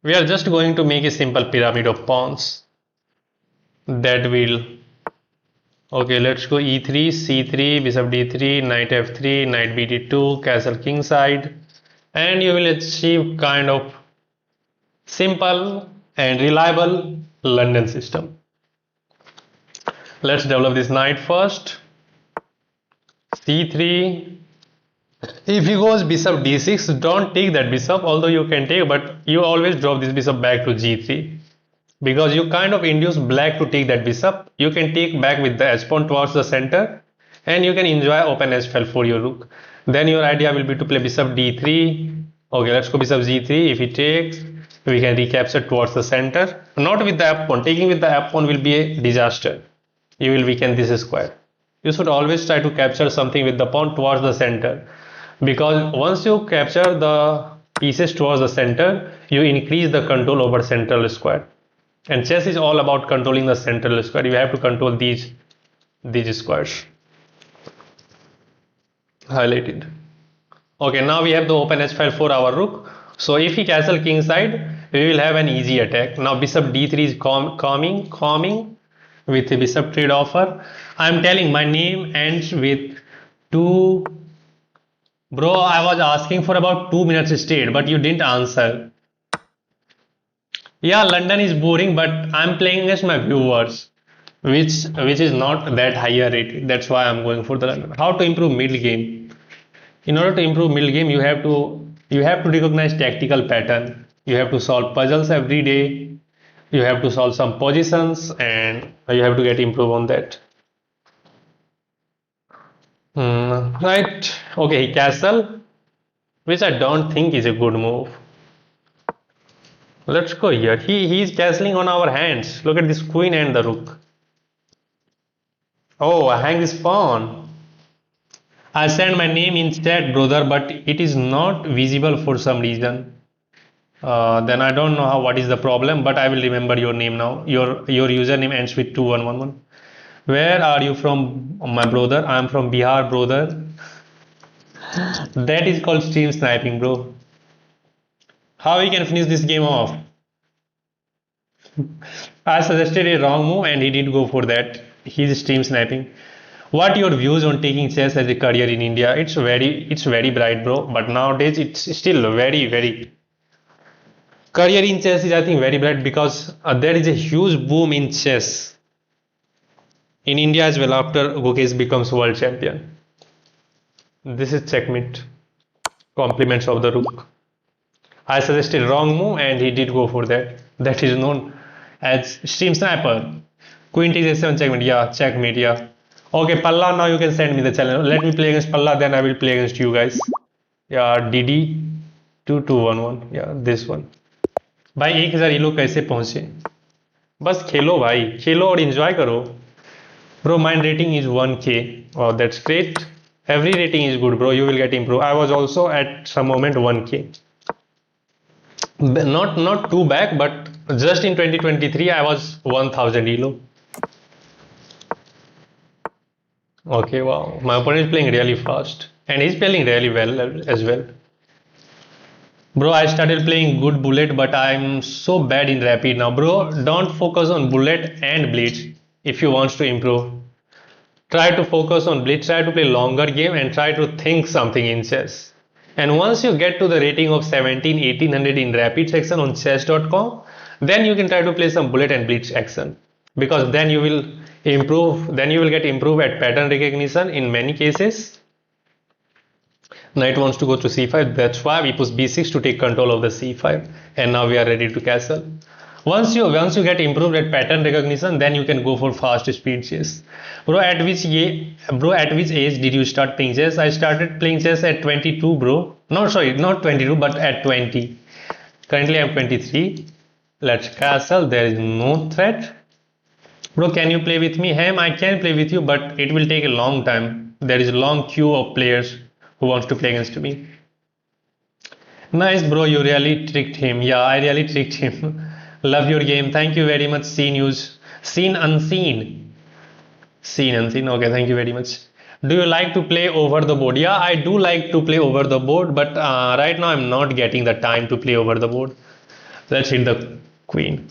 We are just going to make a simple pyramid of pawns that will. Okay, let's go e3, c3, bishop d3, knight f3, knight bd2, castle kingside, and you will achieve kind of simple and reliable London system. Let's develop this knight first. c3. If he goes bishop d6, don't take that bishop, although you can take, but you always drop this bishop back to g3 because you kind of induce black to take that bishop. You can take back with the h-pawn towards the center and you can enjoy open h12 for your rook. Then your idea will be to play bishop d3. Okay, let's go bishop g3. If he takes, we can recapture towards the center. Not with the f-pawn. Taking with the f-pawn will be a disaster. You will weaken this square. You should always try to capture something with the pawn towards the center, because once you capture the pieces towards the center, you increase the control over central square, and chess is all about controlling the central square. You have to control these squares. Highlighted. Okay, now we have the open h file for our rook, so if he castle kingside, we will have an easy attack. Now bishop d3 is coming with a bishop trade offer. I am telling my name ends with 2. Bro, I was asking for about 2 minutes straight, but you didn't answer. Yeah, London is boring, but I'm playing against my viewers, which is not that higher rated. That's why I'm going for the London. How to improve middle game? In order to improve middle game, you have to recognize tactical pattern. You have to solve puzzles every day. You have to solve some positions, and you have to get improve on that. Right. Okay, castle, which I don't think is a good move. Let's go here. He is castling on our hands. Look at this queen and the rook. Oh, I hang this pawn. I send my name in chat, brother, but it is not visible for some reason. Then I don't know what is the problem, but I will remember your name now. Your username ends with 2111. Where are you from, my brother? I am from Bihar, brother. That is called stream sniping, bro. How we can finish this game off? I suggested a wrong move and he did go for that. He's stream sniping. What your views on taking chess as a career in India? It's very bright, bro. But nowadays it's still very career in chess is, I think, very bright, because there is a huge boom in chess in India as well after Gukesh becomes world champion. This is checkmate. Compliments of the rook. I suggested wrong move and he did go for that. That is known as stream sniper. Queen takes a7 checkmate. Yeah, checkmate. Yeah. Okay, Palla, now you can send me the challenge. Let me play against Palla, then I will play against you guys. Yeah, DD 2211. Yeah, this one. भाई 1000 ये लोग कैसे पहुंचे? बस खेलो भाई, खेलो और enjoy करो. Bro, my rating is 1k. Wow, that's great. Every rating is good, bro. You will get improved. I was also at some moment 1k. Not too back, but just in 2023 I was 1000 elo. Okay, wow. My opponent is playing really fast and he's playing really well as well. Bro, I started playing good bullet, but I'm so bad in rapid now. Bro, don't focus on bullet and blitz if you want to improve. Try to focus on blitz, try to play longer game and try to think something in chess. And once you get to the rating of 17, 1800 in rapid section on chess.com, then you can try to play some bullet and blitz action. Because then you will improve, then you will get improved at pattern recognition in many cases. Knight wants to go to c5, that's why we push b6 to take control of the c5, and now we are ready to castle. Once you get improved at pattern recognition, then you can go for fast speed chess. Bro, at which age did you start playing chess? I started playing chess at 22, bro. No, sorry, not 22, but at 20. Currently I'm 23. Let's castle. There is no threat. Bro, can you play with me? Ham, I can play with you, but it will take a long time. There is a long queue of players who wants to play against me. Nice, bro. You really tricked him. Yeah, I really tricked him. Love your game. Thank you very much. Seen news. Seen unseen. Seen unseen. Okay, thank you very much. Do you like to play over the board? Yeah, I do like to play over the board, but right now I'm not getting the time to play over the board. Let's hit the queen.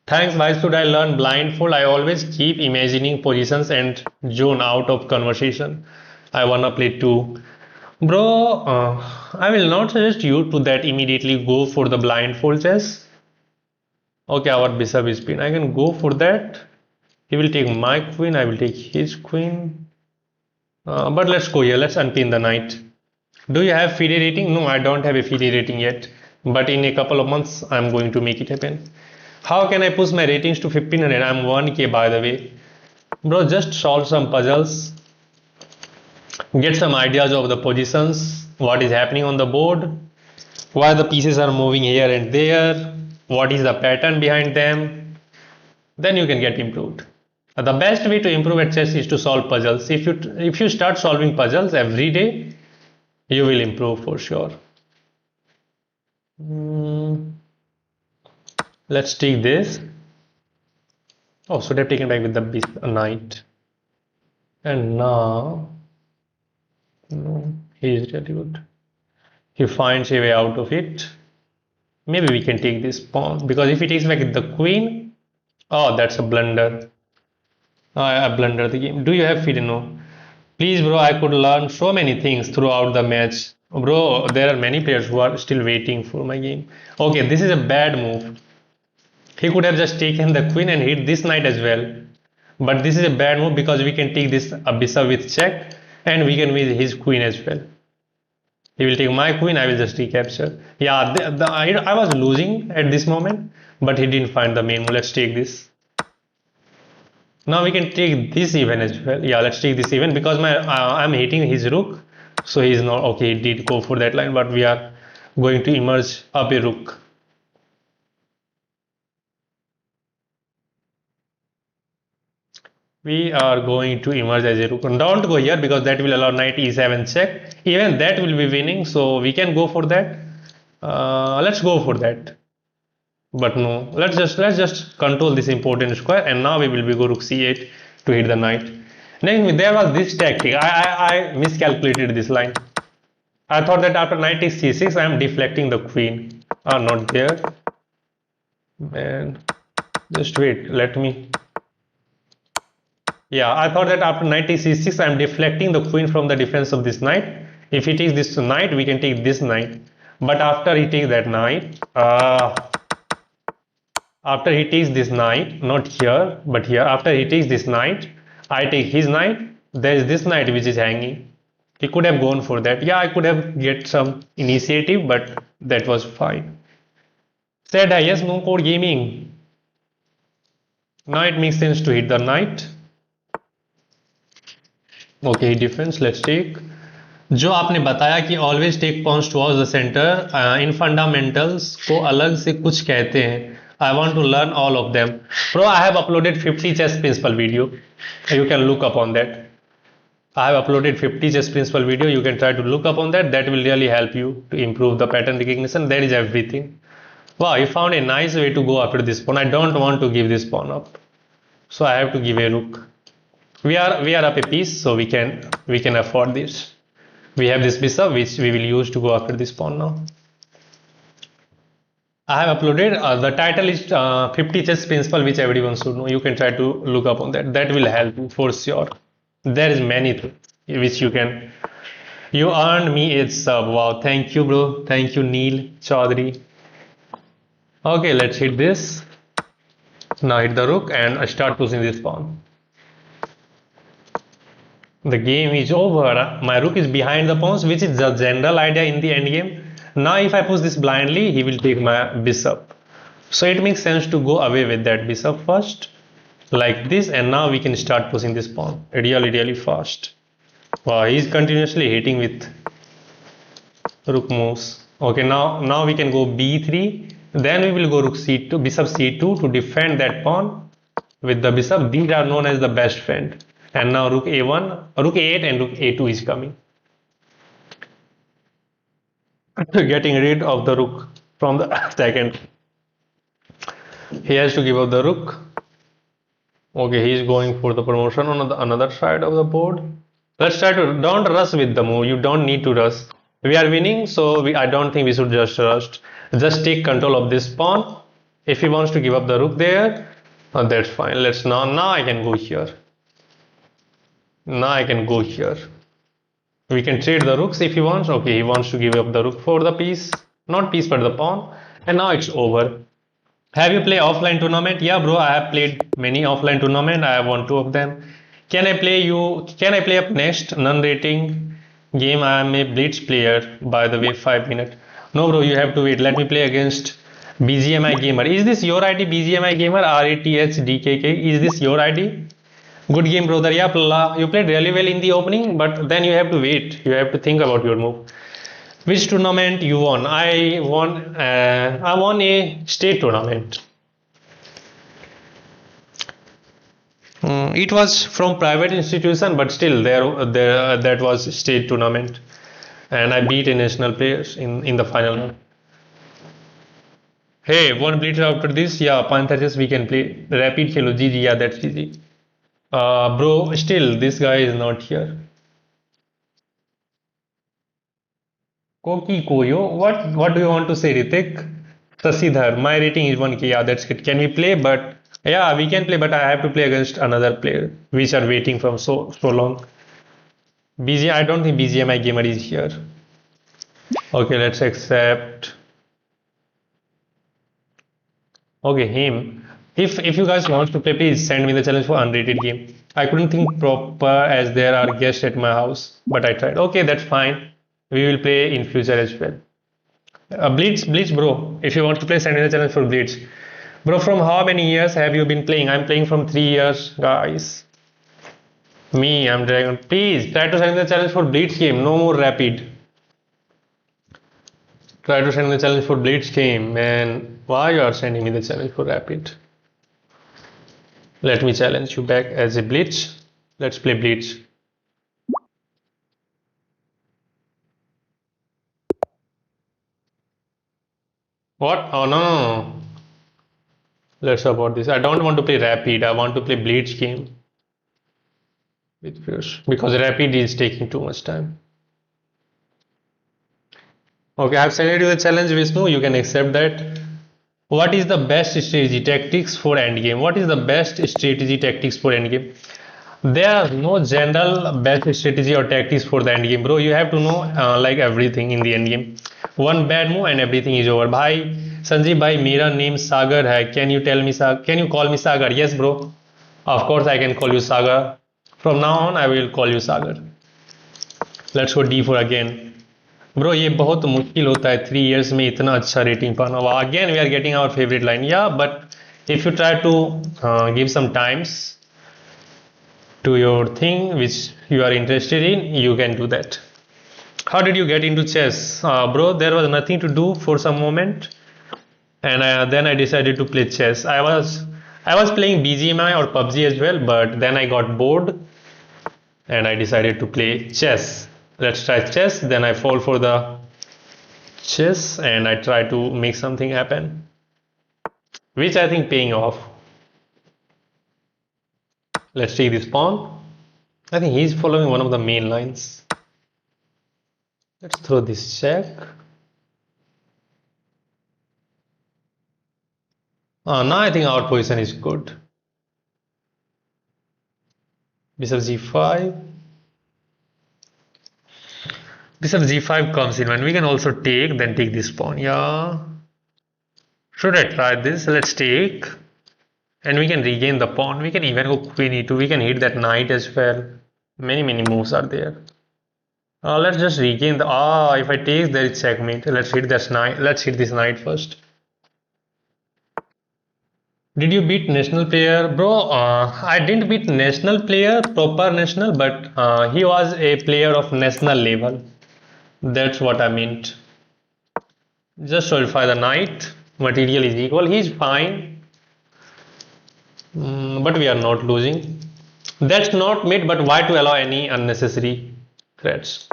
Thanks. Why should I learn blindfold? I always keep imagining positions and zone out of conversation. I wanna play too. Bro, I will not suggest you to that immediately go for the blindfold chess. Okay, our bishop is pinned. I can go for that. He will take my queen. I will take his queen. But let's go here. Let's unpin the knight. Do you have FIDE rating? No, I don't have a FIDE rating yet. But in a couple of months, I'm going to make it happen. How can I push my ratings to 1500? I'm 1k by the way. Bro, just solve some puzzles. Get some ideas of the positions. What is happening on the board. Why the pieces are moving here and there. What is the pattern behind them? Then you can get improved. The best way to improve at chess is to solve puzzles. If you start solving puzzles every day, you will improve for sure. Let's take this. Oh, should have taken back with the knight. And now, no, he is really good. He finds a way out of it. Maybe we can take this pawn, because if he takes back the queen, oh, that's a blunder. I blunder the game. Do you have FIDE? No. Please, bro, I could learn so many things throughout the match. Bro, there are many players who are still waiting for my game. Okay, this is a bad move. He could have just taken the queen and hit this knight as well. But this is a bad move because we can take this bishop with check and we can win his queen as well. He will take my queen, I will just recapture. Yeah, I was losing at this moment, but he didn't find the main move. Let's take this. Now we can take this even as well. Yeah, let's take this even because I'm hitting his rook. So he's not, okay, he did go for that line, but we are going to emerge up a rook. We are going to emerge as a rook. Don't go here because that will allow knight e7 check. Even that will be winning, so we can go for that. Let's go for that. But no, let's just control this important square, and now we will be go rook c8 to hit the knight. Next, there was this tactic. I miscalculated this line. I thought that after knight takes c6, I am deflecting the queen. Not there. Man, just wait. Let me. Yeah, I thought that after knight takes c6, I am deflecting the queen from the defense of this knight. If he takes this knight, we can take this knight. But after he takes that knight, after he takes this knight, not here, but here, after he takes this knight, I take his knight. There is this knight which is hanging. He could have gone for that. Yeah, I could have get some initiative, but that was fine. Said I, yes, no code gaming. Now it makes sense to hit the knight. Okay, defense, let's take. जो आपने बताया कि always take pawns towards the center, in fundamentals को अलग से कुछ कहते हैं. I want to learn all of them. Bro, I have uploaded 50 chess principle video. You can look up on that. I have uploaded 50 chess principle video. You can try to look up on that. That will really help you to improve the pattern recognition. That is everything. Wow, you found a nice way to go after this pawn. I don't want to give this pawn up. So I have to give a rook. We are up a piece, so we can afford this. We have this bishop which we will use to go after this pawn now. I have uploaded the title is 50 chess principle which everyone should know. You can try to look up on that. That will help you for sure. There is many things which you can. You earned me a sub. Wow, thank you, bro. Thank you, Neil Chaudhary. Okay, let's hit this. Now hit the rook and start pushing this pawn. The game is over. My rook is behind the pawns, which is the general idea in the endgame. Now if I push this blindly, he will take my bishop. So it makes sense to go away with that bishop first, like this, and now we can start pushing this pawn really fast. Wow, he's continuously hitting with rook moves. Okay, now we can go b3. Then we will go rook c2, bishop c2 to defend that pawn with the bishop. These are known as the best friend. And now rook a1, rook a8 and rook a2 is coming. Getting rid of the rook from the second. He has to give up the rook. Okay, he is going for the promotion on the another side of the board. Let's try to, don't rush with the move. You don't need to rush. We are winning, so I don't think we should just rush. Just take control of this pawn. If he wants to give up the rook there, that's fine. Let's now I can go here. Now I can go here. We can trade the rooks if he wants. Okay, he wants to give up the rook for the piece. Not piece, but the pawn. And now it's over. Have you played offline tournament? Yeah, bro, I have played many offline tournament. I have won 2 of them. Can I play up next? Non-rating game. I am a blitz player. By the way, 5 minutes. No, bro, you have to wait. Let me play against BGMI Gamer. Is this your ID, BGMI Gamer? RATHDKK. Is this your ID? Good game, brother. Yeah, you played really well in the opening, but then you have to wait. You have to think about your move. Which tournament you won? I won a state tournament. It was from private institution, but still there that was state tournament, and I beat a national players in the final. Hey, one blitz after this. Yeah, Panthers we can play rapid Khelo. GG, yeah, that's easy. Bro, still this guy is not here. Koki Koyo, what do you want to say, Ritik? Sasidhar, my rating is 1k. Yeah, that's good. Can we play? But yeah, we can play, but I have to play against another player, which are waiting from so long. I don't think BGMI Gamer is here. Okay, let's accept. Okay, him. If you guys want to play, please send me the challenge for unrated game. I couldn't think proper as there are guests at my house, but I tried. Okay, that's fine. We will play in future as well. Blitz, bro. If you want to play, send me the challenge for Blitz. Bro, from how many years have you been playing? I'm playing from 3 years, guys. Me, I'm Dragon. Please try to send me the challenge for Blitz game. No more rapid. Try to send me the challenge for Blitz game, man. Why you are sending me the challenge for rapid? Let me challenge you back as a Blitz. Let's play Blitz. What? Oh no. Let's about this. I don't want to play rapid. I want to play Blitz game with Fish because rapid is taking too much time. Okay, I have sent you the challenge, Vishnu. You can accept that. What is the best strategy tactics for endgame? What is the best strategy tactics for endgame? There are no general best strategy or tactics for the endgame, bro. You have to know like everything in the endgame. One bad move and everything is over. Bhai, Sanjeev bhai, मेरा name Sagar है. Can you tell me Can you call me Sagar? Yes, bro. Of course I can call you Sagar. From now on I will call you Sagar. Let's go D4 again. Bro, ये बहुत मुश्किल होता है 3 years में इतना अच्छा rating पाना. Again we are getting our favorite line. Yeah, but if you try to give some times to your thing which you are interested in, you can do that. How did you get into chess? Bro, there was nothing to do for some moment. and then I decided to play chess. I was playing BGMI or PUBG as well, but then I got bored and I decided to play chess. Let's try chess. Then I fall for the chess and I try to make something happen, which I think paying off. Let's take this pawn. I think he's following one of the main lines. Let's throw this check. Now I think our position is good. Bishop g5. Bishop g5 comes in when we can also take, then take this pawn. Yeah. Should I try this? Let's take. And we can regain the pawn. We can even go queen e2. We can hit that knight as well. Many moves are there. Let's just regain the. If I take, there is checkmate. Let's hit this knight. Let's hit this knight first. Did you beat national player, bro? I didn't beat national player, proper national, but he was a player of national level. That's what I meant. Just solidify the knight. Material is equal. He's fine. But we are not losing. That's not made, but why to allow any unnecessary threats?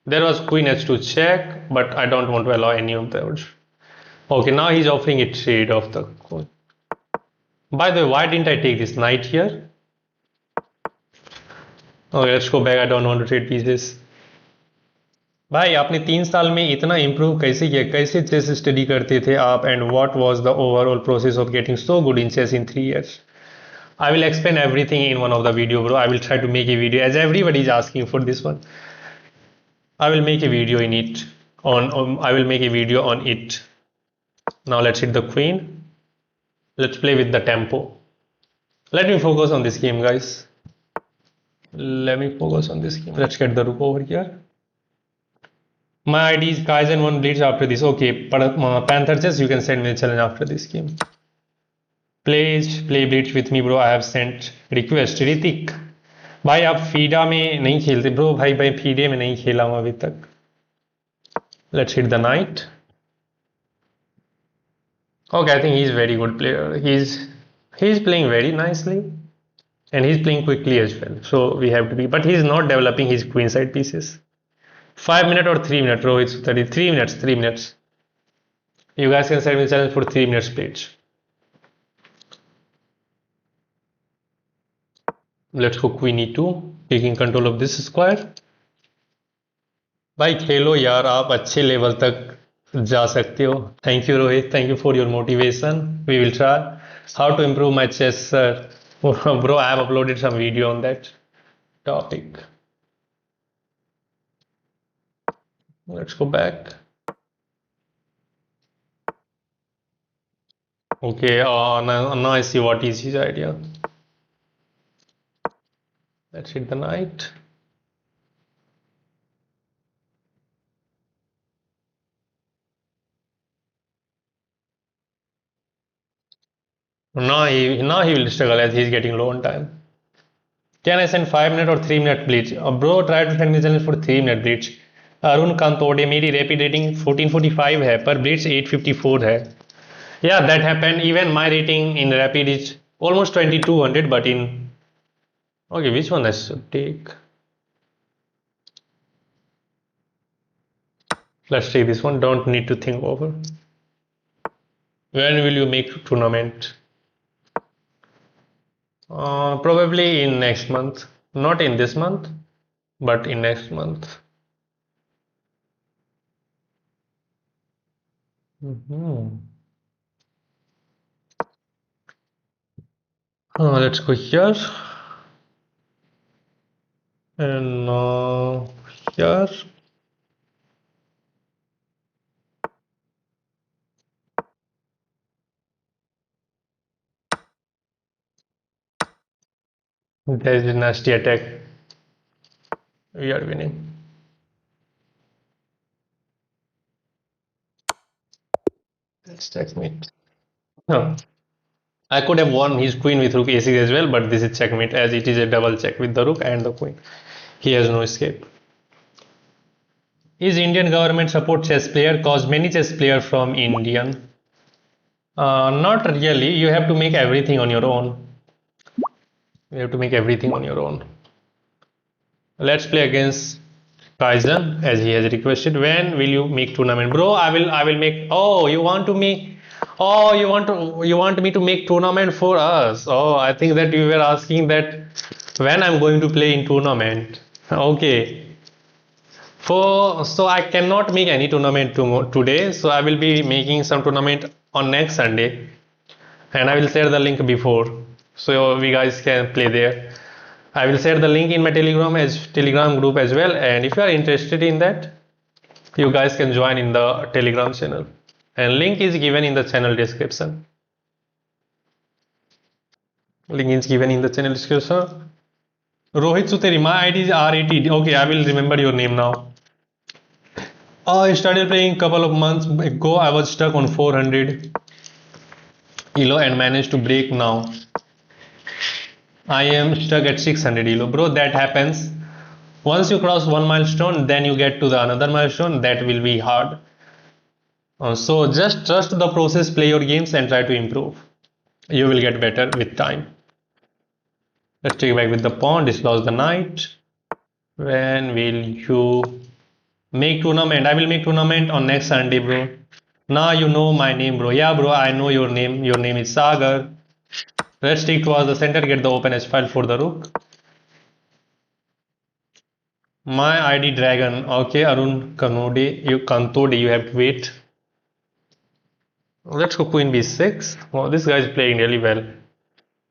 There was queen h2 check, but I don't want to allow any of those. Okay, now he's offering a trade of the queen. By the way, why didn't I take this knight here? Okay, let's go back. I don't want to trade pieces. भाई आपने 3 साल में इतना improve कैसे किया, कैसे chess study करते थे आप, and what was the overall process of getting so good in chess in 3 years? I will explain everything in one of the video, bro. I will try to make a video as everybody is asking for this one. I will make a video in it. I will make a video on it. Now let's hit the queen. Let's play with the tempo. Let me focus on this game, guys. Let me focus on this game. Let's get the rook over here. My ID is Kaizen 1 Blitz after this. Okay, Panther Chess, you can send me a challenge after this game. Play Blitz with me, bro. I have sent request. Ritik, भाई आप FIDA में नहीं खेलते bro? भाई FIDE में नहीं खेला हूँ अभी तक. Let's hit the knight. Okay, I think he's very good player. He's playing very nicely, and he's playing quickly as well. So we have to be, but he's not developing his queenside pieces. 5 minutes or 3 minutes, bro? It's 3 minutes. 3 minutes. You guys can send me a challenge for 3 minutes, please. Let's go queen e2, taking control of this square. भाई खेलो यार, आप अच्छे level तक जा सकते हो. Thank you Rohit, thank you for your motivation. We will try. How to improve my chess, sir? Bro, I have uploaded some video on that topic. Let's go back. Okay, now I see what is his idea. Let's hit the knight. Now he will struggle as he's getting low on time. Can I send 5 minute or 3 minute blitz? Bro, try to send me challenge for 3 minute blitz. Arun कांतोड़े, मेरी rapid rating 1445 है पर Blitz 854 है. Yeah, that happened. Even my rating in rapid is almost 2200, but in okay, which one I should take? Let's take this one. Don't need to think over. When will you make tournament? Probably in next month. Not in this month, but in next month. Let's go here. And here. There's a nasty attack. We are winning. Let's checkmate. No. I could have won his queen with rook a6 as well, but this is checkmate as it is a double check with the rook and the queen. He has no escape. Is Indian government support chess player? Cause many chess players from Indian. Not really. You have to make everything on your own. You have to make everything on your own. Let's play against Kaizen as he has requested. When will you make tournament, bro? I will make. Oh, you want to make. Oh, you want me to make tournament for us? Oh, I think that you were asking that when I'm going to play in tournament. Okay. For so I cannot make any tournament today. So I will be making some tournament on next Sunday, and I will share the link before, so we guys can play there. I will share the link in my Telegram group as well, and if you are interested in that, you guys can join in the Telegram channel, and link is given in the channel description. Link is given in the channel description. Rohit Suteri, my ID is R80. Okay, I will remember your name now. I started playing couple of months ago. I was stuck on 400 elo and managed to break now. I am stuck at 600 elo, bro. That happens. Once you cross one milestone, then you get to the another milestone. That will be hard. So just trust the process, play your games, and try to improve. You will get better with time. Let's take back with the pawn, dislodge the knight. When will you make tournament? I will make tournament on next Sunday, bro. Now you know my name, bro. Yeah, bro, I know your name. Your name is Sagar. Let's take towards the center, get the open h file for the rook. My ID dragon. Okay, Arun Kantode, you have to wait. Let's go queen b6. Oh, this guy is playing really well.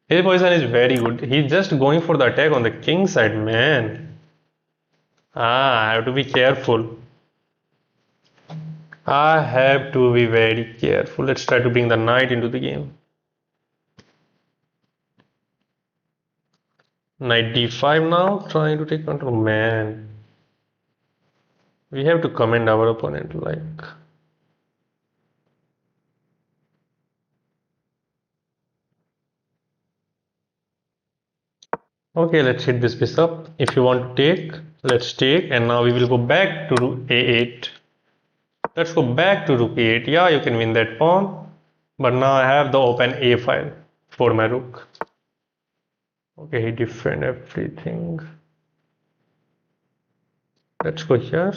His position is very good. He's just going for the attack on the king side, man. I have to be careful. I have to be very careful. Let's try to bring the knight into the game. Knight d5 now, trying to take control. Man, we have to command our opponent like. Okay, let's hit this bishop. If you want to take, let's take, and now we will go back to a8. Let's go back to rook a8. Yeah, you can win that pawn, but now I have the open a file for my rook. Okay, he defend everything. Let's go here.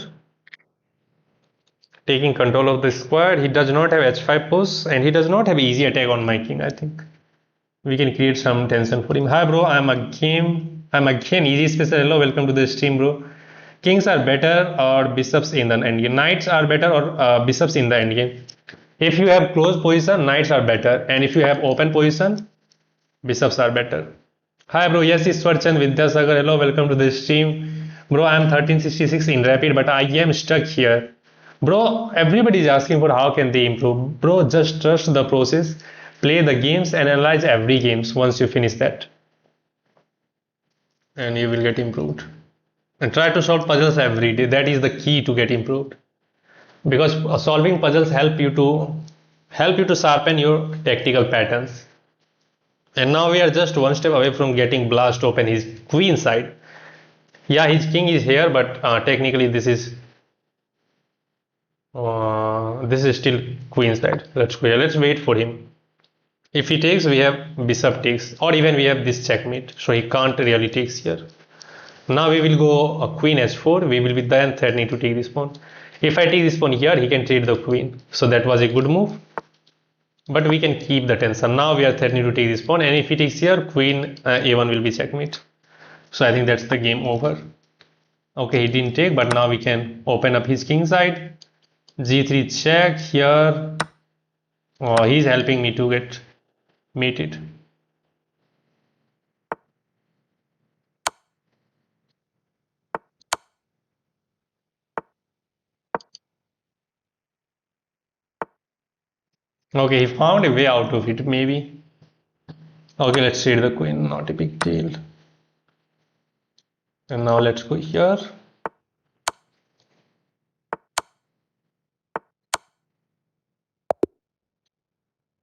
Taking control of the square. He does not have h5 push, and he does not have easy attack on my king. I think we can create some tension for him. Hi, bro. I'm again easy special. Hello, welcome to the stream, bro. Kings are better or bishops in the endgame? Knights are better or bishops in the endgame? If you have close position, knights are better, and if you have open position, bishops are better. Hi, bro. Yes, Iswarchan Vidyasagar. Hello, welcome to the stream, bro. I am 1366 in rapid, but I am stuck here, bro. Everybody is asking for how can they improve, bro. Just trust the process, play the games, and analyze every games. Once you finish that, and you will get improved. And try to solve puzzles every day. That is the key to get improved, because solving puzzles help you to sharpen your tactical patterns. And now we are just one step away from getting blast open his queen side. Yeah, his king is here, but technically this is still queen side. Let's go here. Let's wait for him. If he takes, we have bishop takes, or even we have this checkmate, so he can't really takes here. Now we will go queen h4. We will be then threatening to take this pawn. If I take this pawn here, he can trade the queen. So that was a good move. But we can keep the tension. Now we are threatening to take this pawn, and if he takes here, queen a1 will be checkmate. So I think that's the game over. Okay, he didn't take, but now we can open up his king side. g3 check here. Oh, he's helping me to get mated. Okay, he found a way out of it, maybe. Okay, let's trade the queen, not a big deal. And now let's go here.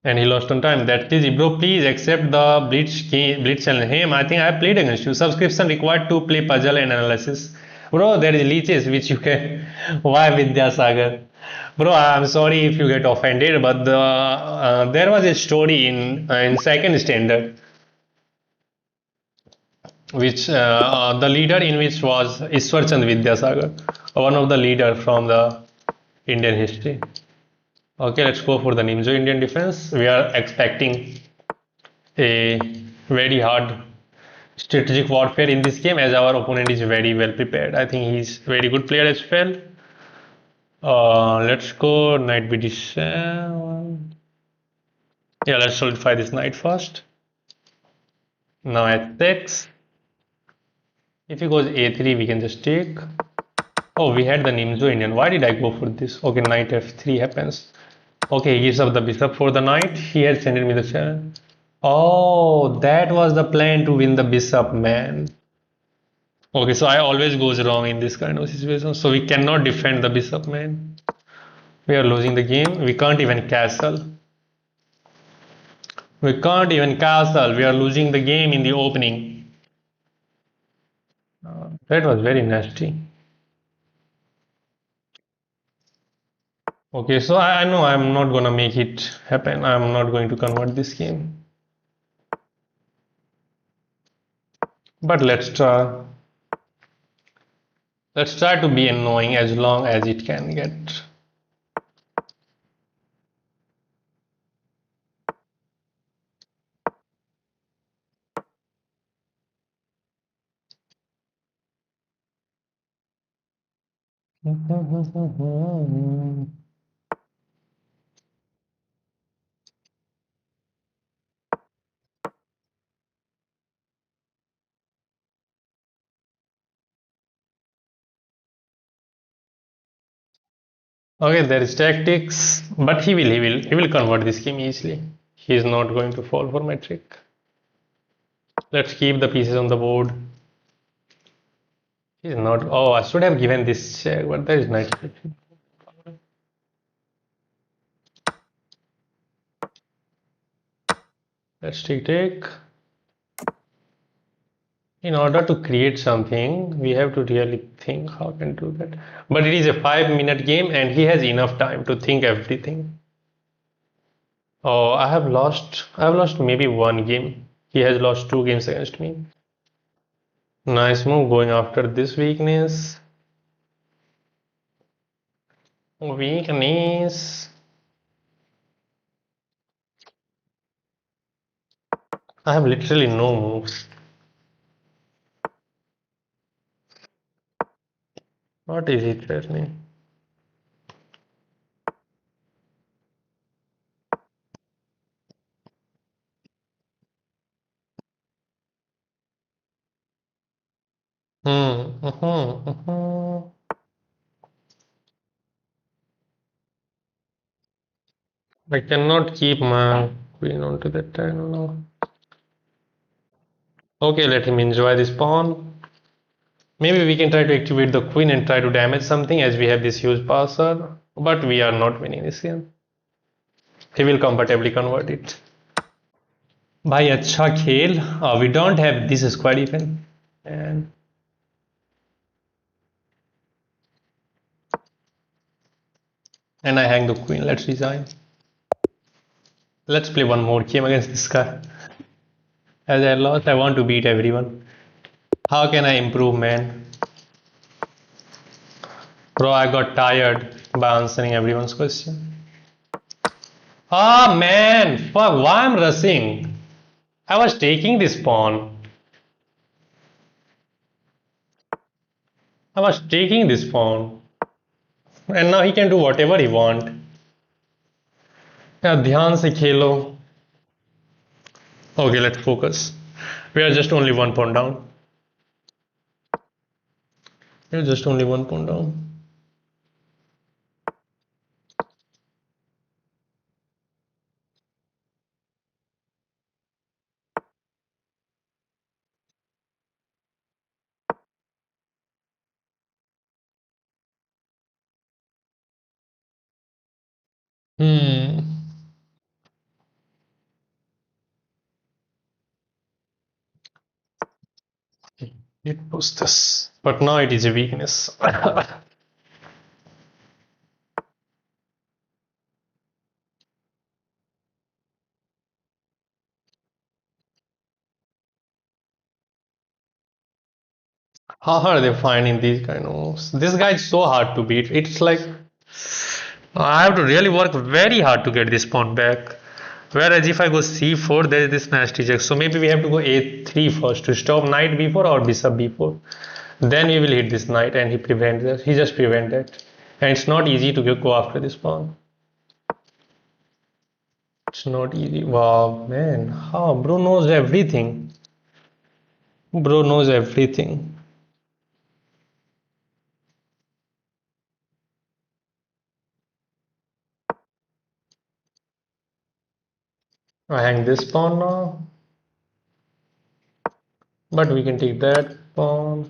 And he lost on time. That is, bro, please accept the Blitz challenge. Hey, I think I have played against you. Subscription required to play puzzle and analysis. Bro, there is leeches which you can. Why Vidyasagar? Bro, I'm sorry if you get offended, but there was a story in second standard, which the leader in which was Ishwarchand Vidyasagar, one of the leader from the Indian history. Okay, let's go for the Nimzo Indian defense. We are expecting a very hard strategic warfare in this game as our opponent is very well prepared. I think he's very good player as well. Let's go knight b7. Yeah, let's solidify this knight first. Now at 6. If he goes a3, we can just take. Oh, we had the Nimzo Indian. Why did I go for this? Okay, knight f3 happens. Okay, he gives up the bishop for the knight. He has sent me the chair. Oh, that was the plan to win the bishop, man. Okay, so I always goes wrong in this kind of situation. So we cannot defend the bishop, man. We are losing the game. We can't even castle. We can't even castle. We are losing the game in the opening. That was very nasty. Okay, so I know I'm not gonna make it happen. I'm not going to convert this game. But let's try. Let's try to be annoying as long as it can get. Okay, there is tactics, but he will convert this game easily. He is not going to fall for my trick. Let's keep the pieces on the board. He's not. Oh, I should have given this check, but there is knight. Let's take. In order to create something, we have to really think how can do that. But it is a 5 minute game, and he has enough time to think everything. Oh, I have lost. I have lost maybe one game. He has lost 2 games against me. Nice move going after this weakness. Weakness. I have literally no moves. What is it threatening? Hmm. I cannot keep my queen onto that tile now. Okay, let him enjoy this pawn. Maybe we can try to activate the queen and try to damage something as we have this huge passer. But we are not winning this game. He will comfortably convert it. भाई अच्छा खेल. We don't have this squad even. And I hang the queen. Let's resign. Let's play one more game against this guy. As I lost, I want to beat everyone. How can I improve, man? Bro, I got tired by answering everyone's question. Ah, man! Fuck, why I'm rushing? I was taking this pawn. I was taking this pawn. And now he can do whatever he want. Yeah, ध्यान से खेलो. Okay, let's focus. We are just only one pawn down. We are just only one pawn down. Hmm. It was this. But now it is a weakness. How are they finding these kind of moves? This guy is so hard to beat. It's like I have to really work very hard to get this pawn back. Whereas if I go c4, there is this nasty check. So maybe we have to go a3 first to stop knight b4 or bishop b4. Then we will hit this knight and he prevents that. He just prevents that. And it's not easy to go after this pawn. It's not easy. Wow, man. How? Bro knows everything. Bro knows everything. I hang this pawn now. But we can take that pawn.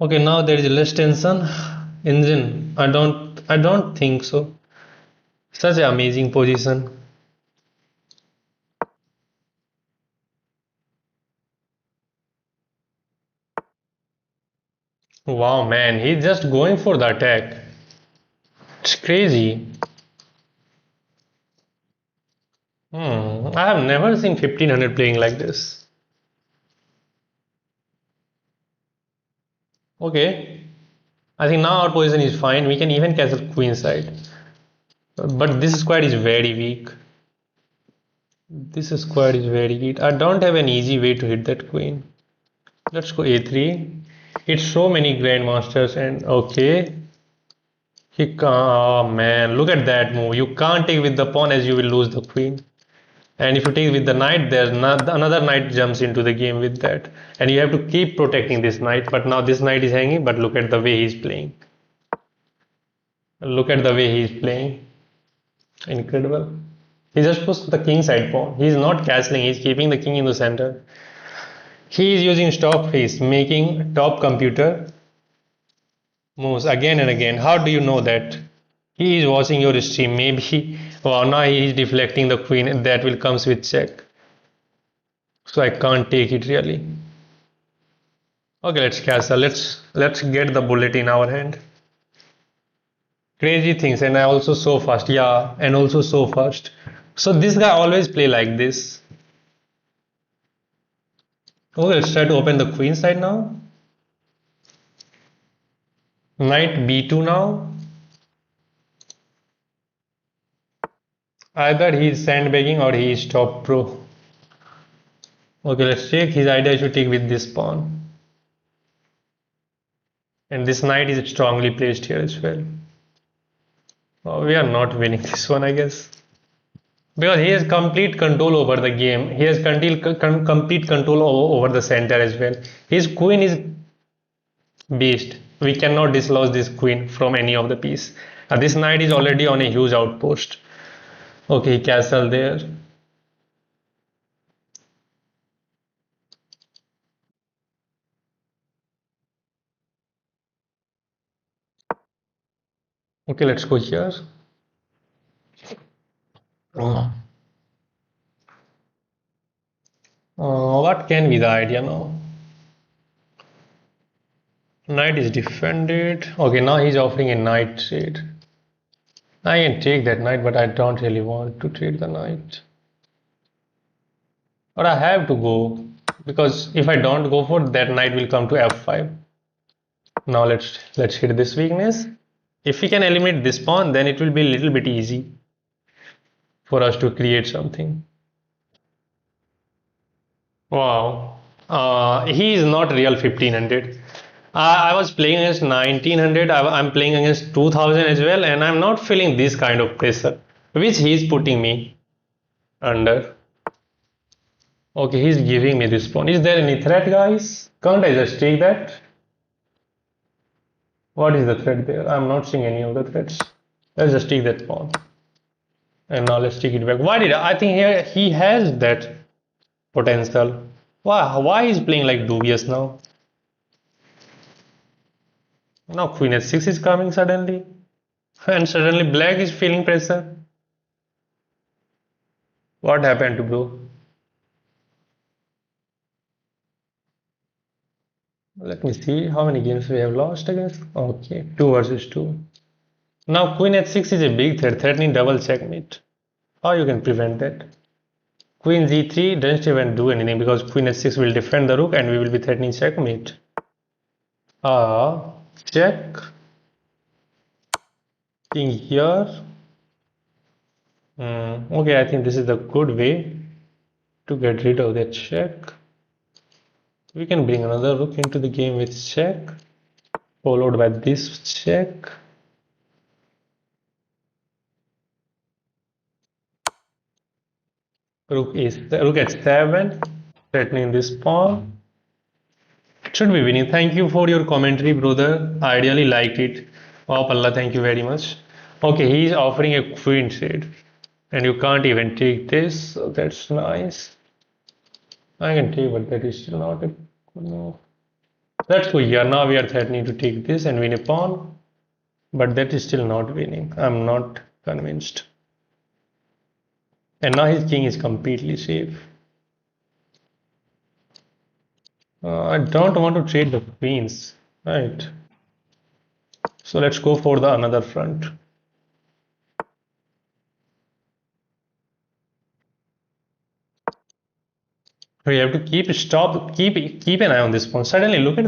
Okay, now there is less tension. Engine. I don't think so. Such an amazing position. Wow, man, he's just going for the attack. It's crazy. I have never seen 1500 playing like this. Okay, I think now our position is fine. We can even castle queen side. But this square is very weak. This square is very weak. I don't have an easy way to hit that queen. Let's go a3. It's so many grandmasters and okay. He can't, oh man, look at that move. You can't take with the pawn as you will lose the queen. And if you take with the knight, there's another knight jumps into the game with that. And you have to keep protecting this knight. But now this knight is hanging, but look at the way he's playing. Look at the way he's playing. Incredible. He just pushed the king side pawn. He's not castling, he's keeping the king in the center. He is using stop face, making top computer moves again and again. How do you know that? He is watching your stream. Maybe wow, now he is deflecting the queen. That will comes with check. So I can't take it really. Okay, let's castle. Let's get the bullet in our hand. Crazy things, and I also so fast. Yeah, and also so fast. So this guy always play like this. Okay, let's try to open the queen side now. Knight b2 now. Either he is sandbagging or he is top pro. Okay, let's check. His idea is to take with this pawn. And this knight is strongly placed here as well. Oh, we are not winning this one, I guess. Because he has complete control over the game. He has complete control over the center as well. His queen is beast. We cannot dislodge this queen from any of the piece. This knight is already on a huge outpost. Okay, castle there. Okay, let's go here. What can be the idea now? Knight is defended. Okay, now he's offering a knight trade. I can take that knight, but I don't really want to trade the knight. But I have to go because if I don't go for that, knight will come to f5. Now let's hit this weakness. If we can eliminate this pawn, then it will be a little bit easy for us to create something. Wow, he is not real 1500. I was playing against 1900. I'm playing against 2000 as well, and I'm not feeling this kind of pressure, which he is putting me under. Okay, he's giving me this pawn. Is there any threat, guys? Can't I just take that? What is the threat there? I'm not seeing any of the threats. Let's just take that pawn. And now let's take it back. Why did I think here he has that potential? Why is playing like dubious now? Now queen h6 is coming suddenly. And suddenly black is feeling pressure. What happened to bro? Let me see how many games we have lost against. Okay, 2 versus 2. Now queen h6 is a big threat, threatening double checkmate. How you can prevent that? Queen g3 doesn't even do anything because queen h6 will defend the rook and we will be threatening checkmate. Check. King here. Okay, I think this is the good way to get rid of that check. We can bring another rook into the game with check, followed by this check. Rook h7, threatening this pawn. Should be winning. Thank you for your commentary, brother. I really liked it. Wow, Palla, thank you very much. Okay, he is offering a queen trade, and you can't even take this. So that's nice. I can take, but that is still not a no. Let's go here. Now we are threatening to take this and win a pawn, but that is still not winning. I'm not convinced. And now his king is completely safe. I don't want to trade the queens, right? So let's go for the another front. We have to keep an eye on this pawn. Suddenly, look at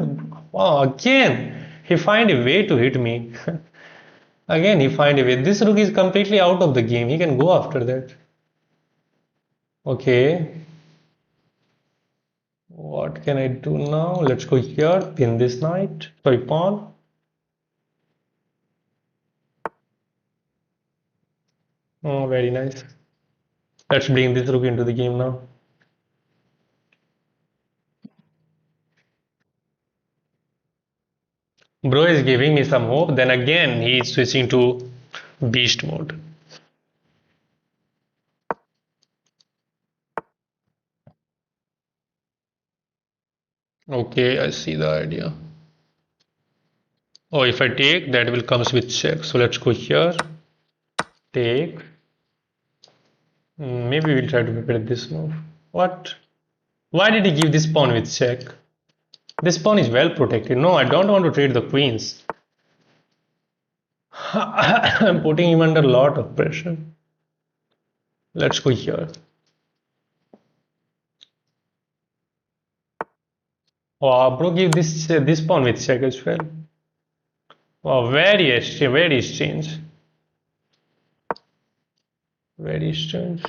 wow, again he find a way to hit me. Again he find a way. This rook is completely out of the game. He can go after that. Okay. What can I do now? Let's go here. Pin this knight. Sorry, pawn. Oh, very nice. Let's bring this rook into the game now. Bro is giving me some hope. Then again, he is switching to beast mode. Okay, I see the idea. Oh, if I take, that will comes with check. So let's go here. Take. Maybe we'll try to prepare this move. What? Why did he give this pawn with check? This pawn is well protected. No, I don't want to trade the queens. I'm putting him under a lot of pressure. Let's go here. Wow, bro, give this pawn with check as well. Wow, very strange. Very strange.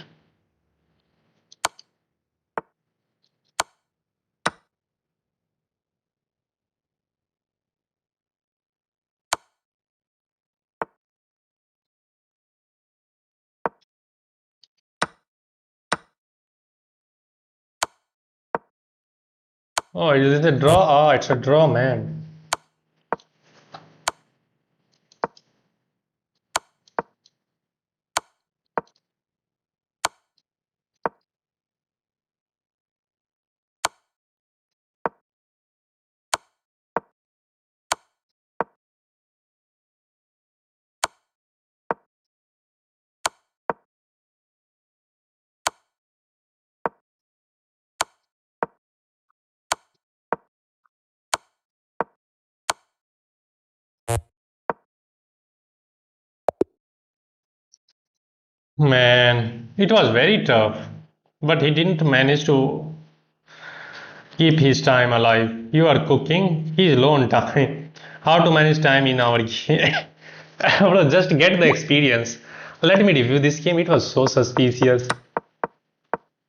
Oh, is it a draw? Ah, it's a draw, man. Man, it was very tough, but he didn't manage to keep his time alive. You are cooking, he's low on time. How to manage time in our game? Bro, just get the experience. Let me review this game. It was so suspicious.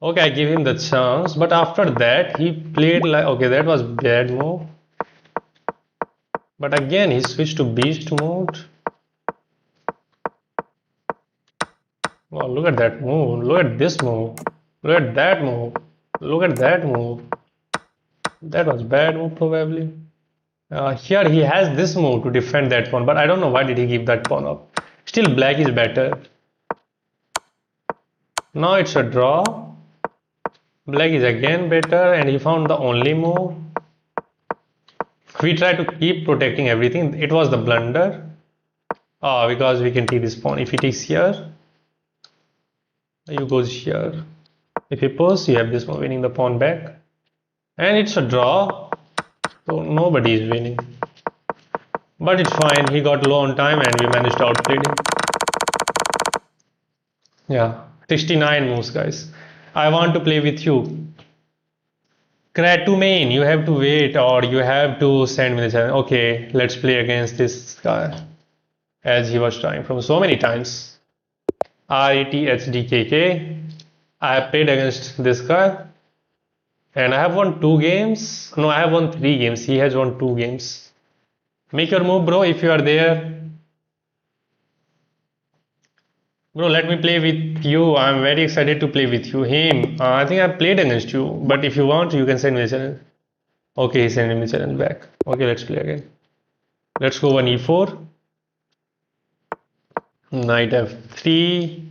Okay, I give him the chance, but after that he played like okay, that was bad move. But again he switched to beast mode. Wow, look at that move. Look at this move. Look at that move. Look at that move. That was bad move probably. Here he has this move to defend that pawn, but I don't know why did he give that pawn up. Still black is better. Now it's a draw. Black is again better and he found the only move. We try to keep protecting everything. It was the blunder. Because we can take this pawn. If he takes here, you goes here. If he pulls, you have this one winning the pawn back. And it's a draw. So nobody is winning. But it's fine. He got low on time and we managed to outplay him. Yeah. 69 moves, guys. I want to play with you. Kratumane, you have to wait or you have to send me the challenge. Okay, let's play against this guy as he was trying from so many times. RETHDKK. I have played against this guy and I have won 2 games. No, I have won 3 games. He has won 2 games. Make your move, bro, if you are there. Bro, let me play with you. I'm very excited to play with you. Him, I think I've played against you, but if you want, you can send me the challenge. Okay, he's sending me the challenge back. Okay, let's play again. Let's go one e4. Knight f3.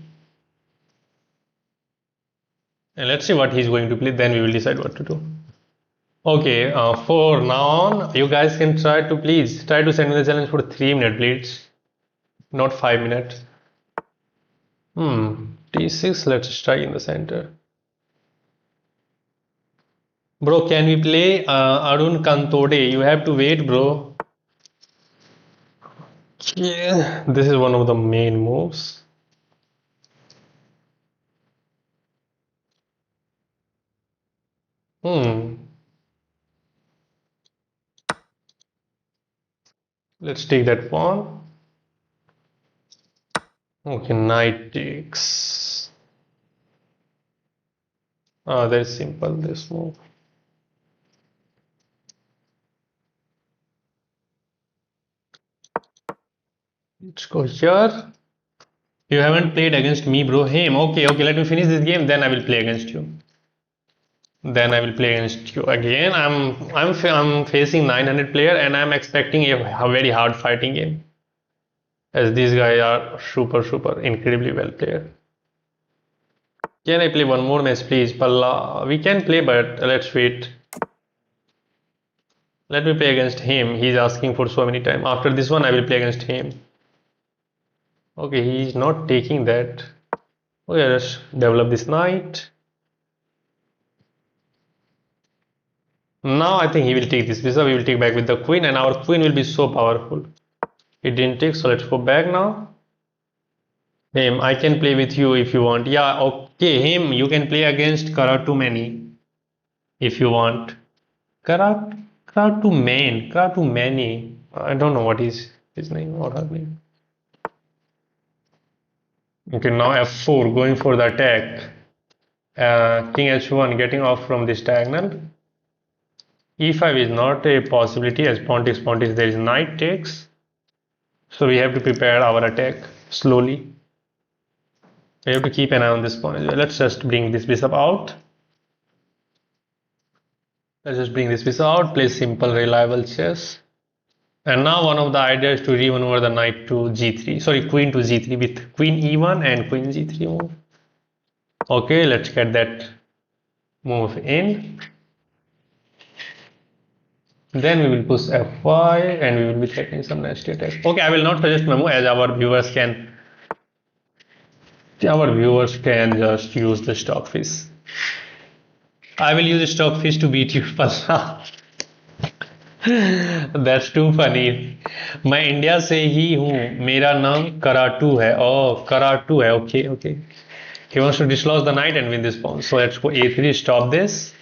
And let's see what he's going to play. Then we will decide what to do. Okay, for now on, you guys can try to please try to send me the challenge for 3 minutes, please. Not 5 minutes. T6, let's strike in the center. Bro, can we play Arun Kantode? You have to wait, bro. Yeah, this is one of the main moves. Let's take that pawn. Okay, knight takes. Very simple, this move. Let's go here. You haven't played against me, bro. Him. Okay, let me finish this game, then I will play against you. Then I will play against you again. I'm facing 900 player and I'm expecting a very hard fighting game. As these guys are super incredibly well player. Can I play one more match, please? Palla. We can play, but let's wait. Let me play against him. He's asking for so many time. After this one, I will play against him. Okay, he's not taking that. Okay, let's develop this knight. Now I think he will take this bishop. We will take back with the queen, and our queen will be so powerful. It didn't take, so let's go back now. Him, I can play with you if you want. Yeah, okay, him, you can play against Karatumani if you want. Karatumani. I don't know what is his name or her name. Okay, now f4, going for the attack. King h1, getting off from this diagonal. e5 is not a possibility as pawn takes, there is knight takes. So we have to prepare our attack slowly. We have to keep an eye on this pawn as well. Let's just bring this bishop out. Play simple, reliable chess. And now one of the ideas to re-maneuver the knight to g3. Sorry, queen to g3 with queen e1 and queen g3 move. Okay, let's get that move in. Then we will push f5 and we will be taking some nasty attack. Okay, I will not suggest my move as our viewers can just use the stockfish. I will use stockfish to beat you, Palla. That's too funny. मैं India से ही हूँ. मेरा नाम कराटू है. Oh, कराटू है. Okay. He wants to dislodge the knight and win this pawn. So let's go a3. Stop this.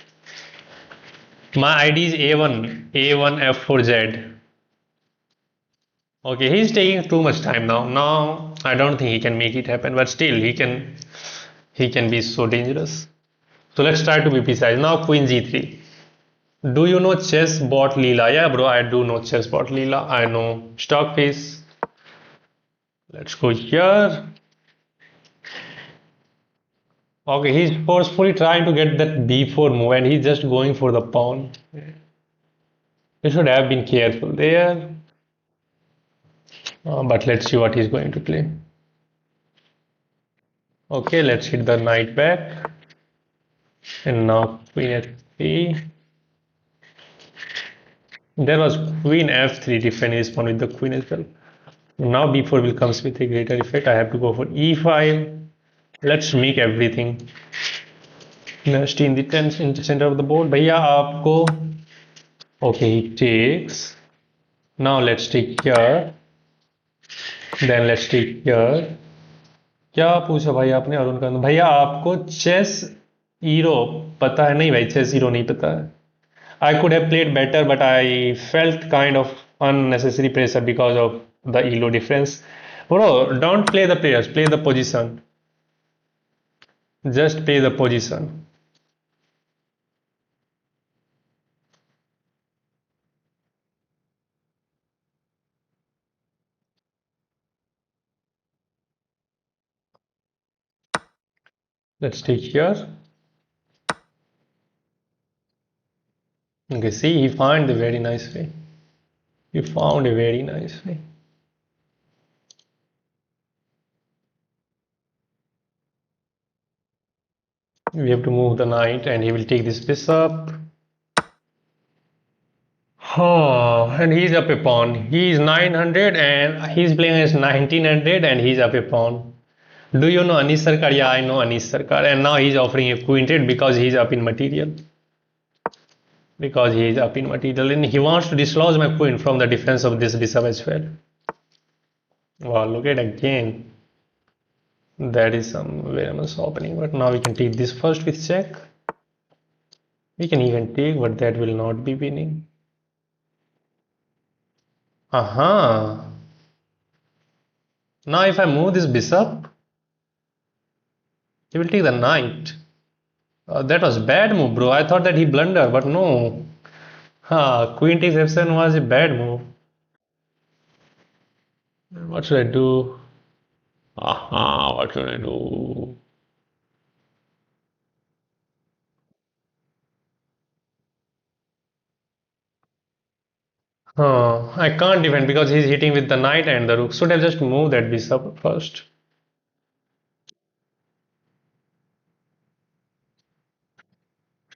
My ID is a1 f4z. Okay, he's taking too much time now. Now I don't think he can make it happen, but still he can be so dangerous. So let's try to be precise. Now queen g3. Do you know chess bot Leela? Yeah, bro, I do know chess bot Leela. I know stockfish. Let's go here. Okay, he's forcefully trying to get that b4 move and he's just going for the pawn. You should have been careful there. But let's see what he's going to play. Okay, let's hit the knight back. And now queen f3. There was queen f3 defending this pawn with the queen as well. Now b4 will comes with a greater effect. I have to go for e5. Let's make everything nasty in the center of the board. Bhaiya aapko. Okay, he takes. Now let's take here. Then let's take here. क्या पूछा भाई आपने अरुण का? भैया आपको chess hero पता है नहीं भाई, चेस हीरो नहीं पता है. I could have played better, but I felt kind of unnecessary pressure because of the elo difference. Bro, don't play the players, play the position. Just play the position. Let's take here. Okay, see, he found a very nice way. He found a very nice way. We have to move the knight, and he will take this bishop. Oh, and he's up a pawn. He's 900 and he's playing as 1900 and he's up a pawn. Do you know Anish Sarkar? Yeah, I know Anish Sarkar. And now he's offering a queen trade because he's up in material. Because he is up in material and he wants to dislodge my queen from the defense of this bishop as well. Wow, look at again. That is some very much opening. But now we can take this first with check. We can even take, but that will not be winning. Aha. Now if I move this bishop, he will take the knight. That was bad move, bro. I thought that he blundered, but no. Queen takes f7 was a bad move. What should I do? What should I do? I can't defend because he's hitting with the knight and the rook. Should have just moved that bishop first.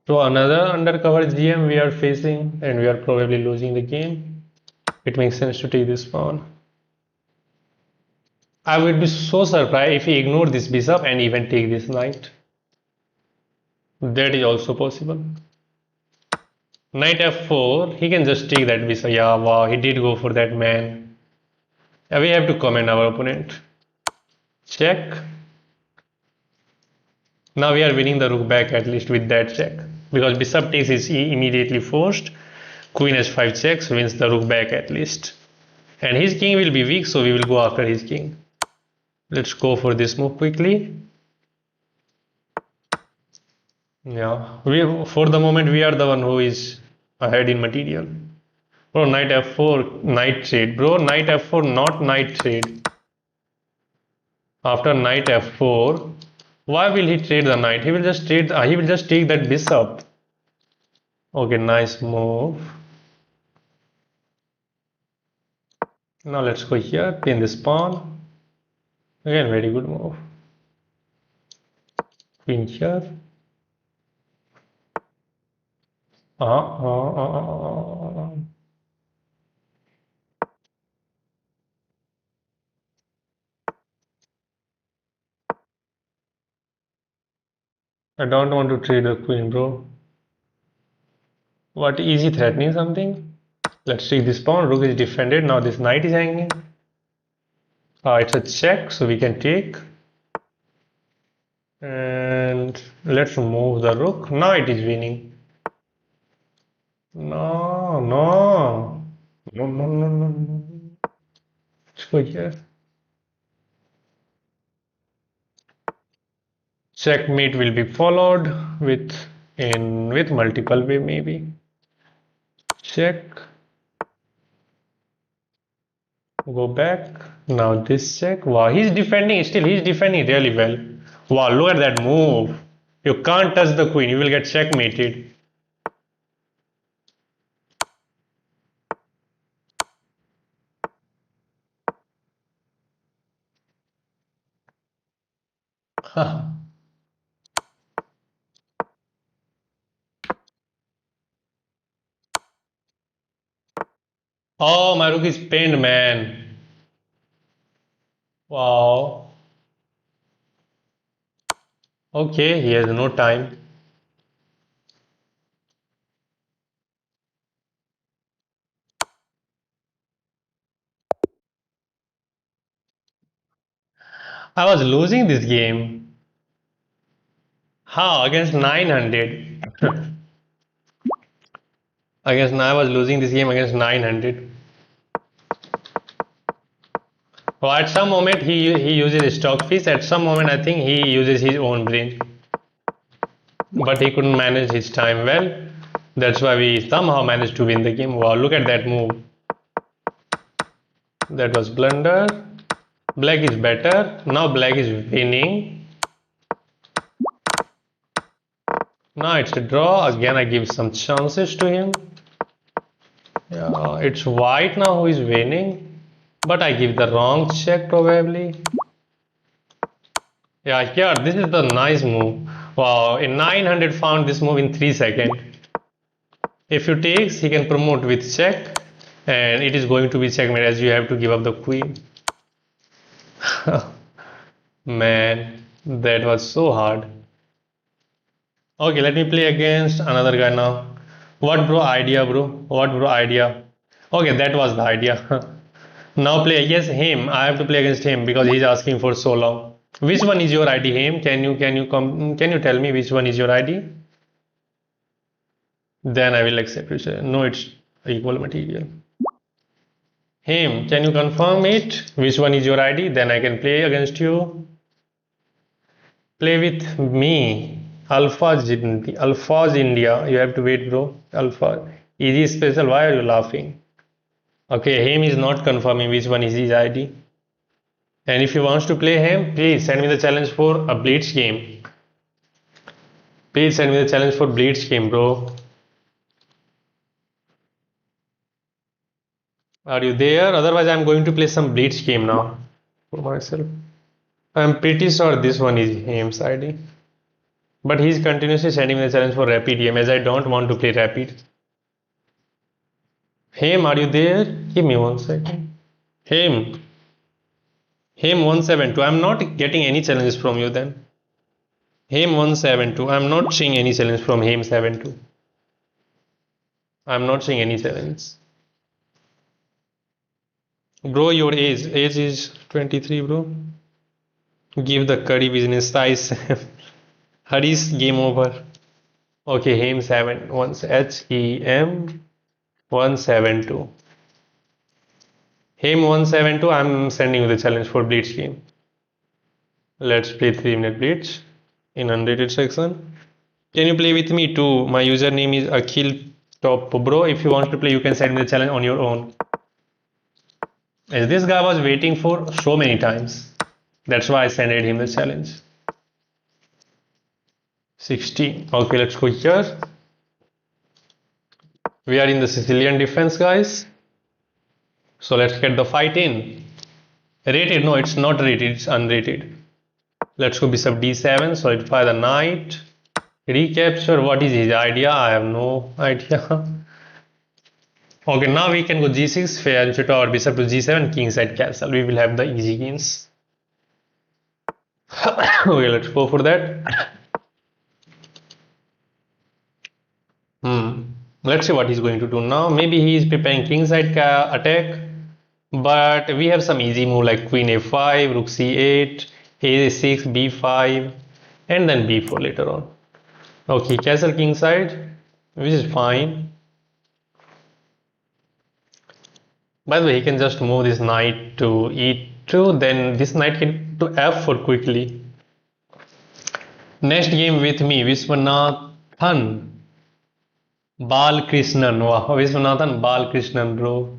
So another undercover GM we are facing and we are probably losing the game. It makes sense to take this pawn. I would be so surprised if he ignored this bishop and even take this knight. That is also possible. Knight f4, he can just take that bishop. Yeah, wow, he did go for that man. Yeah, we have to comment our opponent. Check. Now we are winning the rook back at least with that check. Because bishop takes is immediately forced. Queen h5 checks wins the rook back at least. And his king will be weak, so we will go after his king. Let's go for this move quickly. Yeah, for the moment we are the one who is ahead in material. Bro, knight f4, knight trade. Bro, knight f4, not knight trade. After knight f4, why will he trade the knight? He will just trade. He will just take that bishop. Okay, nice move. Now let's go here, pin this pawn. Again, very good move. Queen here. Uh, uh, uh, uh, uh. I don't want to trade the queen, bro. What, is he threatening something? Let's take this pawn. Rook is defended. Now this knight is hanging. It's a check, so we can take. And let's move the rook. Now it is winning. No, no. No, no, no, no, no. Let's go here. Checkmate will be followed with multiple way maybe. Check. Go back. Now this check. Wow, he's defending still. He's defending really well. Wow, look at that move. You can't touch the queen. You will get checkmated. Oh, my rook is pinned, man. Wow. Okay, he has no time. I was losing this game. How? Against 900. I was losing this game against 900. So at some moment he uses stockfish. At some moment I think he uses his own brain, but he couldn't manage his time well. That's why we somehow managed to win the game. Wow! Look at that move. That was blunder. Black is better. Now black is winning. Now it's a draw. Again I give some chances to him. Yeah, it's white now who is winning. But I give the wrong check probably. Yeah, here this is the nice move. Wow, in 900 found this move in 3 seconds. If you takes, he can promote with check, and it is going to be checkmate as you have to give up the queen. Man, that was so hard. Okay, let me play against another guy now. What bro idea, bro? What bro idea? Okay, that was the idea. Now play against him. I have to play against him because he's asking for so long. Which one is your ID, him? Can you tell me which one is your ID? Then I will accept it. No, it's equal material. Him, can you confirm it? Which one is your ID? Then I can play against you. Play with me. Alpha's India. You have to wait, bro. Alpha. Easy special. Why are you laughing? Okay, him is not confirming which one is his ID. And if you want to play him, please send me the challenge for a Blitz game. Please send me the challenge for Blitz game, bro. Are you there? Otherwise, I'm going to play some Blitz game now for myself. I'm pretty sure this one is him's ID. But he's continuously sending me the challenge for Rapid game as I don't want to play Rapid. Him, are you there? Give me 1 second. Him. Him 172. I'm not getting any challenges from you then. Him 172. I'm not seeing any challenge from him 72. I'm not seeing any challenge. Bro, your age is 23, bro. Give the curry business size. Hurry's game over. Okay, him 7 once HEM 172. Him 172. I'm sending you the challenge for Blitz game. Let's play 3-minute Blitz in unrated section. Can you play with me too? My username is Akhil Top. Bro, if you want to play, you can send me the challenge on your own. As this guy was waiting for so many times. That's why I sent him the challenge. 16. Okay, let's go here. We are in the Sicilian defense, guys. So let's get the fight in. Rated? No, it's not rated, it's unrated. Let's go bishop d7, solidify the knight. Recapture, what is his idea? I have no idea. Okay, now we can go g6, fair or bishop to g7, kingside castle. We will have the easy gains. Okay, let's go for that. Let's see what he's going to do now. Maybe he is preparing kingside attack, but we have some easy move like queen a5, rook c8, a6, b5, and then b4 later on. Okay, castle kingside, which is fine. By the way, he can just move this knight to e2, then this knight can to f4 quickly. Next game with me, Viswanathan Balkrishnan. Wow, Viswanathan Balkrishnan, bro.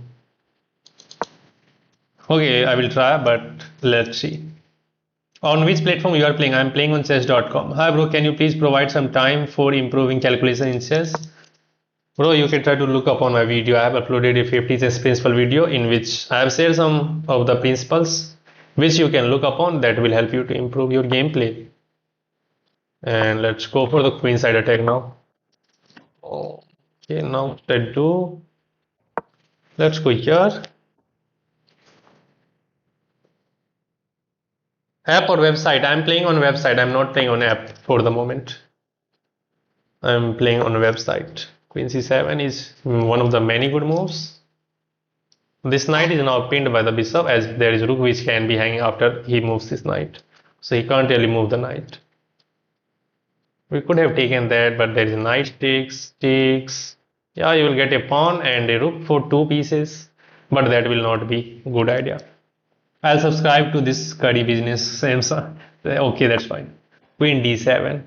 Okay, I will try, but let's see. On which platform you are playing? I am playing on chess.com. Hi bro, can you please provide some time for improving calculation in chess? Bro, you can try to look up on my video. I have uploaded a 50 chess principle video in which I have shared some of the principles which you can look upon that will help you to improve your gameplay. And let's go for the queenside attack now. Okay, now let's go here. App or website? I'm playing on website. I'm not playing on app for the moment. I'm playing on a website. Queen c7 is one of the many good moves. This knight is now pinned by the bishop as there is rook which can be hanging after he moves this knight. So he can't really move the knight. We could have taken that, but there is knight takes. Yeah, you will get a pawn and a rook for 2 pieces, but that will not be good idea. I'll subscribe to this curry business, Samsung. Okay, that's fine. Queen d7.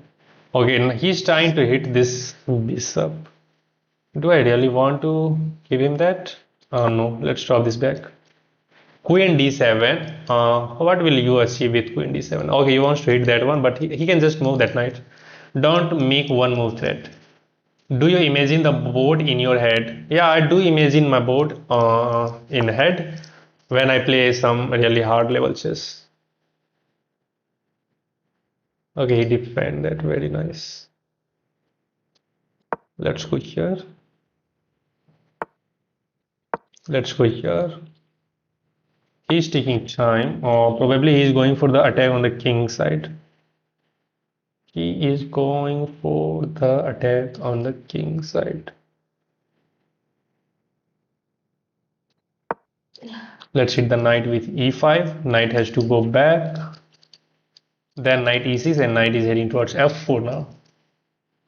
Okay, he's trying to hit this bishop. Do I really want to give him that? No, let's drop this back. Queen d7. What will you achieve with queen d7? Okay, he wants to hit that one, but he can just move that knight. Don't make one move threat. Do you imagine the board in your head? Yeah, I do imagine my board in head when I play some really hard level chess. Okay, he defend that, very nice. Let's go here. Let's go here. He's taking time, or probably he's going for the attack on the king side. He is going for the attack on the king side. Let's hit the knight with e5. Knight has to go back. Then knight e6 and knight is heading towards f4 now.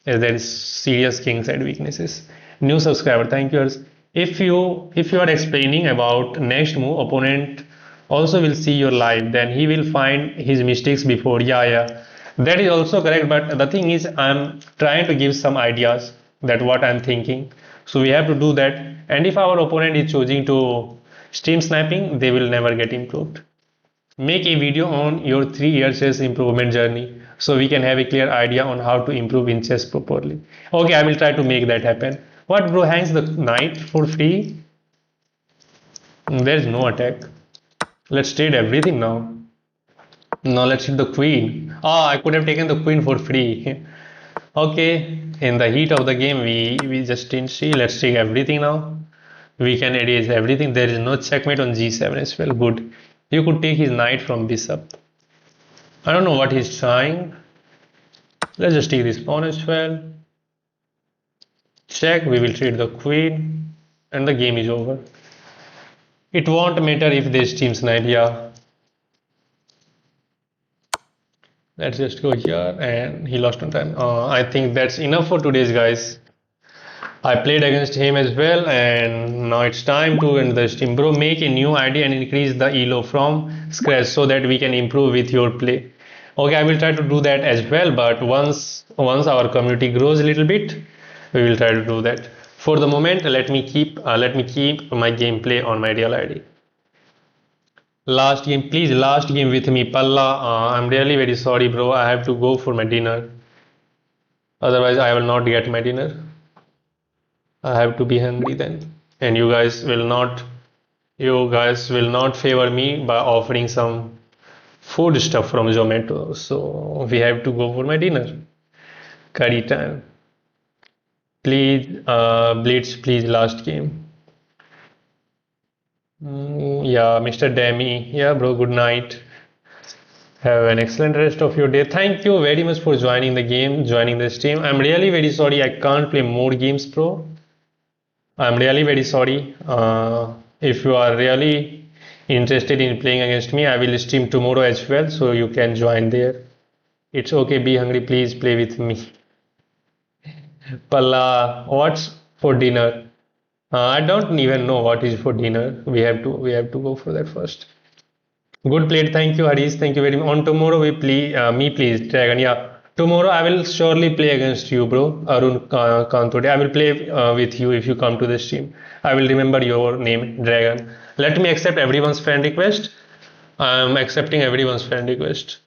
As there is serious king side weaknesses. New subscriber, thank you. If you are explaining about next move, opponent also will see your live. Then he will find his mistakes before. Yeah. That is also correct. But the thing is, I'm trying to give some ideas that what I'm thinking. So we have to do that. And if our opponent is choosing to stream sniping, they will never get improved. Make a video on your 3-year chess improvement journey so we can have a clear idea on how to improve in chess properly. Okay, I will try to make that happen. What, bro, hangs the knight for free? There is no attack. Let's trade everything now. Now let's hit the queen. I could have taken the queen for free. Okay, in the heat of the game, we just didn't see. Let's take everything now. We can erase everything. There is no checkmate on g7 as well. Good. You could take his knight from bishop. I don't know what he's trying. Let's just take this pawn as well. Check. We will trade the queen. And the game is over. It won't matter if they stream snipe. Yeah. Let's just go here. And he lost on time. I think that's enough for today's, guys. I played against him as well, and now it's time to end the stream. Bro, make a new ID and increase the elo from scratch so that we can improve with your play. Okay, I will try to do that as well, but once our community grows a little bit, we will try to do that. For the moment, let me keep my gameplay on my real ID. Last game, please, last game with me, Palla. I'm really very sorry, bro. I have to go for my dinner. Otherwise, I will not get my dinner. I have to be hungry then, and you guys will not favor me by offering some food stuff from Zomato. So we have to go for my dinner. Curry time. Please, Blitz, please, last game. Yeah, Mr. Demi. Yeah, bro, good night. Have an excellent rest of your day. Thank you very much for joining the stream. I'm really very sorry I can't play more games, bro. I'm really very sorry. If you are really interested in playing against me, I will stream tomorrow as well, so you can join there. It's okay, be hungry, please play with me. Palla, what's for dinner? I don't even know what is for dinner. We have to go for that first. Good played, thank you, Harish. Thank you very much. On tomorrow we play please, Dragon. Yeah. Tomorrow I will surely play against you, bro. Arun Kantode. I will play with you if you come to the stream. I will remember your name, Dragon. Let me accept everyone's friend request. I am accepting everyone's friend request.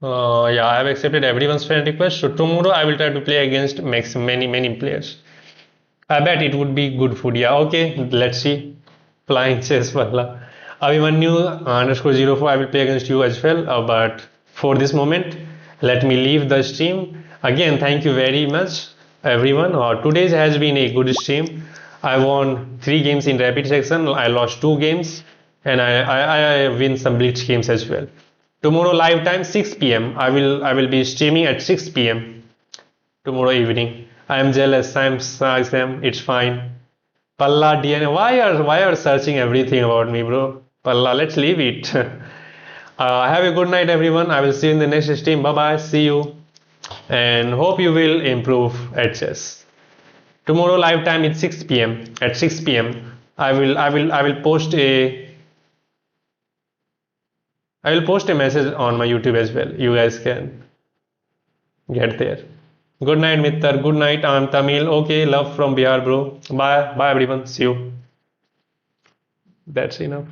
Yeah, I have accepted everyone's friend request. So tomorrow I will try to play against many players. I bet it would be good food. Yeah, okay. Let's see. Flying chess, wala. Abhimanyu _04. I will play against you as well. But for this moment, let me leave the stream. Again, thank you very much, everyone. Today's has been a good stream. I won 3 games in rapid section. I lost 2 games, and I win some blitz games as well. Tomorrow live time 6 p.m. I will be streaming at 6 p.m. tomorrow evening. I am jealous. Sam. It's fine. Palla DNA. Why are searching everything about me, bro? Palla, let's leave it. Have a good night, everyone. I will see you in the next stream. Bye bye. See you, and hope you will improve at chess. Tomorrow live time is 6 p.m. At 6 p.m. I will post a message on my YouTube as well. You guys can get there. Good night, Mittar. Good night. I'm Tamil. Okay, love from Bihar, bro. Bye. Bye, everyone. See you. That's enough.